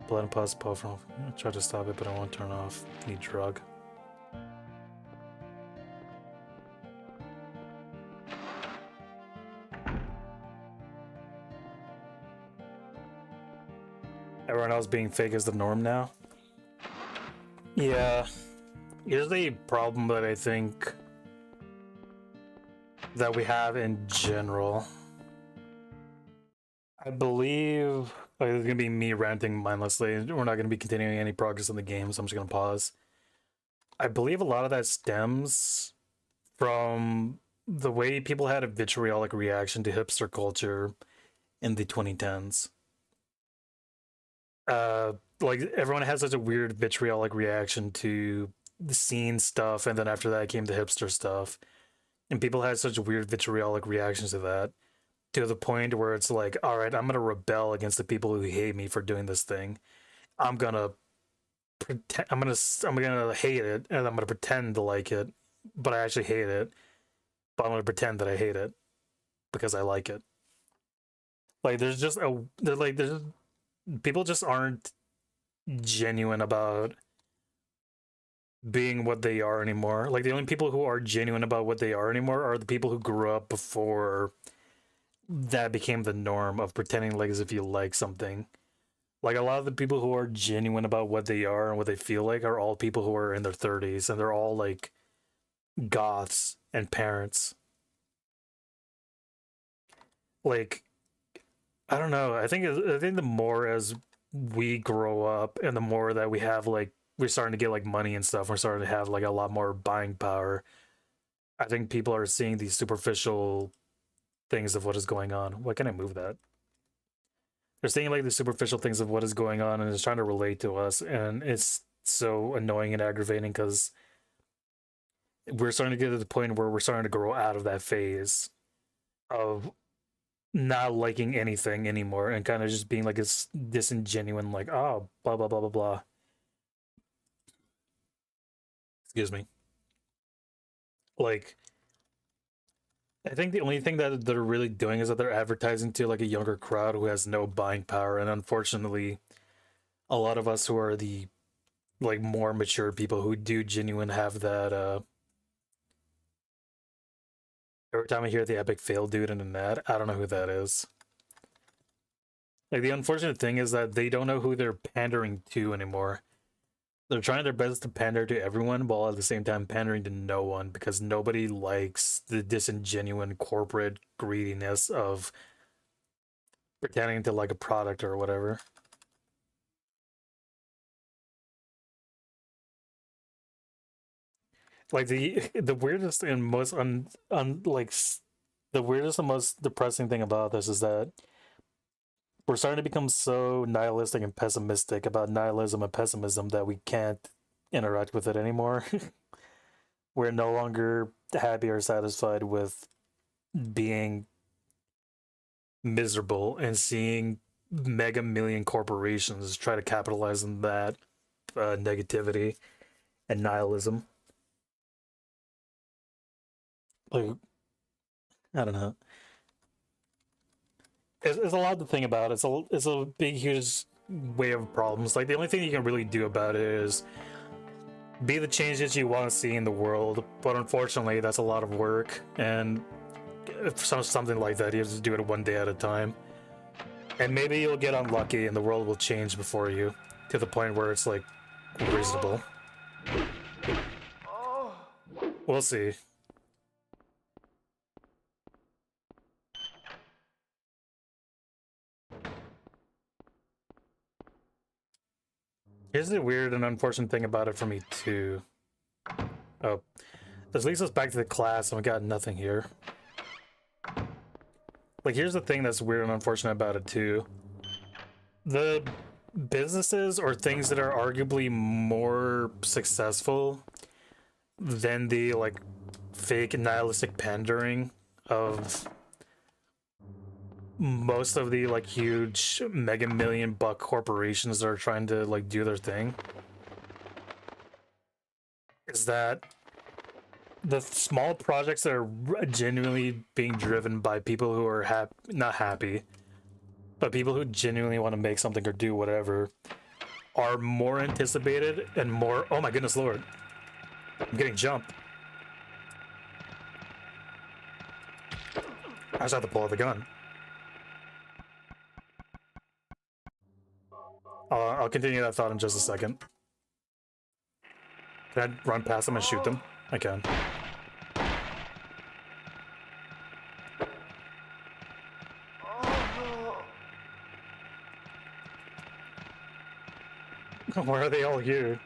Blood and pus puff from. I tried to stop it, but it won't turn off. Need drug. Everyone else being fake is the norm now. Yeah, here's the problem that I think that we have in general. I believe it's gonna be me ranting mindlessly. We're not gonna be continuing any progress in the game, so I'm just gonna pause. I believe a lot of that stems from the way people had a vitriolic reaction to hipster culture in the 2010s. Like everyone has such a weird vitriolic reaction to the scene stuff, and then after that came the hipster stuff, and people had such weird vitriolic reactions to that, to the point where it's like, all right, I'm gonna rebel against the people who hate me for doing this thing. I'm gonna pretend, I'm gonna hate it, and I'm gonna pretend to like it, but I actually hate it. But I'm gonna pretend that I hate it because I like it. Like there's just there's people just aren't genuine about being what they are anymore. Like the only people who are genuine about what they are anymore are the people who grew up before that became the norm of pretending like as if you like something. Like a lot of the people who are genuine about what they are and what they feel like are all people who are in their 30s, and they're all like goths and parents. Like I don't know. I think the more as we grow up and the more that we have like we're starting to get like money and stuff, we're starting to have like a lot more buying power. I think people are seeing these superficial things of what is going on. Why can't I move that? They're seeing like the superficial things of what is going on and it's trying to relate to us, and it's so annoying and aggravating because we're starting to get to the point where we're starting to grow out of that phase of not liking anything anymore and kind of just being like this disingenuine, like, oh, blah, blah, blah, blah, blah. Excuse me. Like, I think the only thing that they're really doing is that they're advertising to like a younger crowd who has no buying power. And unfortunately, a lot of us who are the like more mature people who do genuine have that, every time I hear the epic fail dude in an ad, I don't know who that is. Like the unfortunate thing is that they don't know who they're pandering to anymore. They're trying their best to pander to everyone while at the same time pandering to no one, because nobody likes the disingenuine corporate greediness of pretending to like a product or whatever. Like the weirdest and most the weirdest and most depressing thing about this is that we're starting to become so nihilistic and pessimistic about nihilism and pessimism that we can't interact with it anymore. We're no longer happy or satisfied with being miserable and seeing mega million corporations try to capitalize on that negativity and nihilism. Like, I don't know. It's a lot to think about. It's a big, huge way of problems. Like the only thing you can really do about it is be the changes you want to see in the world. But unfortunately, that's a lot of work, and for something like that, you have to do it one day at a time. And maybe you'll get unlucky, and the world will change before you to the point where it's like reasonable. We'll see. Here's the weird and unfortunate thing about it for me too. Oh, this leads us back to the class, and we got nothing here. Like, here's the thing that's weird and unfortunate about it too. The businesses or things that are arguably more successful than the like fake nihilistic pandering of most of the like huge mega million buck corporations that are trying to like do their thing is that the small projects that are genuinely being driven by people who are not happy, but people who genuinely want to make something or do whatever are more anticipated and more, oh my goodness lord, I'm getting jumped. I just have to pull out the gun. I'll continue that thought in just a second. Can I run past them and shoot them? I can. Why are they all here?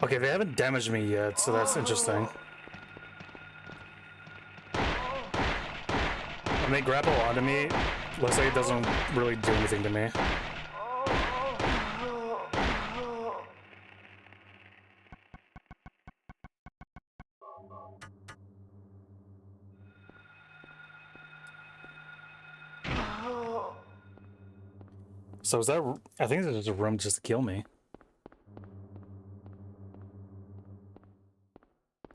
Okay, they haven't damaged me yet, so that's interesting. When they grapple onto me, looks like it doesn't really do anything to me. So is that... I think there's a room just to kill me.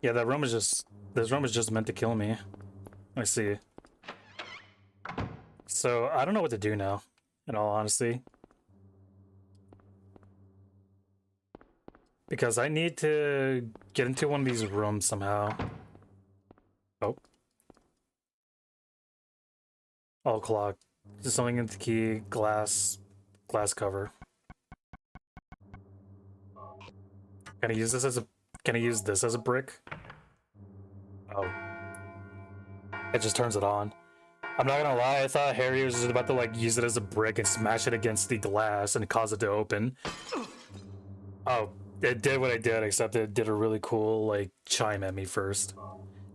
Yeah, that room is just... This room is just meant to kill me. I see. So, I don't know what to do now, in all honesty. Because I need to get into one of these rooms somehow. Oh. All clock. Just something in the key. Glass cover. Can I use this as a... Can I use this as a brick? Oh. It just turns it on. I'm not gonna lie, I thought Harry was just about to like use it as a brick and smash it against the glass and cause it to open. Oh, it did what I did, except it did a really cool like chime at me first.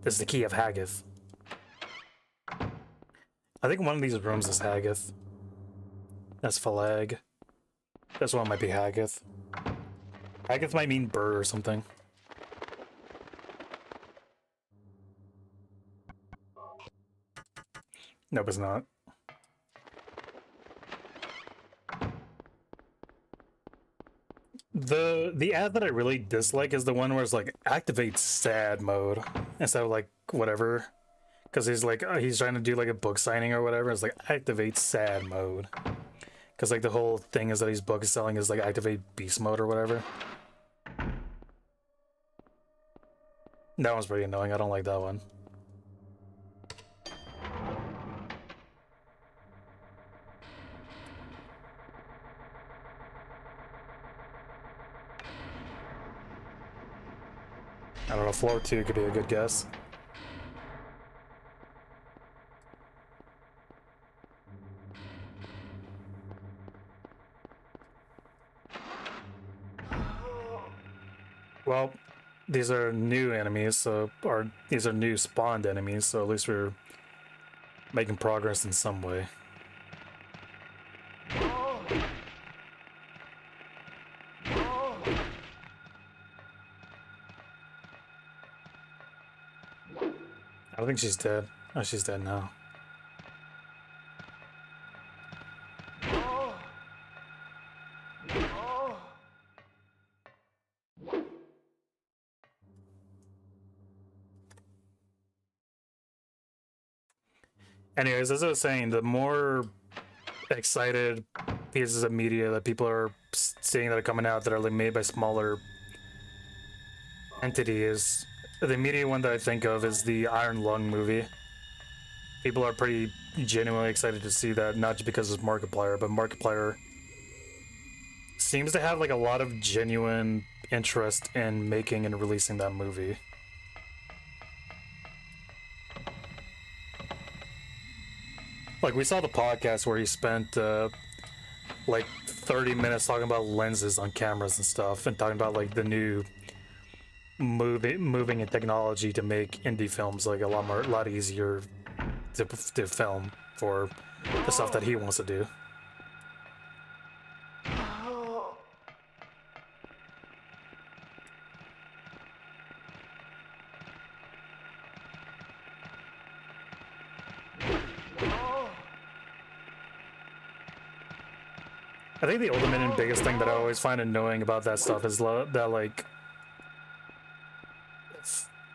This is the key of Hagith. I think one of these rooms is Hagith. That's Phalag. This one might be Hagith. Hagith might mean bird or something. Nope, it's not. The ad that I really dislike is the one where it's like activate sad mode instead of like whatever, because he's like he's trying to do like a book signing or whatever. It's like activate sad mode, because like the whole thing is that his book is selling is like activate beast mode or whatever. That one's pretty annoying. I don't like that one. I don't know, floor 2 could be a good guess. Well, these are new enemies, so these are new spawned enemies, so at least we're making progress in some way. I don't think she's dead. Oh, she's dead now. Anyways, as I was saying, the more excited pieces of media that people are seeing that are coming out that are like made by smaller entities, the immediate one that I think of is the Iron Lung movie. People are pretty genuinely excited to see that, not just because it's Markiplier, but Markiplier seems to have like a lot of genuine interest in making and releasing that movie. Like, we saw the podcast where he spent like 30 minutes talking about lenses on cameras and stuff, and talking about like the new moving in technology to make indie films like a lot easier to film for the stuff that he wants to do. I think the ultimate and biggest thing that I always find annoying about that stuff is that, like,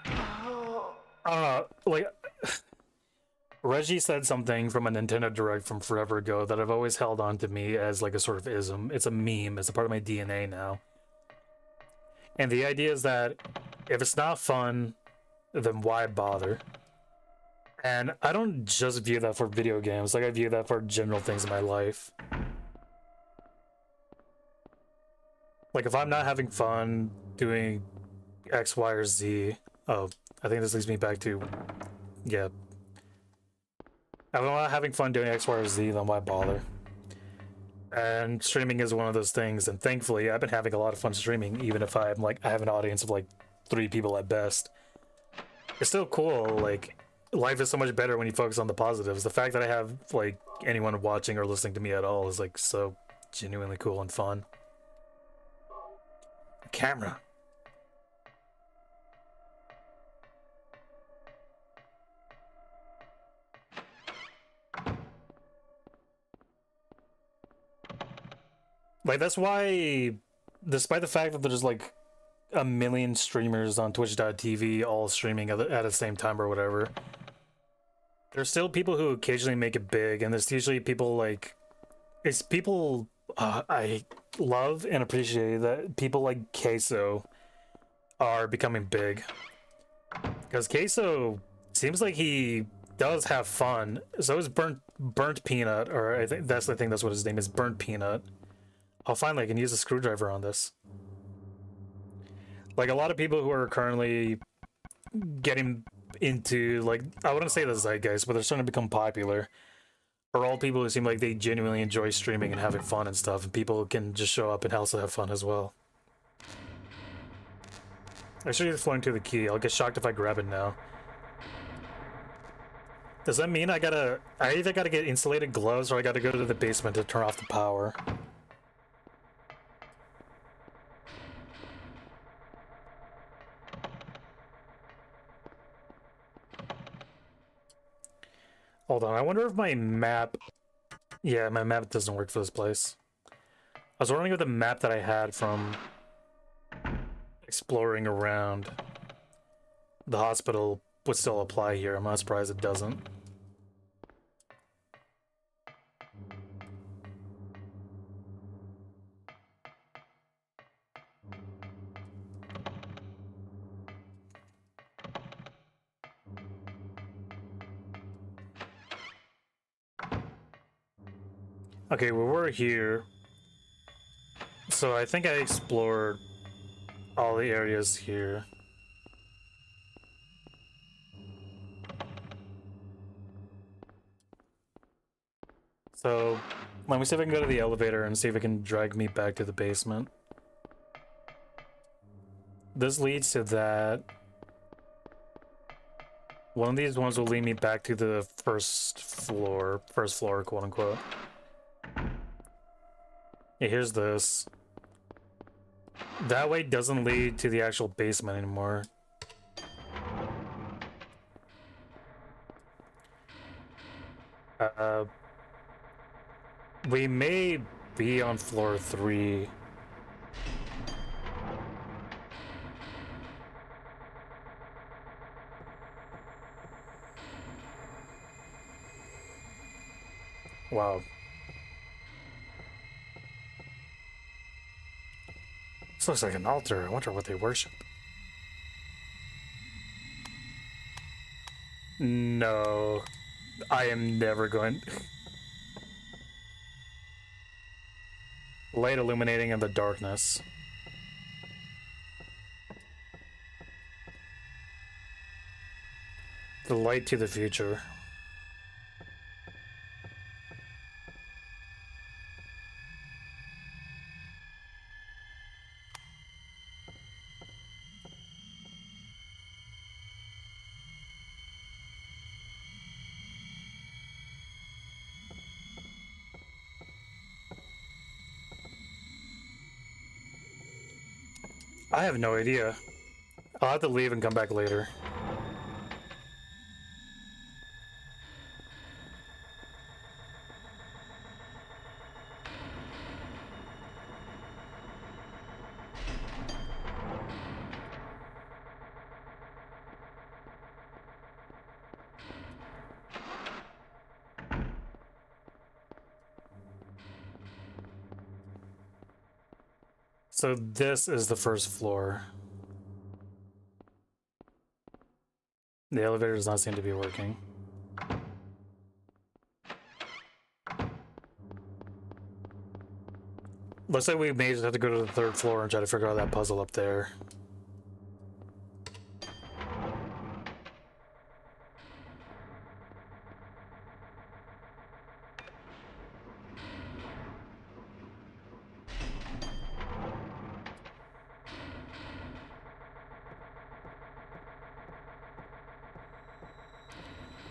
I don't know, like, Reggie said something from a Nintendo Direct from forever ago that I've always held on to me as like a sort of ism. It's a meme. It's a part of my DNA now. And the idea is that if it's not fun, then why bother? And I don't just view that for video games. Like, I view that for general things in my life. Like, if I'm not having fun doing X, Y, or Z... Oh, I think this leads me back to... Yeah. If I'm not having fun doing X, Y, or Z, then why bother? And streaming is one of those things, and thankfully, I've been having a lot of fun streaming, even if I have an audience of, like, 3 people at best. It's still cool, like... Life is so much better when you focus on the positives. The fact that I have, like, anyone watching or listening to me at all is, like, so genuinely cool and fun. Camera. Like, that's why, despite the fact that there's like a million streamers on Twitch.tv all streaming at the same time or whatever, there's still people who occasionally make it big, and there's usually people like, it's people I love and appreciate that people like Queso are becoming big. Because Queso seems like he does have fun. So is Burnt Peanut, or I think that's what his name is, Burnt Peanut. Oh, finally, I can use a screwdriver on this. Like, a lot of people who are currently getting into, like, I wouldn't say the zeitgeist, but they're starting to become popular, are all people who seem like they genuinely enjoy streaming and having fun and stuff, and people can just show up and also have fun as well. I should just floating to the key. I'll get shocked if I grab it now. Does that mean I either gotta get insulated gloves or I gotta go to the basement to turn off the power? Hold on, I wonder if my map... Yeah, my map doesn't work for this place. I was wondering if the map that I had from exploring around the hospital would still apply here. I'm not surprised it doesn't. Okay, well, we're here. So I think I explored all the areas here. So let me see if I can go to the elevator and see if it can drag me back to the basement. This leads to that. One of these ones will lead me back to the first floor, quote unquote. Yeah, here's this. That way doesn't lead to the actual basement anymore. We may be on floor 3. Wow. This looks like an altar. I wonder what they worship. No. I am never going... Light illuminating in the darkness. The light to the future. I have no idea. I'll have to leave and come back later. So this is the first floor. The elevator does not seem to be working. Looks like we may just have to go to the third floor and try to figure out that puzzle up there.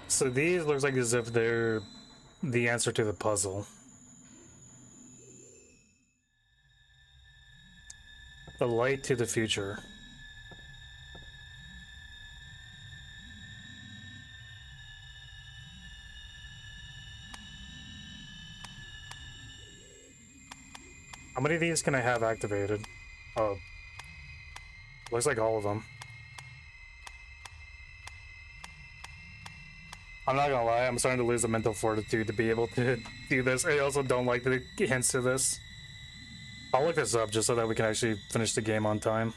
So these looks like as if they're the answer to the puzzle. The light to the future. How many of these can I have activated? Oh. Looks like all of them. I'm not gonna lie, I'm starting to lose the mental fortitude to be able to do this. I also don't like the hints to this. I'll look this up just so that we can actually finish the game on time.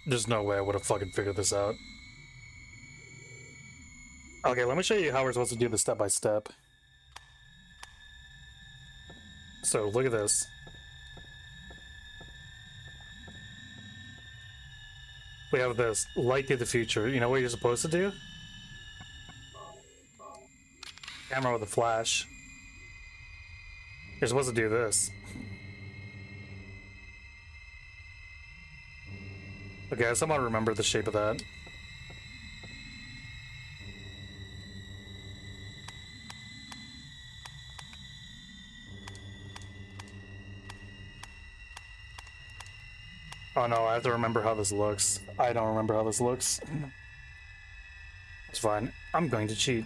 There's no way I would have fucking figured this out. Okay, let me show you how we're supposed to do this step by step. So, look at this. We have this light to the future. You know what you're supposed to do? Camera with a flash. You're supposed to do this. Okay, I somehow remember the shape of that. Oh no, I have to remember how this looks. I don't remember how this looks. It's fine. I'm going to cheat.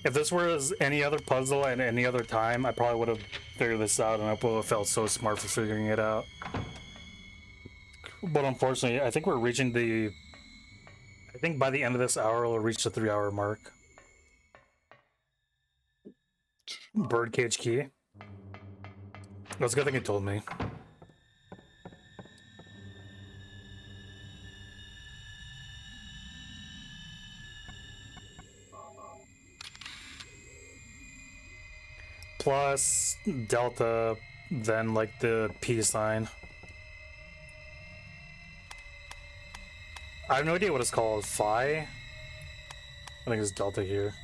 If this was any other puzzle at any other time, I probably would have figured this out and I would have felt so smart for figuring it out. But unfortunately, I think we're reaching the... I think by the end of this hour, we'll reach the 3-hour mark. Birdcage key. That's a good thing it told me. Plus delta, then like the P sign. I have no idea what it's called. Phi? I think it's delta here.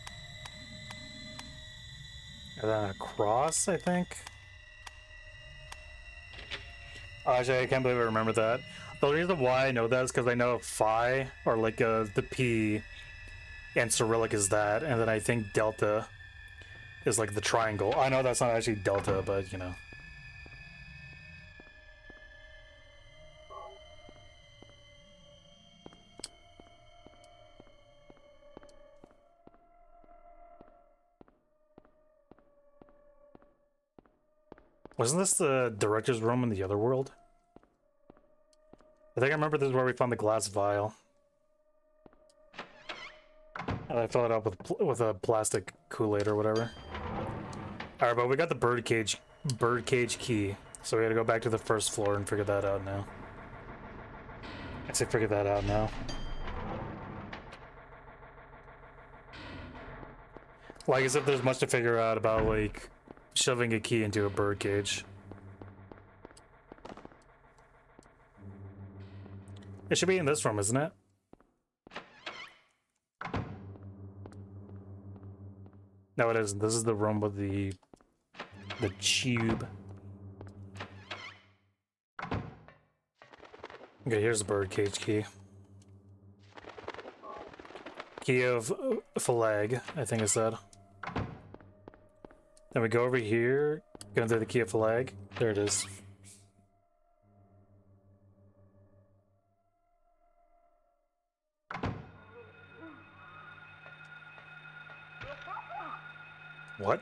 And then a cross, I think. Actually, I can't believe I remember that. The reason why I know that is because I know phi, or like the P, and Cyrillic is that, and then I think delta is like the triangle. I know that's not actually delta, but you know. Wasn't this the director's room in the other world? I think I remember this is where we found the glass vial. And I filled it up with a plastic Kool-Aid or whatever. Alright, but we got the birdcage key. So we gotta go back to the first floor and figure that out now. I'd say figure that out now. Like as if there's much to figure out about like shoving a key into a bird cage. It should be in this room, isn't it? No, it isn't. This is the room with the tube. Okay, here's the bird cage key. Key of Phalag, I think it said. Then we go over here, go into the key of Phalag. There it is. What?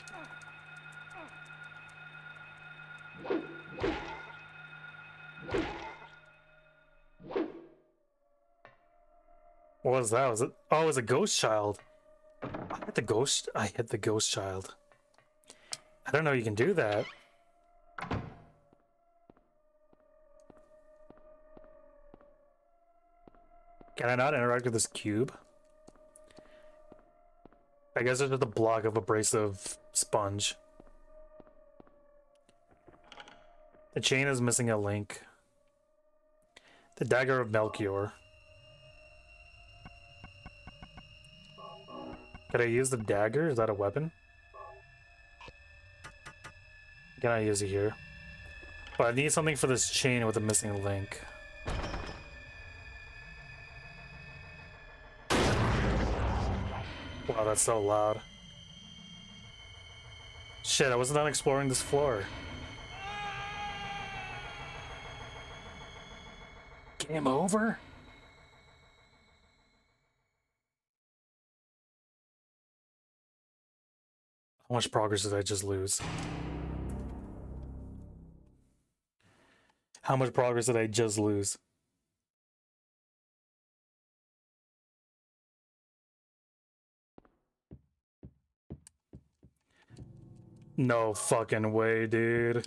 What was that? Was it? Oh, it was a ghost child. I hit the ghost. I hit the ghost child. I don't know you can do that. Can I not interact with this cube? I guess it's just a block of abrasive sponge. The chain is missing a link. The dagger of Melchior. Can I use the dagger? Is that a weapon? Can I use it here? But I need something for this chain with a missing link. Wow, that's so loud. Shit, I was not exploring this floor. Game over? How much progress did I just lose? How much progress did I just lose? No fucking way, dude.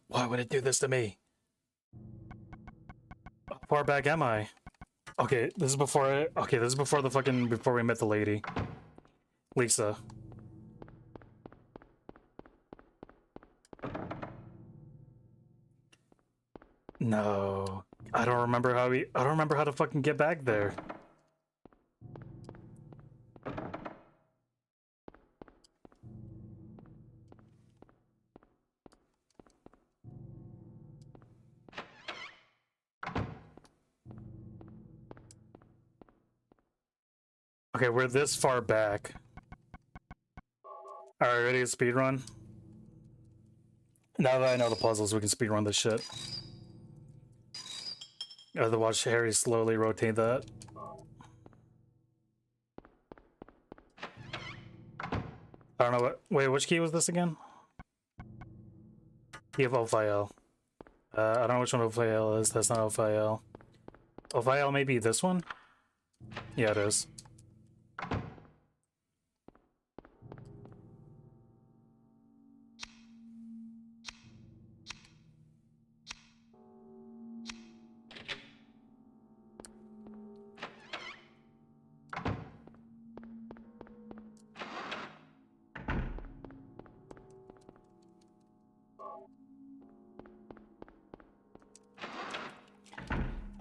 Why would it do this to me? How far back am I? Okay, this is before okay, this is before the fucking before we met the lady. Lisa. No. I don't remember how to fucking get back there. Okay, we're this far back. Alright, ready to speedrun? Now that I know the puzzles, we can speedrun this shit. I have to watch Harry slowly rotate that. I don't know what. Wait, which key was this again? Key of Ophiel. I don't know which one Ophiel is. That's not Ophiel. Ophiel may be this one? Yeah, it is.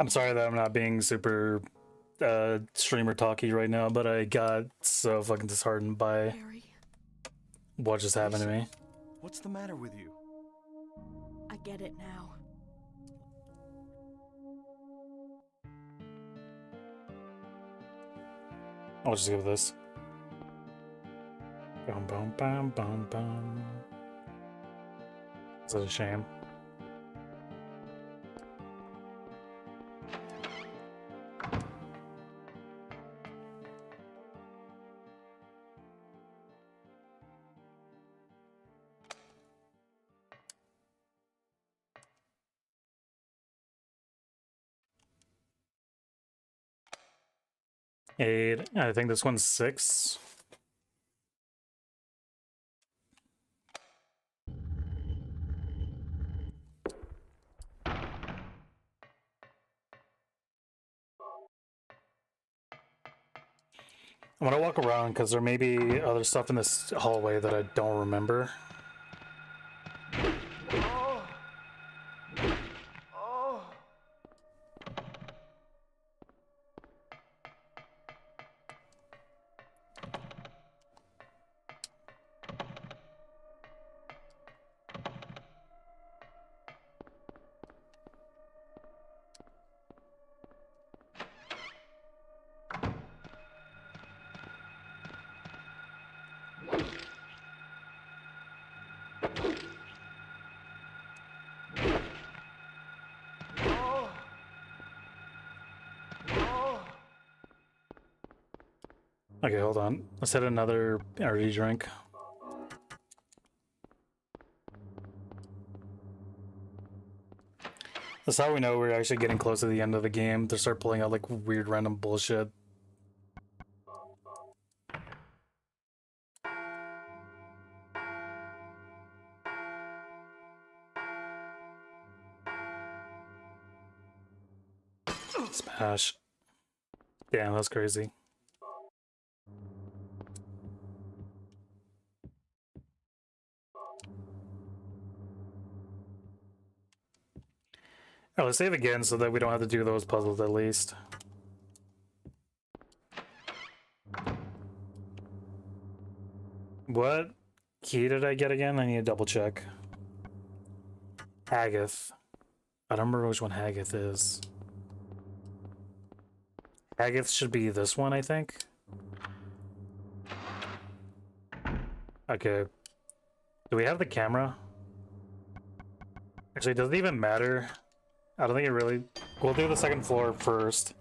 I'm sorry that I'm not being super streamer talky right now, but I got so fucking disheartened by Harry, what just happened to me. What's the matter with you? I get it now. I'll just give this. Bum bum bum bum bum. Is that a shame? Eight. I think this one's 6. I'm gonna walk around because there may be other stuff in this hallway that I don't remember. Okay, hold on. Let's hit another energy drink. That's how we know we're actually getting close to the end of the game. They start pulling out like weird random bullshit. Smash. Damn, that's crazy. Oh, let's save again so that we don't have to do those puzzles at least. What key did I get again? I need to double check. Hagith. I don't remember which one Hagith is. Hagith should be this one, I think. Okay. Do we have the camera? Actually, does it even matter? I don't think it really... We'll do the second floor first.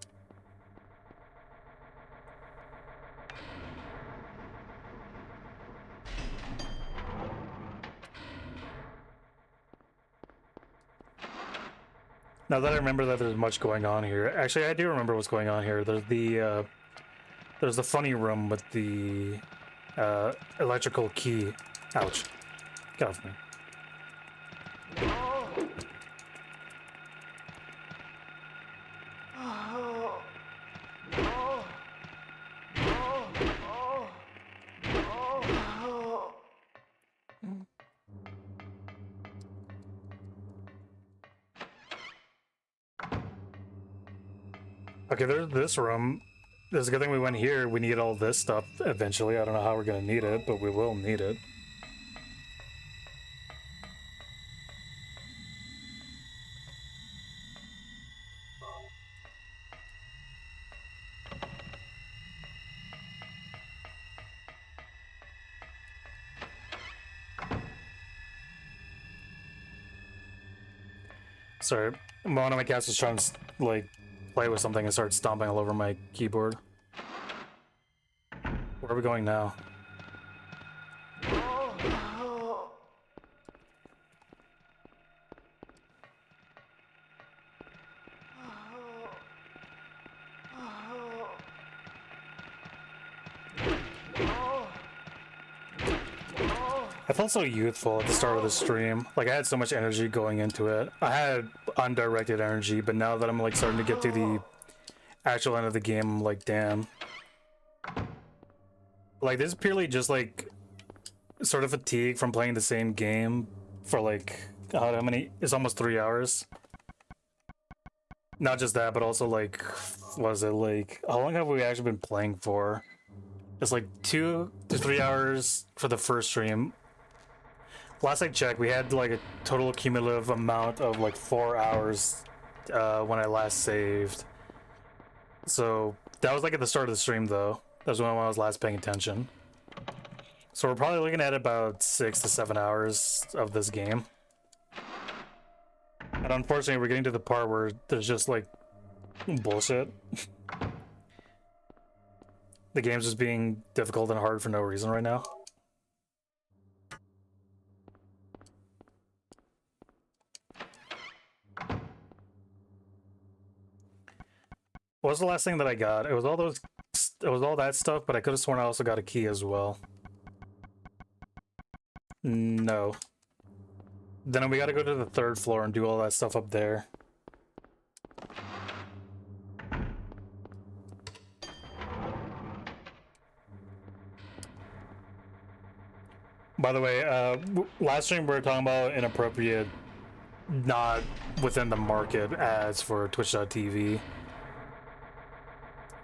Now that I remember that there's much going on here. Actually, I do remember what's going on here. There's the funny room with the electrical key. Ouch. Get off me. Okay, there's this room. It's a good thing we went here. We need all this stuff eventually. I don't know how we're gonna need it, but we will need it. Sorry, one of my cats was trying to like play with something and started stomping all over my keyboard. Where are we going now? I felt so youthful at the start of the stream. Like I had so much energy going into it. I had undirected energy, but now that I'm like starting to get to the actual end of the game, I'm like, damn. Like this is purely just like sort of fatigue from playing the same game for like how many? It's almost 3 hours. Not just that, but also like, was it like how long have we actually been playing for? It's like 2 to 3 hours for the first stream. Last I checked, we had like a total cumulative amount of like 4 hours when I last saved. So that was like at the start of the stream though. That was when I was last paying attention. So we're probably looking at about 6 to 7 hours of this game. And unfortunately, we're getting to the part where there's just like bullshit. The game's just being difficult and hard for no reason right now. What was the last thing that I got? It was all those. It was all that stuff, but I could have sworn I also got a key as well. No. Then we got to go to the 3rd floor and do all that stuff up there. By the way, last stream we were talking about inappropriate, not within the market ads for Twitch.tv.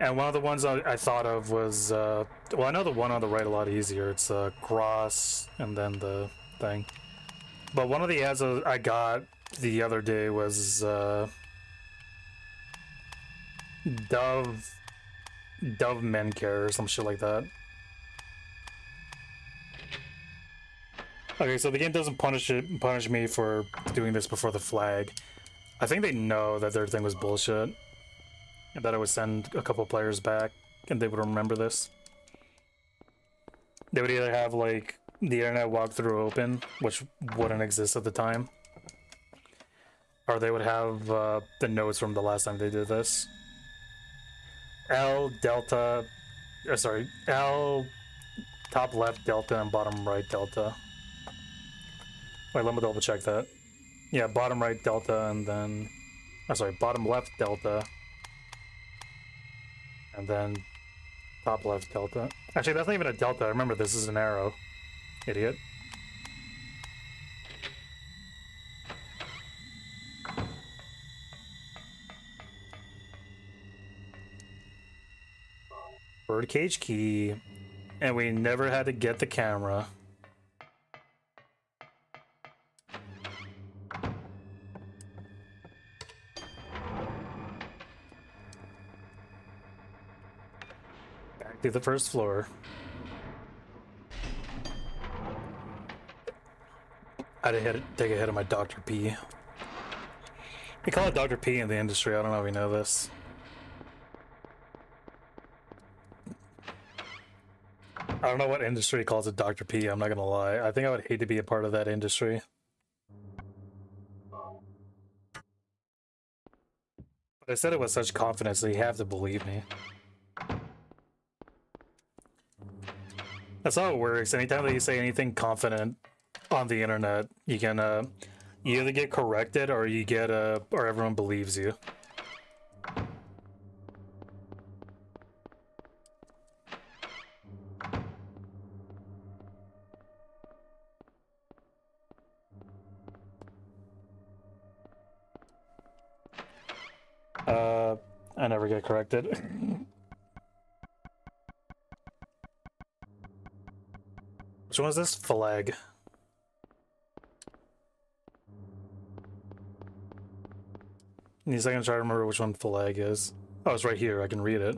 And one of the ones I thought of was, well, I know the one on the right a lot easier. It's cross and then the thing. But one of the ads I got the other day was Dove Men Care or some shit like that. Okay, so the game doesn't punish me for doing this before the flag. I think they know that their thing was bullshit, and that I would send a couple players back, and they would remember this. They would either have like the internet walkthrough open, which wouldn't exist at the time, or they would have the notes from the last time they did this. L delta, sorry, L top left delta and bottom right delta. Wait, let me double check that. Yeah, bottom right delta and then, oh, sorry, bottom left delta and then top left delta. Actually, that's not even a delta. Remember, this is an arrow. Idiot. Birdcage key. And we never had to get the camera. Back to the first floor. I had to take a hit of my Dr. P. They call it Dr. P in the industry. I don't know if you know this. I don't know what industry calls it Dr. P. I'm not gonna lie. I think I would hate to be a part of that industry. But I said it with such confidence that you have to believe me. That's how it works. Anytime that you say anything confident on the internet, you can you either get corrected or you get or everyone believes you. I never get corrected. Which one is this? Flag. Need a second to try to remember which one flag is. Oh, it's right here. I can read it.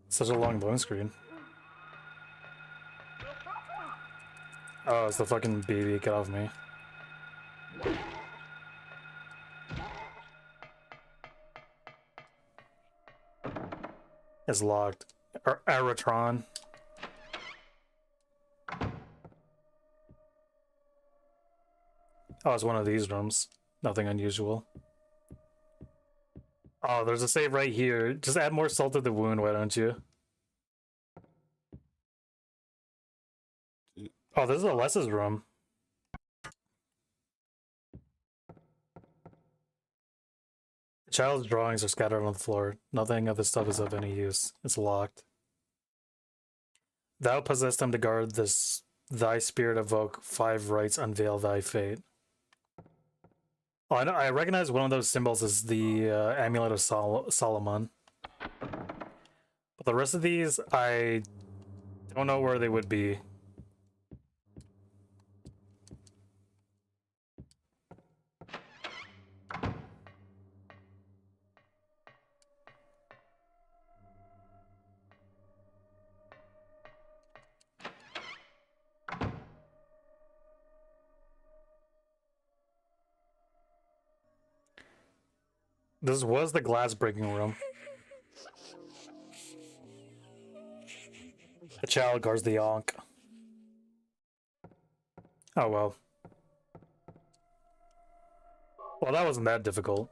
Such a long loading screen. Oh, it's the fucking baby. Get off me. It's locked. Aerotron. Oh, it's one of these rooms. Nothing unusual. Oh, there's a save right here. Just add more salt to the wound, why don't you? Oh, this is Alessa's room. The child's drawings are scattered on the floor. Nothing of this stuff is of any use. It's locked. Thou possessed them to guard this. Thy spirit evoke 5 rights, unveil thy fate. Oh, I know. I recognize one of those symbols as the Amulet of Solomon. But the rest of these, I don't know where they would be. This was the glass breaking room. The child guards the Ankh. Oh well. Well, that wasn't that difficult.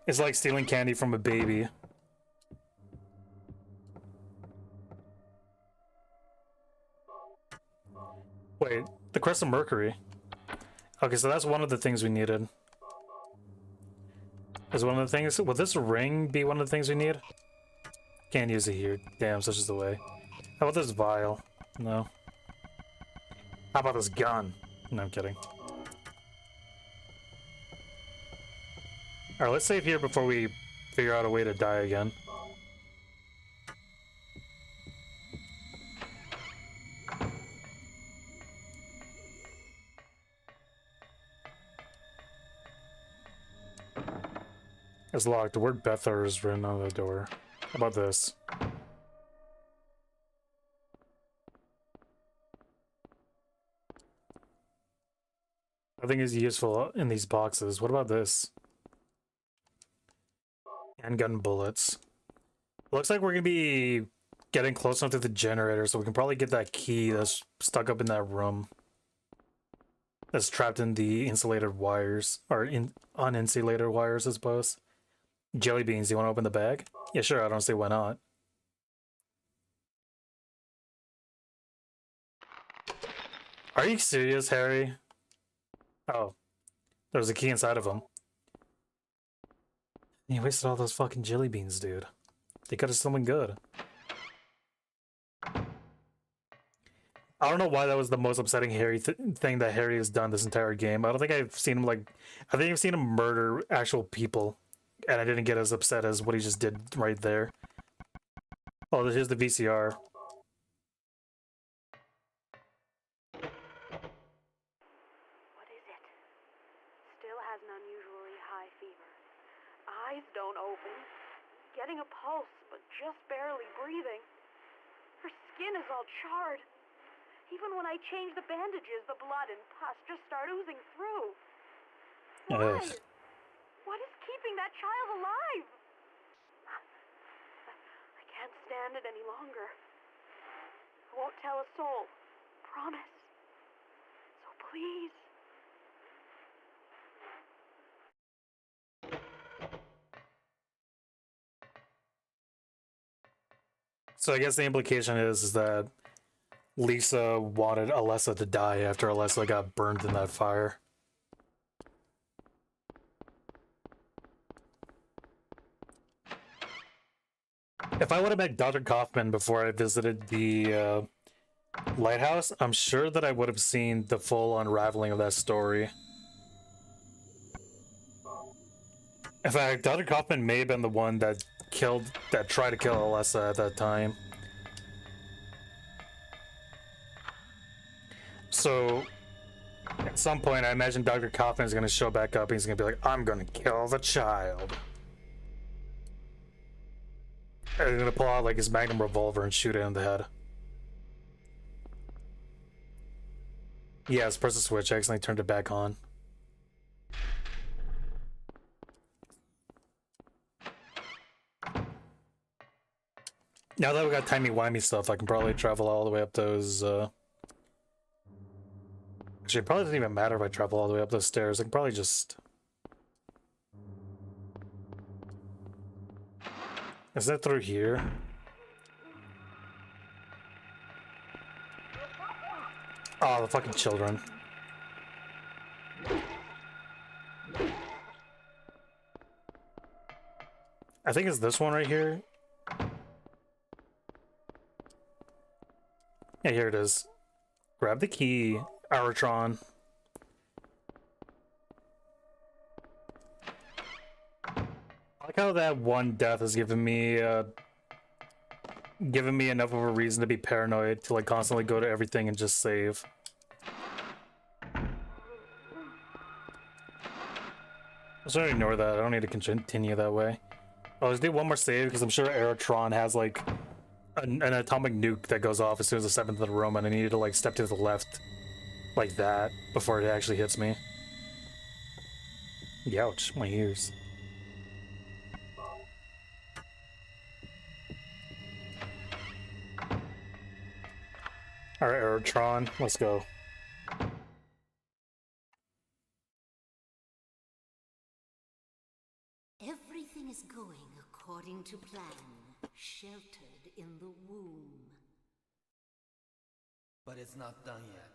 It's like stealing candy from a baby. Wait, the Crest of Mercury. Okay, so that's one of the things we needed. Is one of the things. Will this ring be one of the things we need? Can't use it here. Damn, such is the way. How about this vial? No. How about this gun? No, I'm kidding. Alright, let's save here before we figure out a way to die again. It's locked. The word Bethar is written on the door. How about this? I think it's useful in these boxes. What about this? Handgun bullets. Looks like we're gonna be getting close enough to the generator, so we can probably get that key that's stuck up in that room. That's trapped in the insulated wires, or uninsulated wires, I suppose. Jelly beans, you want to open the bag? Yeah, sure, I don't see why not. Are you serious, Harry? Oh, there's a key inside of him. You wasted all those fucking jelly beans, dude. They could have something good. I don't know why that was the most upsetting Harry thing that Harry has done this entire game. I don't think I've seen him I think I've seen him murder actual people, and I didn't get as upset as what he just did right there. Oh, here's the VCR. What is it? Still has an unusually high fever. Eyes don't open. Getting a pulse, but just barely breathing. Her skin is all charred. Even when I change the bandages, the blood and pus just start oozing through. Why? Ugh. What is keeping that child alive? I can't stand it any longer. I won't tell a soul. Promise. So please. So I guess the implication is that Lisa wanted Alessa to die after Alessa got burned in that fire. If I would have met Dr. Kaufman before I visited the lighthouse, I'm sure that I would have seen the full unraveling of that story. In fact, Dr. Kaufman may have been the one that tried to kill Alessa at that time. So, at some point, I imagine Dr. Kaufman is going to show back up and he's going to be like, I'm going to kill the child. And he's going to pull out like his magnum revolver and shoot it in the head. Yes, press the switch. I accidentally turned it back on. Now that we got timey-wimey stuff, I can probably travel all the way up those, Actually, it probably doesn't even matter if I travel all the way up those stairs. I can probably just... Is that through here? Oh, the fucking children. I think it's this one right here. Yeah, here it is. Grab the key, Aratron. I like how that one death has given me enough of a reason to be paranoid to like constantly go to everything and just save. Let's just ignore that. I don't need to continue that way. Oh, let's do one more save because I'm sure Aratron has like an atomic nuke that goes off as soon as I step into the room, and I need to like step to the left like that before it actually hits me. Ouch, my ears. Alright, Aratron, let's go. Everything is going according to plan, sheltered in the womb. But it's not done yet.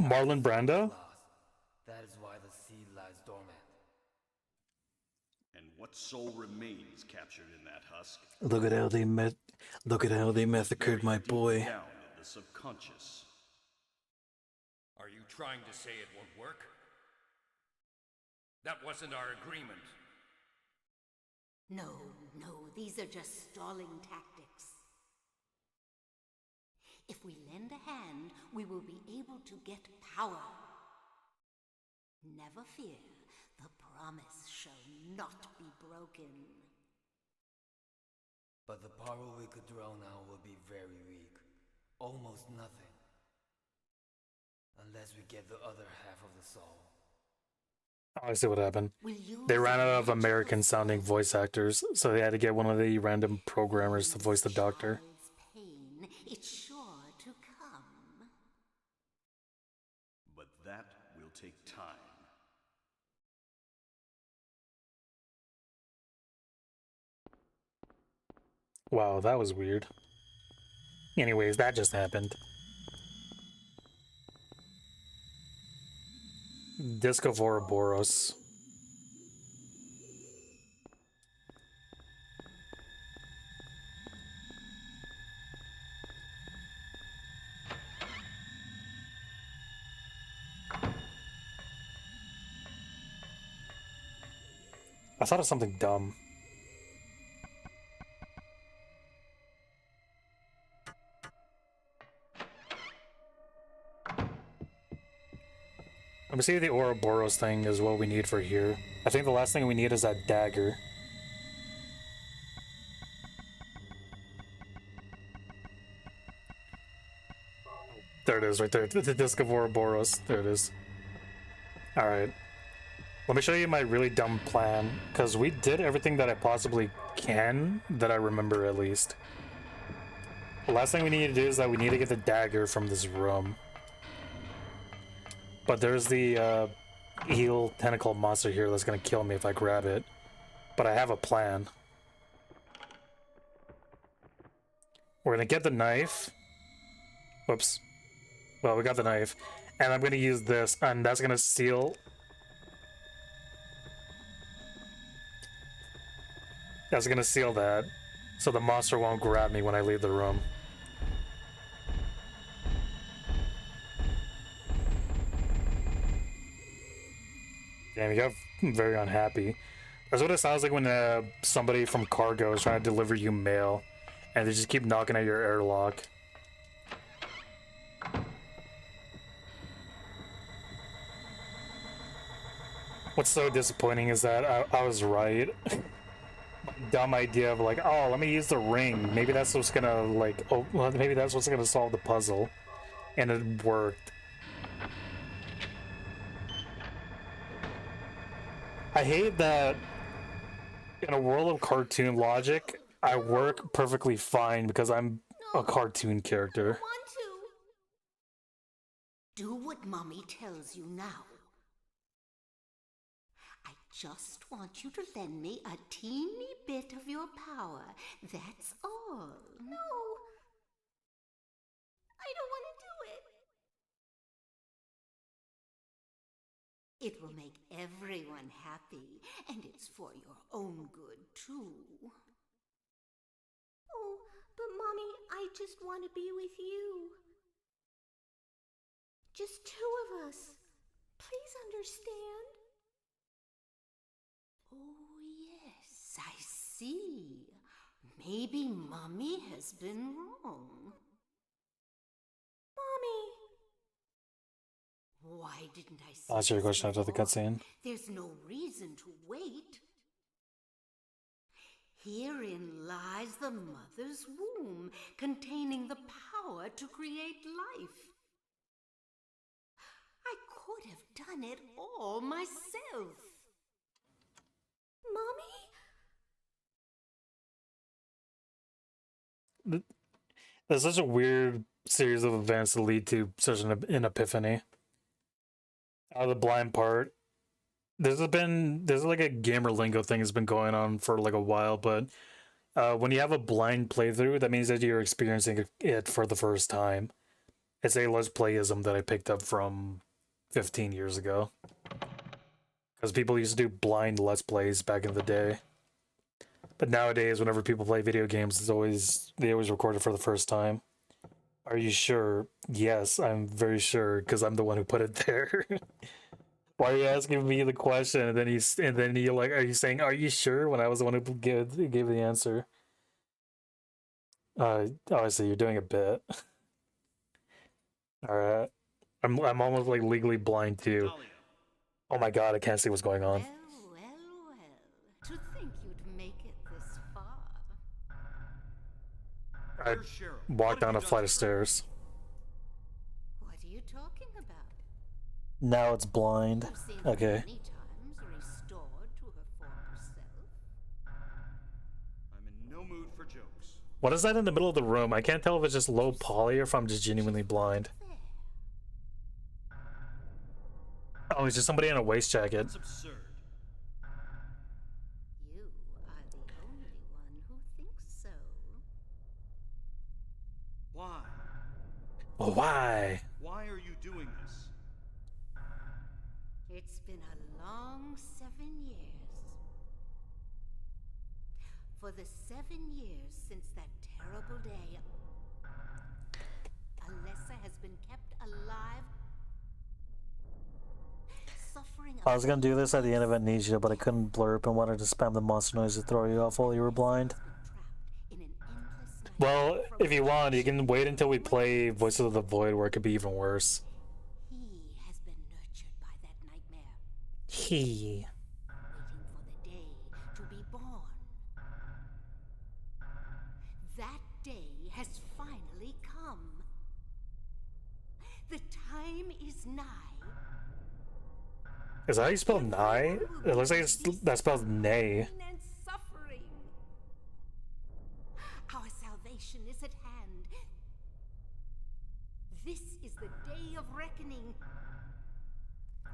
Marlon Brando? That is why the seed lies dormant. And what soul remains captured in that husk? Look at how they massacred my Deep boy. down in the subconscious. Are you trying to say it won't work? That wasn't our agreement. No, these are just stalling tactics. If we lend a hand, we will be able to get power. Never fear, the promise shall not be broken. But the power we could draw now will be very weak. Almost nothing. Unless we get the other half of the soul. I see what happened. We'll use They ran out of magical American sounding spells. voice actors, so they had to get one of the random programmers to voice the doctor. Child's pain, it's sure to come. But that will take time. Wow, that was weird. Anyways, that just happened. Disco Ouroboros. I thought of something dumb. Let me see if the Ouroboros thing is what we need for here. I think the last thing we need is that dagger. There it is, right there. The Disc of Ouroboros. There it is. Alright. Let me show you my really dumb plan, because we did everything that I possibly can, that I remember at least. The last thing we need to do is that we need to get the dagger from this room. But there's the eel tentacle monster here that's gonna kill me if I grab it. But I have a plan. We're gonna get the knife. Whoops. Well, we got the knife. And I'm gonna use this, and that's gonna seal... That's gonna seal that, so the monster won't grab me when I leave the room. Damn, you got very unhappy. That's what it sounds like when somebody from Cargo is trying to deliver you mail, and they just keep knocking at your airlock. What's so disappointing is that I was right. Dumb idea of like, oh, let me use the ring. Maybe that's what's gonna like, oh, well, maybe that's what's gonna solve the puzzle, and it worked. I hate that in a world of cartoon logic, I work perfectly fine because I'm a cartoon character. Want to? Do what Mommy tells you now. I just want you to lend me a teeny bit of your power. That's all. No. I don't want to do it. It will make everyone happy, and it's for your own good, too. Oh, but Mommy, I just want to be with you. Just two of us. Please understand. Oh, yes, I see. Maybe Mommy has been wrong. Mommy! Why didn't I say Answer your this question after the before? cutscene. There's no reason to wait. Herein lies the mother's womb, containing the power to create life. I could have done it all myself. Mommy? There's such a weird series of events that lead to such an epiphany. Out of the blind part, there's like a gamer lingo thing that's been going on for like a while, but when you have a blind playthrough, that means that you're experiencing it for the first time. It's a Let's Playism that I picked up from 15 years ago. Because people used to do blind Let's Plays back in the day. But nowadays, whenever people play video games, they always record it for the first time. Are you sure? Yes, I'm very sure, because I'm the one who put it there. Why are you asking me the question and then you're like, are you saying, are you sure, when I was the one who gave the answer? Obviously you're doing a bit. Alright. I'm almost like legally blind too. Dahlia, Oh my god, I can't see what's going on. Well. To think you'd make it this far. I where's Cheryl? walked What have down you a done flight to of her? stairs. What are you talking about? Now it's blind. You've seen her Okay. many times restored to her former self. I'm in no mood for jokes. What is that in the middle of the room? I can't tell if it's just low poly or if I'm just genuinely blind. There. Oh, it's just somebody in a waist jacket. That's absurd. You are the only one who thinks so. Why? Why? Why are you doing this? It's been a long 7 years. For the 7 years since that terrible day, Alessa has been kept alive. Suffering I was gonna do this at the end of Amnesia, but I couldn't blurb and wanted to spam the monster noise to throw you off while you were blind. Well, if you want, you can wait until we play Voices of the Void, where it could be even worse. He has been nurtured by that nightmare, He. waiting for the day to be born. That day has finally come. The time is nigh. Is that how you spell nigh? It looks like that spells nay. Pain and suffering. Our salvation is at hand. This is the day of reckoning.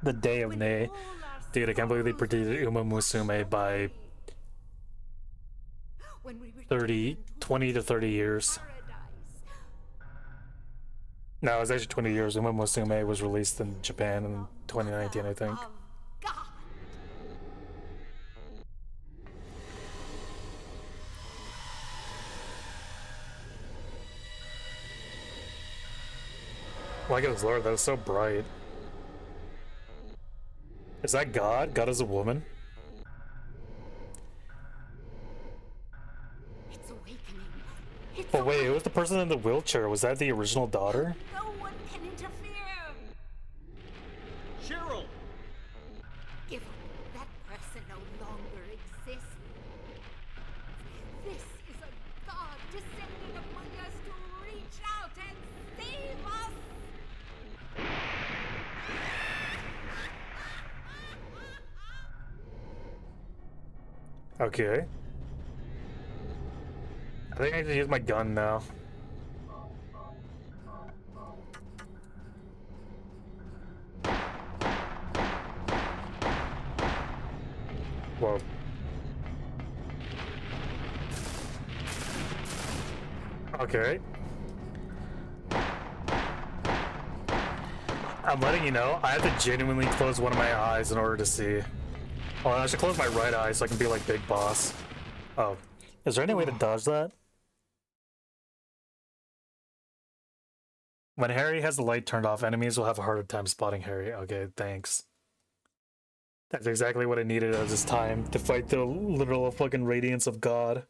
The day of when nay. all our Dude, I can't believe they sorrows predicted will Uma wash Musume by away. When we 30, return to 20 to 30 years. paradise. No, it was actually 20 years. Uma Musume was released in Japan in 2019, I think. Of God. My goodness Lord, that was so bright. Is that God? God is a woman? It's awakening. It's But wait, who was the person in the wheelchair? Was that the original daughter? No one can interfere. Cheryl! Give up. That person no longer exists. This is a god descended among us to reach out and save us. Okay. I think I need to use my gun now. Whoa. Okay. I'm letting you know, I have to genuinely close one of my eyes in order to see. Oh, I should close my right eye so I can be like Big Boss. Oh. Is there any way to dodge that? When Harry has the light turned off, enemies will have a harder time spotting Harry. Okay, thanks. That's exactly what I needed at this time to fight the literal fucking radiance of God.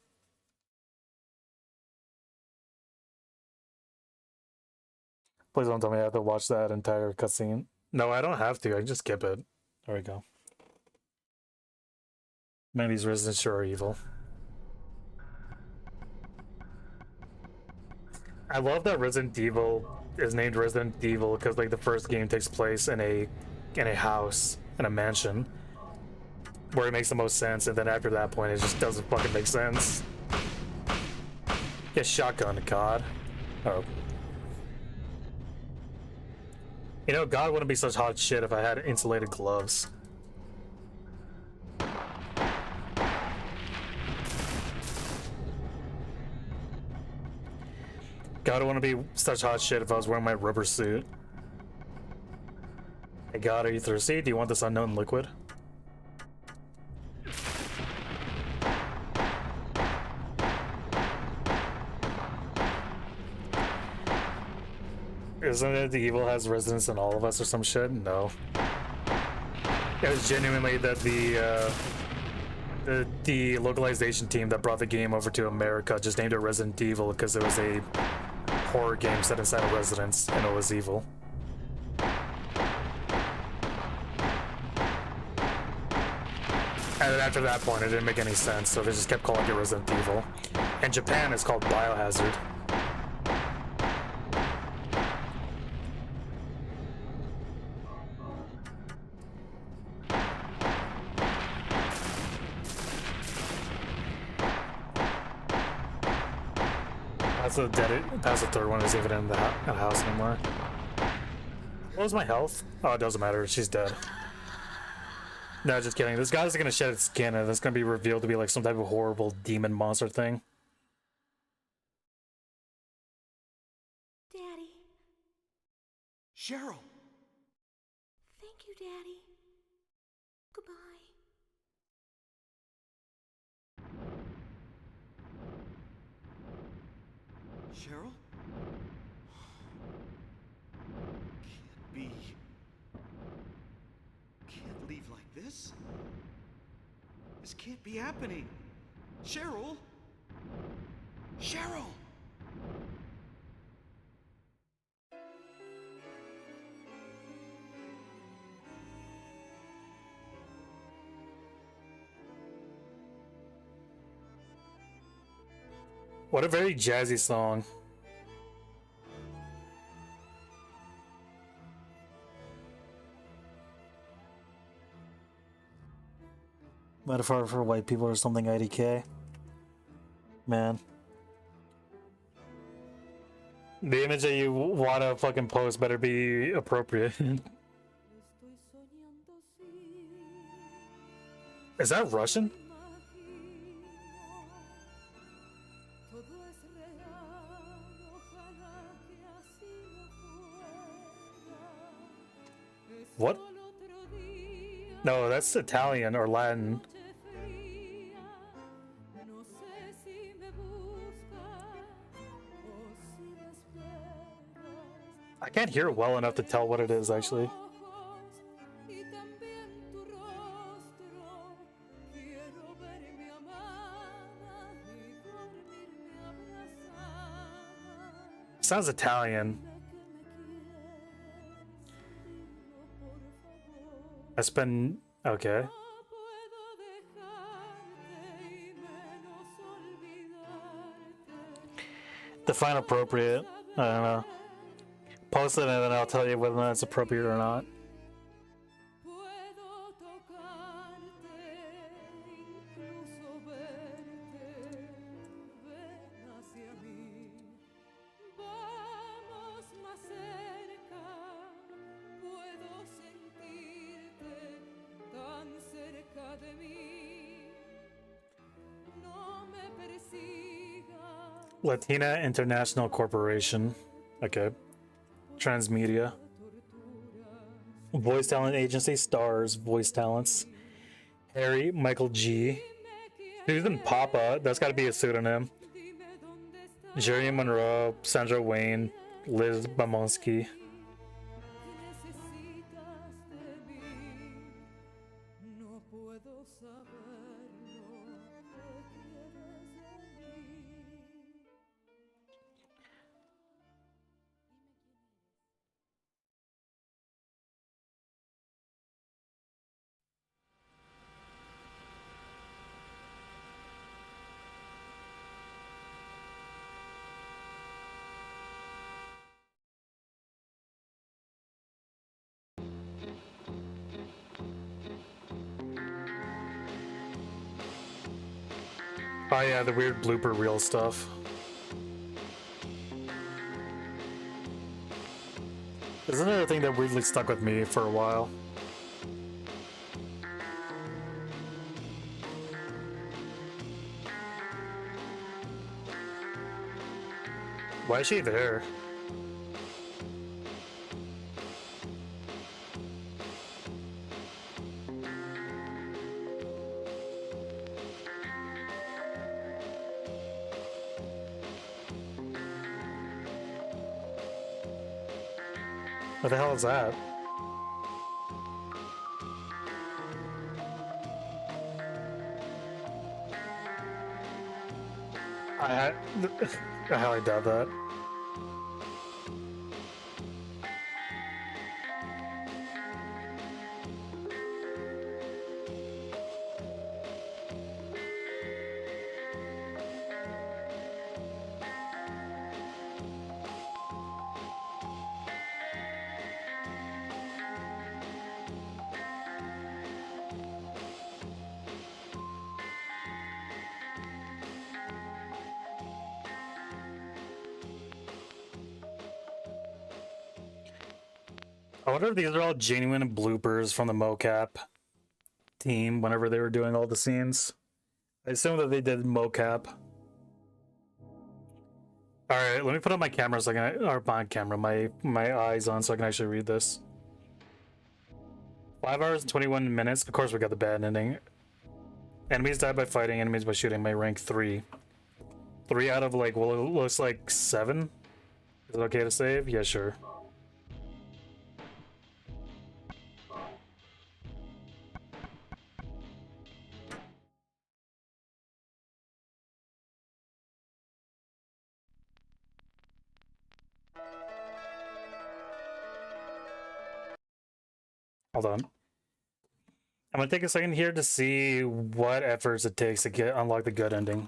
Please don't tell me I have to watch that entire cutscene. No, I don't have to. I can just skip it. There we go. Man, these residents sure are evil. I love that Resident Evil is named Resident Evil because like the first game takes place in a house, in a mansion, where it makes the most sense, and then after that point it just doesn't fucking make sense. Get shotgun, God. Oh. You know, God wouldn't be such hot shit if I had insulated gloves. God God, I want to be such hot shit if I was wearing my rubber suit. Hey God, are you thirsty? Do you want this unknown liquid? Isn't it the evil has residence in all of us or some shit? No. It was genuinely that the localization team that brought the game over to America just named it Resident Evil because it was a horror game set inside a residence and it was evil. And then after that point, it didn't make any sense, so they just kept calling it Resident Evil. In Japan, it's called Biohazard. That's the third one who's even in the house anymore. What was my health? Oh, it doesn't matter. She's dead. No, just kidding. This guy's gonna shed its skin and it's gonna be revealed to be like some type of horrible demon monster thing. Daddy. Cheryl! Thank you, Daddy. Goodbye. Cheryl? Can't be. Can't leave like this. This can't be happening. Cheryl? Cheryl! What a very jazzy song. Metaphor for white people or something, IDK. Man. The image that you wanna fucking post better be appropriate. Is that Russian? What? No, that's Italian or Latin. I can't hear it well enough to tell what it is, actually. Sounds Italian. I spend... okay. Define appropriate. I don't know. Post it and then I'll tell you whether or not it's appropriate or not. Latina International Corporation. Okay. Transmedia. Voice Talent Agency stars voice talents. Harry Michael G. Susan Papa. That's got to be a pseudonym. Jerry Monroe. Sandra Wayne. Liz Bamonski. Oh yeah, the weird blooper reel stuff. There's another thing that weirdly stuck with me for a while. Why is she there? What the hell is that? I highly doubt that. I wonder if these are all genuine bloopers from the mocap team whenever they were doing all the scenes. I assume that they did mocap. Alright, let me put up my camera so I can, or my camera, my eyes on so I can actually read this. 5 hours and 21 minutes. Of course we got the bad ending. Enemies die by fighting, enemies by shooting. My rank 3. 3 out of like, well, it looks like 7? Is it okay to save? Yeah, sure. Hold on. I'm gonna take a second here to see what efforts it takes to unlock the good ending.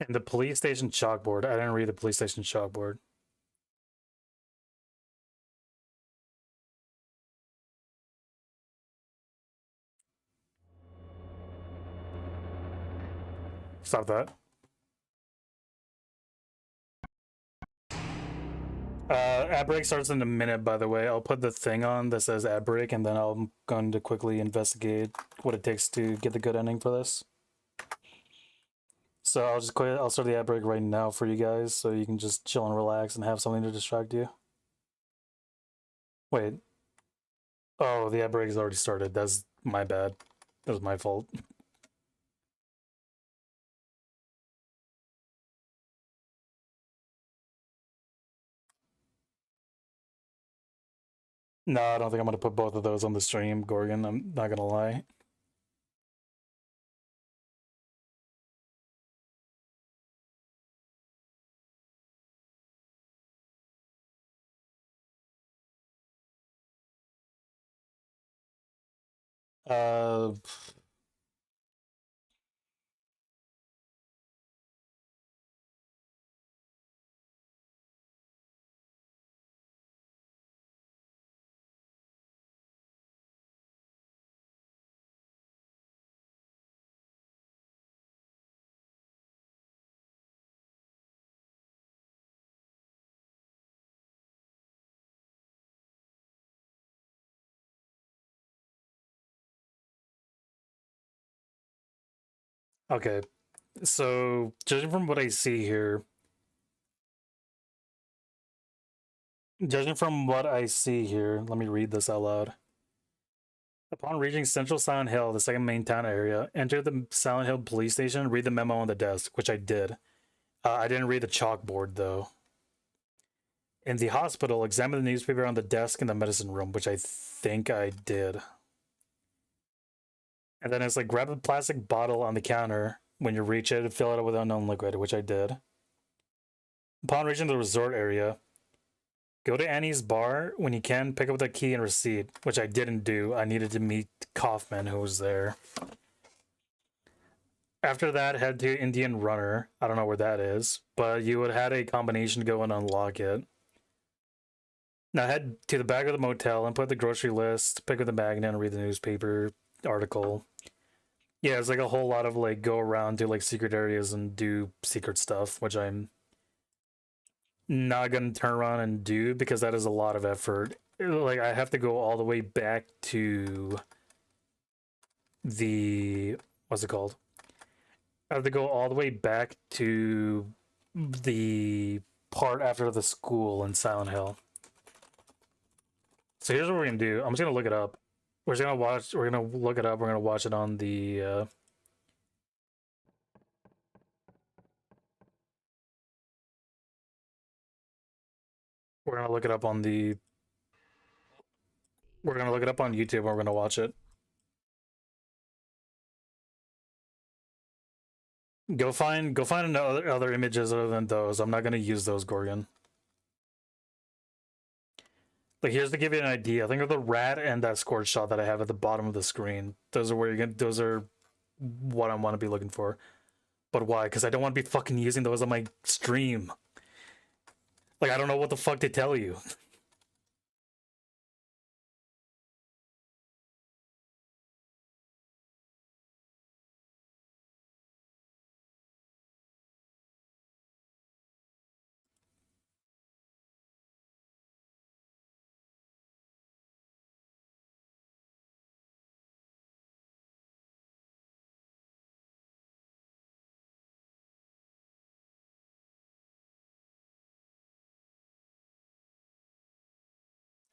And the police station chalkboard. I didn't read the police station chalkboard. Stop that. Ad break starts in a minute, by the way. I'll put the thing on that says ad break, and then I'm going to quickly investigate what it takes to get the good ending for this. So I'll just I'll start the ad break right now for you guys, so you can just chill and relax and have something to distract you. Wait. Oh, the ad break has already started. That's my bad. That was my fault. No, I don't think I'm gonna put both of those on the stream, Gorgon. I'm not gonna lie. Uh, okay. So, judging from what I see here, let me read this out loud. Upon reaching Central Silent Hill, the second main town area, enter the Silent Hill police station, read the memo on the desk, which I did. I didn't read the chalkboard, though. In the hospital, examine the newspaper on the desk in the medicine room, which I think I did. And then it's like, grab a plastic bottle on the counter. When you reach it, fill it up with unknown liquid, which I did. Upon reaching the resort area, go to Annie's bar. When you can, pick up the key and receipt, which I didn't do. I needed to meet Kaufman, who was there. After that, head to Indian Runner. I don't know where that is, but you would have had a combination to go and unlock it. Now head to the back of the motel and put the grocery list, pick up the magnet, and read the newspaper article. Yeah, it's like a whole lot of like go around, do like secret areas and do secret stuff, which I'm not gonna turn around and do because that is a lot of effort. Like I have to go all the way back to the what's it called? I have to go all the way back to the part after the school in Silent Hill. So here's what we're gonna do. I'm just gonna look it up. We're just gonna watch. We're gonna look it up. We're gonna watch it on the. We're gonna look it up on the. We're gonna look it up on YouTube. And we're gonna watch it. Go find other images other than those. I'm not gonna use those, Gorgon. Like here's to give you an idea. Think of the rat and that scored shot that I have at the bottom of the screen. Those are where you're gonna. Those are what I want to be looking for. But why? Because I don't want to be fucking using those on my stream. Like I don't know what the fuck to tell you.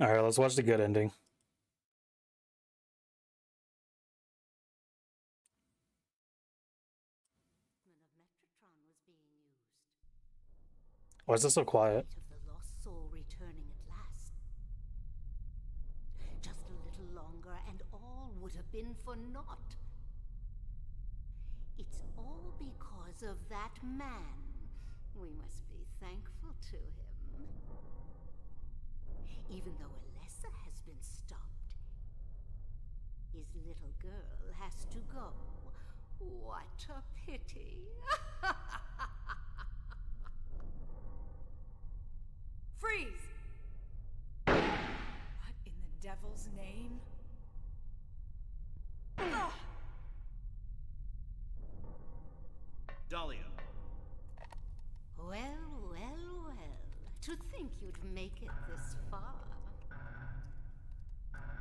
All right, let's watch the good ending. Why is this so quiet? Of the lost soul returning at last. Just a little longer, and all would have been for naught. It's all because of that man. We must be thankful to him. Even though Alessa has been stopped, his little girl has to go. What a pity. Freeze! What in the devil's name? Ugh. Dahlia. Well, well, well. To think you'd make it this far.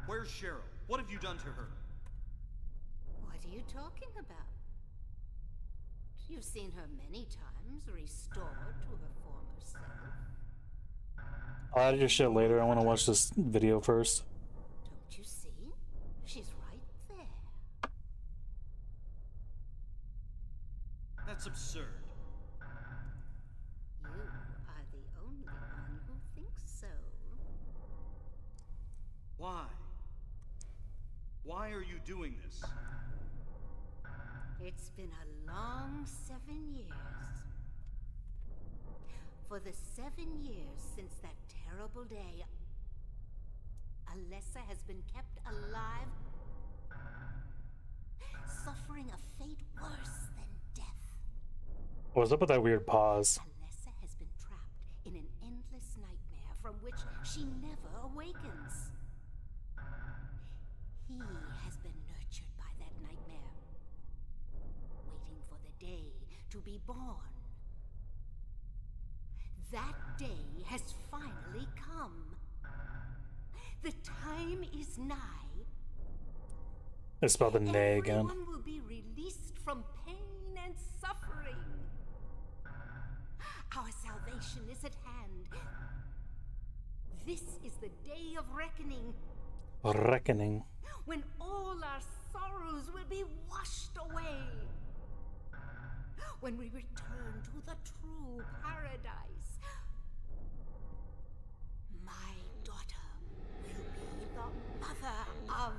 Where's Cheryl? What have you done to her? What are you talking about? You've seen her many times, restored to her former self. I'll add your shit later. I want to watch this video first. Don't you see? She's right there. That's absurd. You are the only one who thinks so. Why? Why are you doing this? It's been a long 7 years. For the 7 years since that terrible day, Alessa has been kept alive, suffering a fate worse than death. What's up with that weird pause? Alessa has been trapped in an endless nightmare from which she never awakens. He has been nurtured by that nightmare, waiting for the day to be born. That day has finally come. The time is nigh. It's spelled the nay again. Everyone will be released from pain and suffering. Our salvation is at hand. This is the day of reckoning, Reckoning. when all our sorrows will be washed away. When we return to the true paradise. My daughter will be the mother of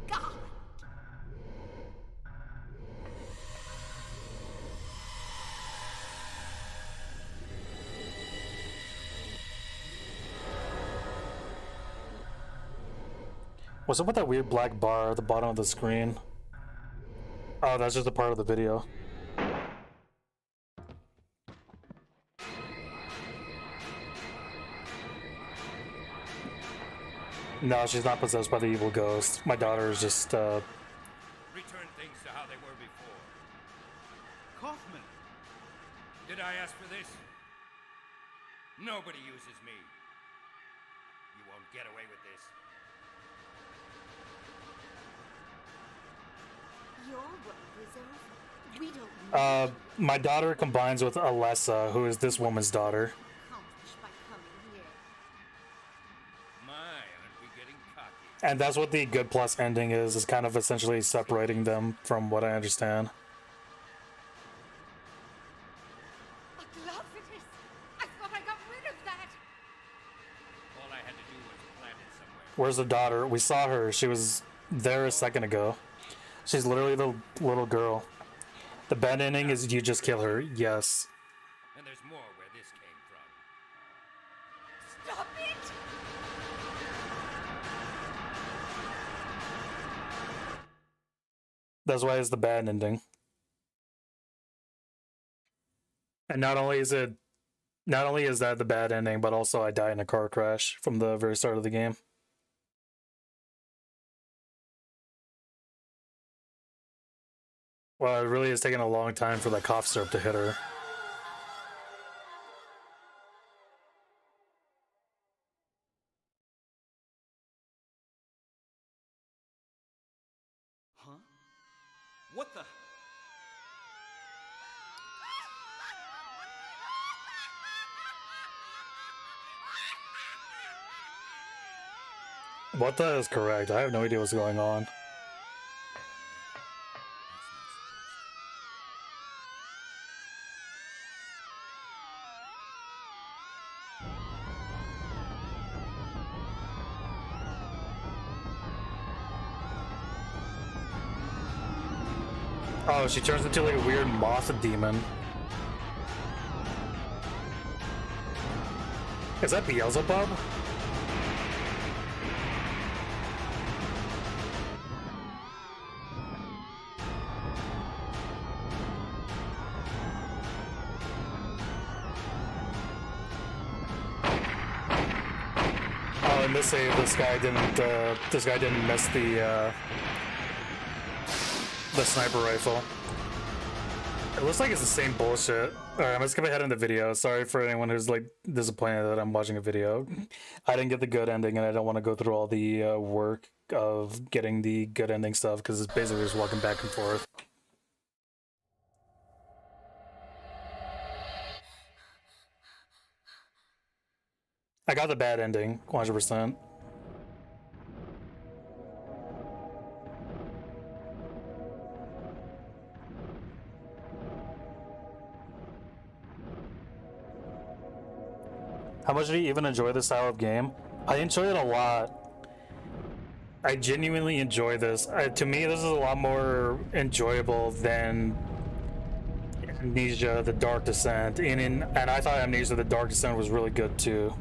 God. What's up with that weird black bar at the bottom of the screen? Oh, that's just a part of the video. No, she's not possessed by the evil ghost. My daughter is just, Return things to how they were before. Kaufman! Did I ask for this? Nobody uses me. You won't get away with this. Your work is over. We don't need My daughter combines with Alessa, who is this woman's daughter. accomplished by coming here. My, aren't we getting cocky? And that's what the good plus ending is kind of essentially separating them from what I understand. A glove it is! I thought I got rid of that! All I had to do was plant it somewhere. Where's the daughter? We saw her. She was there a second ago. She's literally the little girl. The bad ending is you just kill her. Yes. And there's more where this came from. Stop it! That's why it's the bad ending. And not only is that the bad ending, but also I die in a car crash from the very start of the game. Well, it really is taking a long time for that cough syrup to hit her. Huh? What the? What the is correct? I have no idea what's going on. Oh, she turns into like a weird moth demon. Is that Beelzebub? Oh, and this guy didn't miss the sniper rifle. It looks like it's the same bullshit. Alright, let's skip ahead in the video. Sorry for anyone who's like disappointed that I'm watching a video. I didn't get the good ending and I don't want to go through all the work of getting the good ending stuff because it's basically just walking back and forth. I got the bad ending, 100%. How much do you even enjoy this style of game? I enjoy it a lot. I genuinely enjoy this. To me, this is a lot more enjoyable than Amnesia: The Dark Descent. And I thought Amnesia: The Dark Descent was really good too.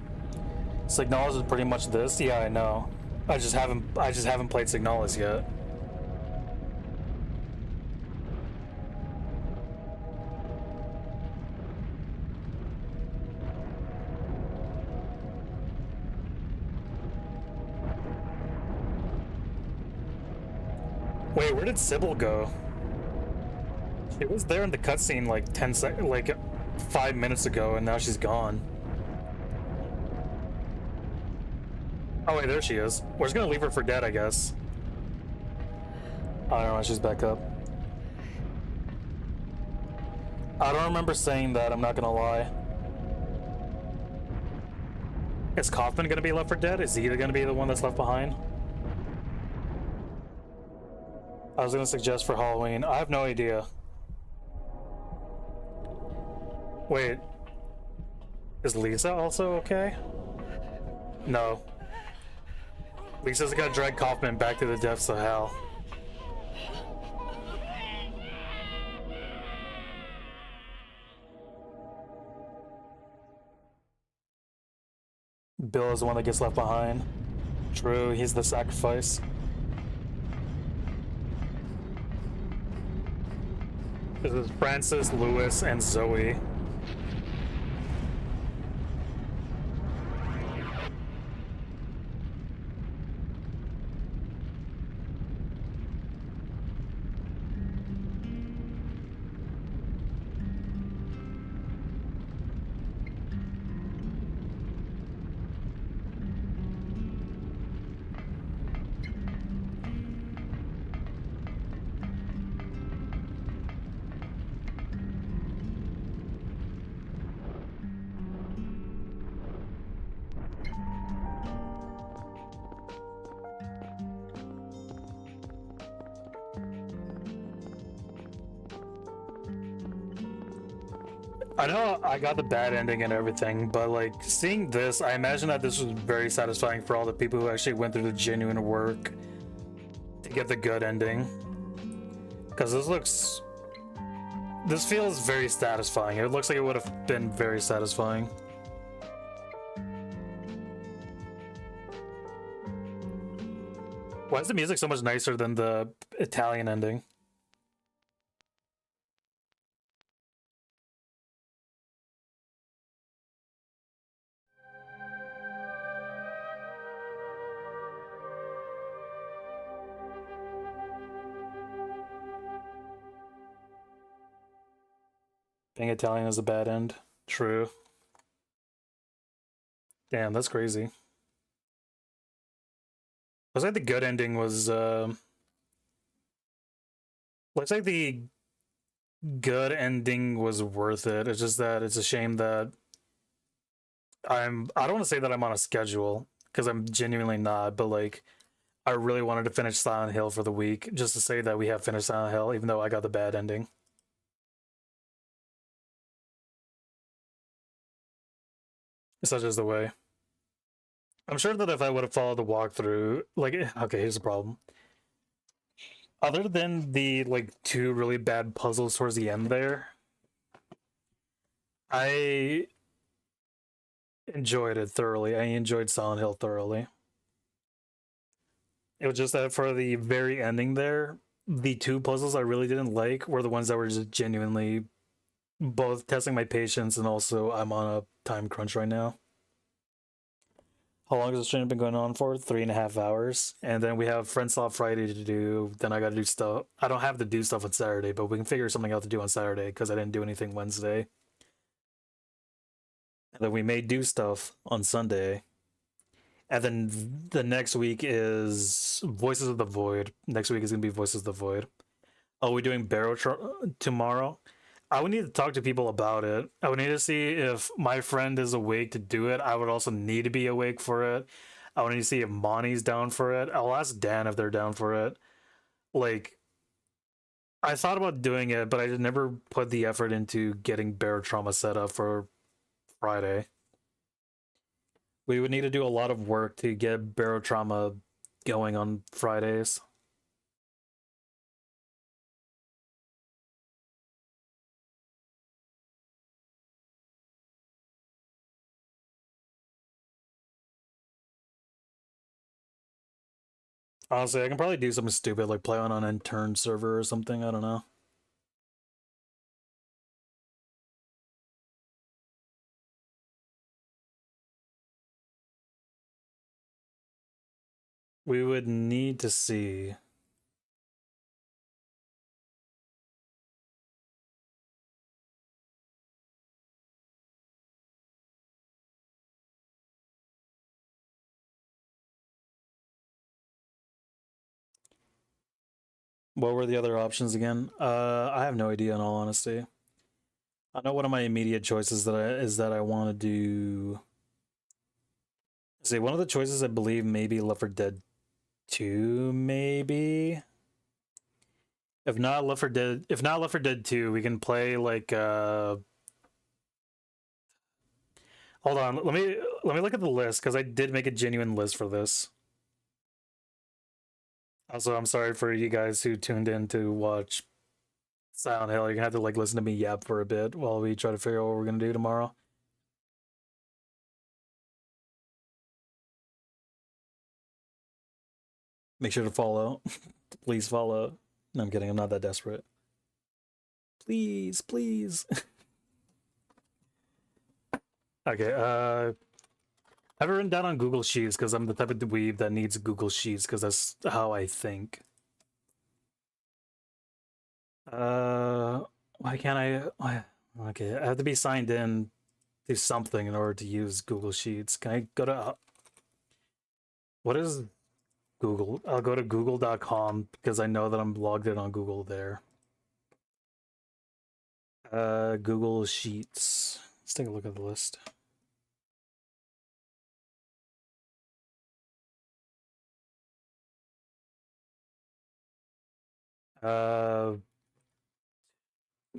Signalis is pretty much this. Yeah, I know. I just haven't played Signalis yet. Wait, where did Sybil go? She was there in the cutscene like 5 minutes ago, and now she's gone. Oh wait, there she is. We're just gonna leave her for dead, I guess. I don't know, she's back up. I don't remember saying that, I'm not gonna lie. Is Kaufman gonna be left for dead? Is he gonna be the one that's left behind? I was gonna suggest for Halloween. I have no idea. Wait. Is Lisa also okay? No. Lisa's gonna drag Kaufman back to the depths of hell. Bill is the one that gets left behind. True, he's the sacrifice. This is Francis, Lewis, and Zoe. I know I got the bad ending and everything, but like seeing this, I imagine that this was very satisfying for all the people who actually went through the genuine work to get the good ending. Because this feels very satisfying. It looks like it would have been very satisfying. Why is the music so much nicer than the Italian ending? Being Italian is a bad end. True. Damn, that's crazy. Looks like the good ending was looks like the good ending was worth it. It's just that it's a shame that I don't want to say that I'm on a schedule, because I'm genuinely not, but like I really wanted to finish Silent Hill for the week, just to say that we have finished Silent Hill, even though I got the bad ending. Such is the way. I'm sure that if I would have followed the walkthrough, like, okay, here's the problem. Other than the like 2 really bad puzzles towards the end there, I enjoyed it thoroughly. I enjoyed Silent Hill thoroughly. It was just that for the very ending there, the 2 puzzles I really didn't like were the ones that were just genuinely both testing my patience, and also I'm on a time crunch right now. How long has the stream been going on for? 3.5 hours. And then we have Friends Off Friday to do. Then I gotta do stuff. I don't have to do stuff on Saturday, but we can figure something out to do on Saturday because I didn't do anything Wednesday. And then we may do stuff on Sunday. And then the next week is Voices of the Void. Next week is gonna be Voices of the Void. Are we doing Barrow tomorrow? I would need to talk to people about it. I would need to see if my friend is awake to do it. I would also need to be awake for it. I would need to see if Monty's down for it. I'll ask Dan if they're down for it. Like, I thought about doing it, but I just never put the effort into getting Barotrauma set up for Friday. We would need to do a lot of work to get Barotrauma going on Fridays. Honestly, I can probably do something stupid like play on an unturned server or something. I don't know. We would need to see. What were the other options again? I have no idea in all honesty. I know one of my immediate choices is that I want to do. See, one of the choices I believe maybe Left 4 Dead 2, maybe. If not Left 4 Dead 2, we can play like hold on, let me look at the list, because I did make a genuine list for this. Also, I'm sorry for you guys who tuned in to watch Silent Hill. You're gonna have to like listen to me yap for a bit while we try to figure out what we're gonna do tomorrow. Make sure to follow. Please follow. No, I'm kidding. I'm not that desperate. Please, please. Okay, I have it written down on Google Sheets because I'm the type of dweeb that needs Google Sheets because that's how I think. Why can't I? Okay, I have to be signed in to something in order to use Google Sheets. Can I go to what is Google? I'll go to google.com because I know that I'm logged in on Google there. Google Sheets. Let's take a look at the list.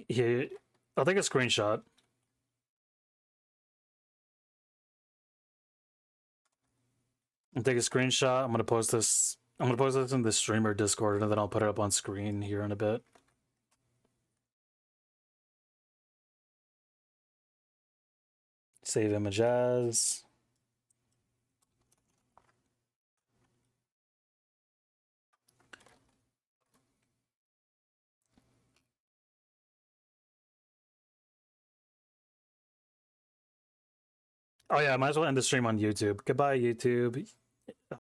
Here, I'll take a screenshot. I'll take a screenshot. I'm gonna post this. I'm gonna post this in the streamer Discord, and then I'll put it up on screen here in a bit. Save image as. Oh yeah, I might as well end the stream on YouTube. Goodbye, YouTube.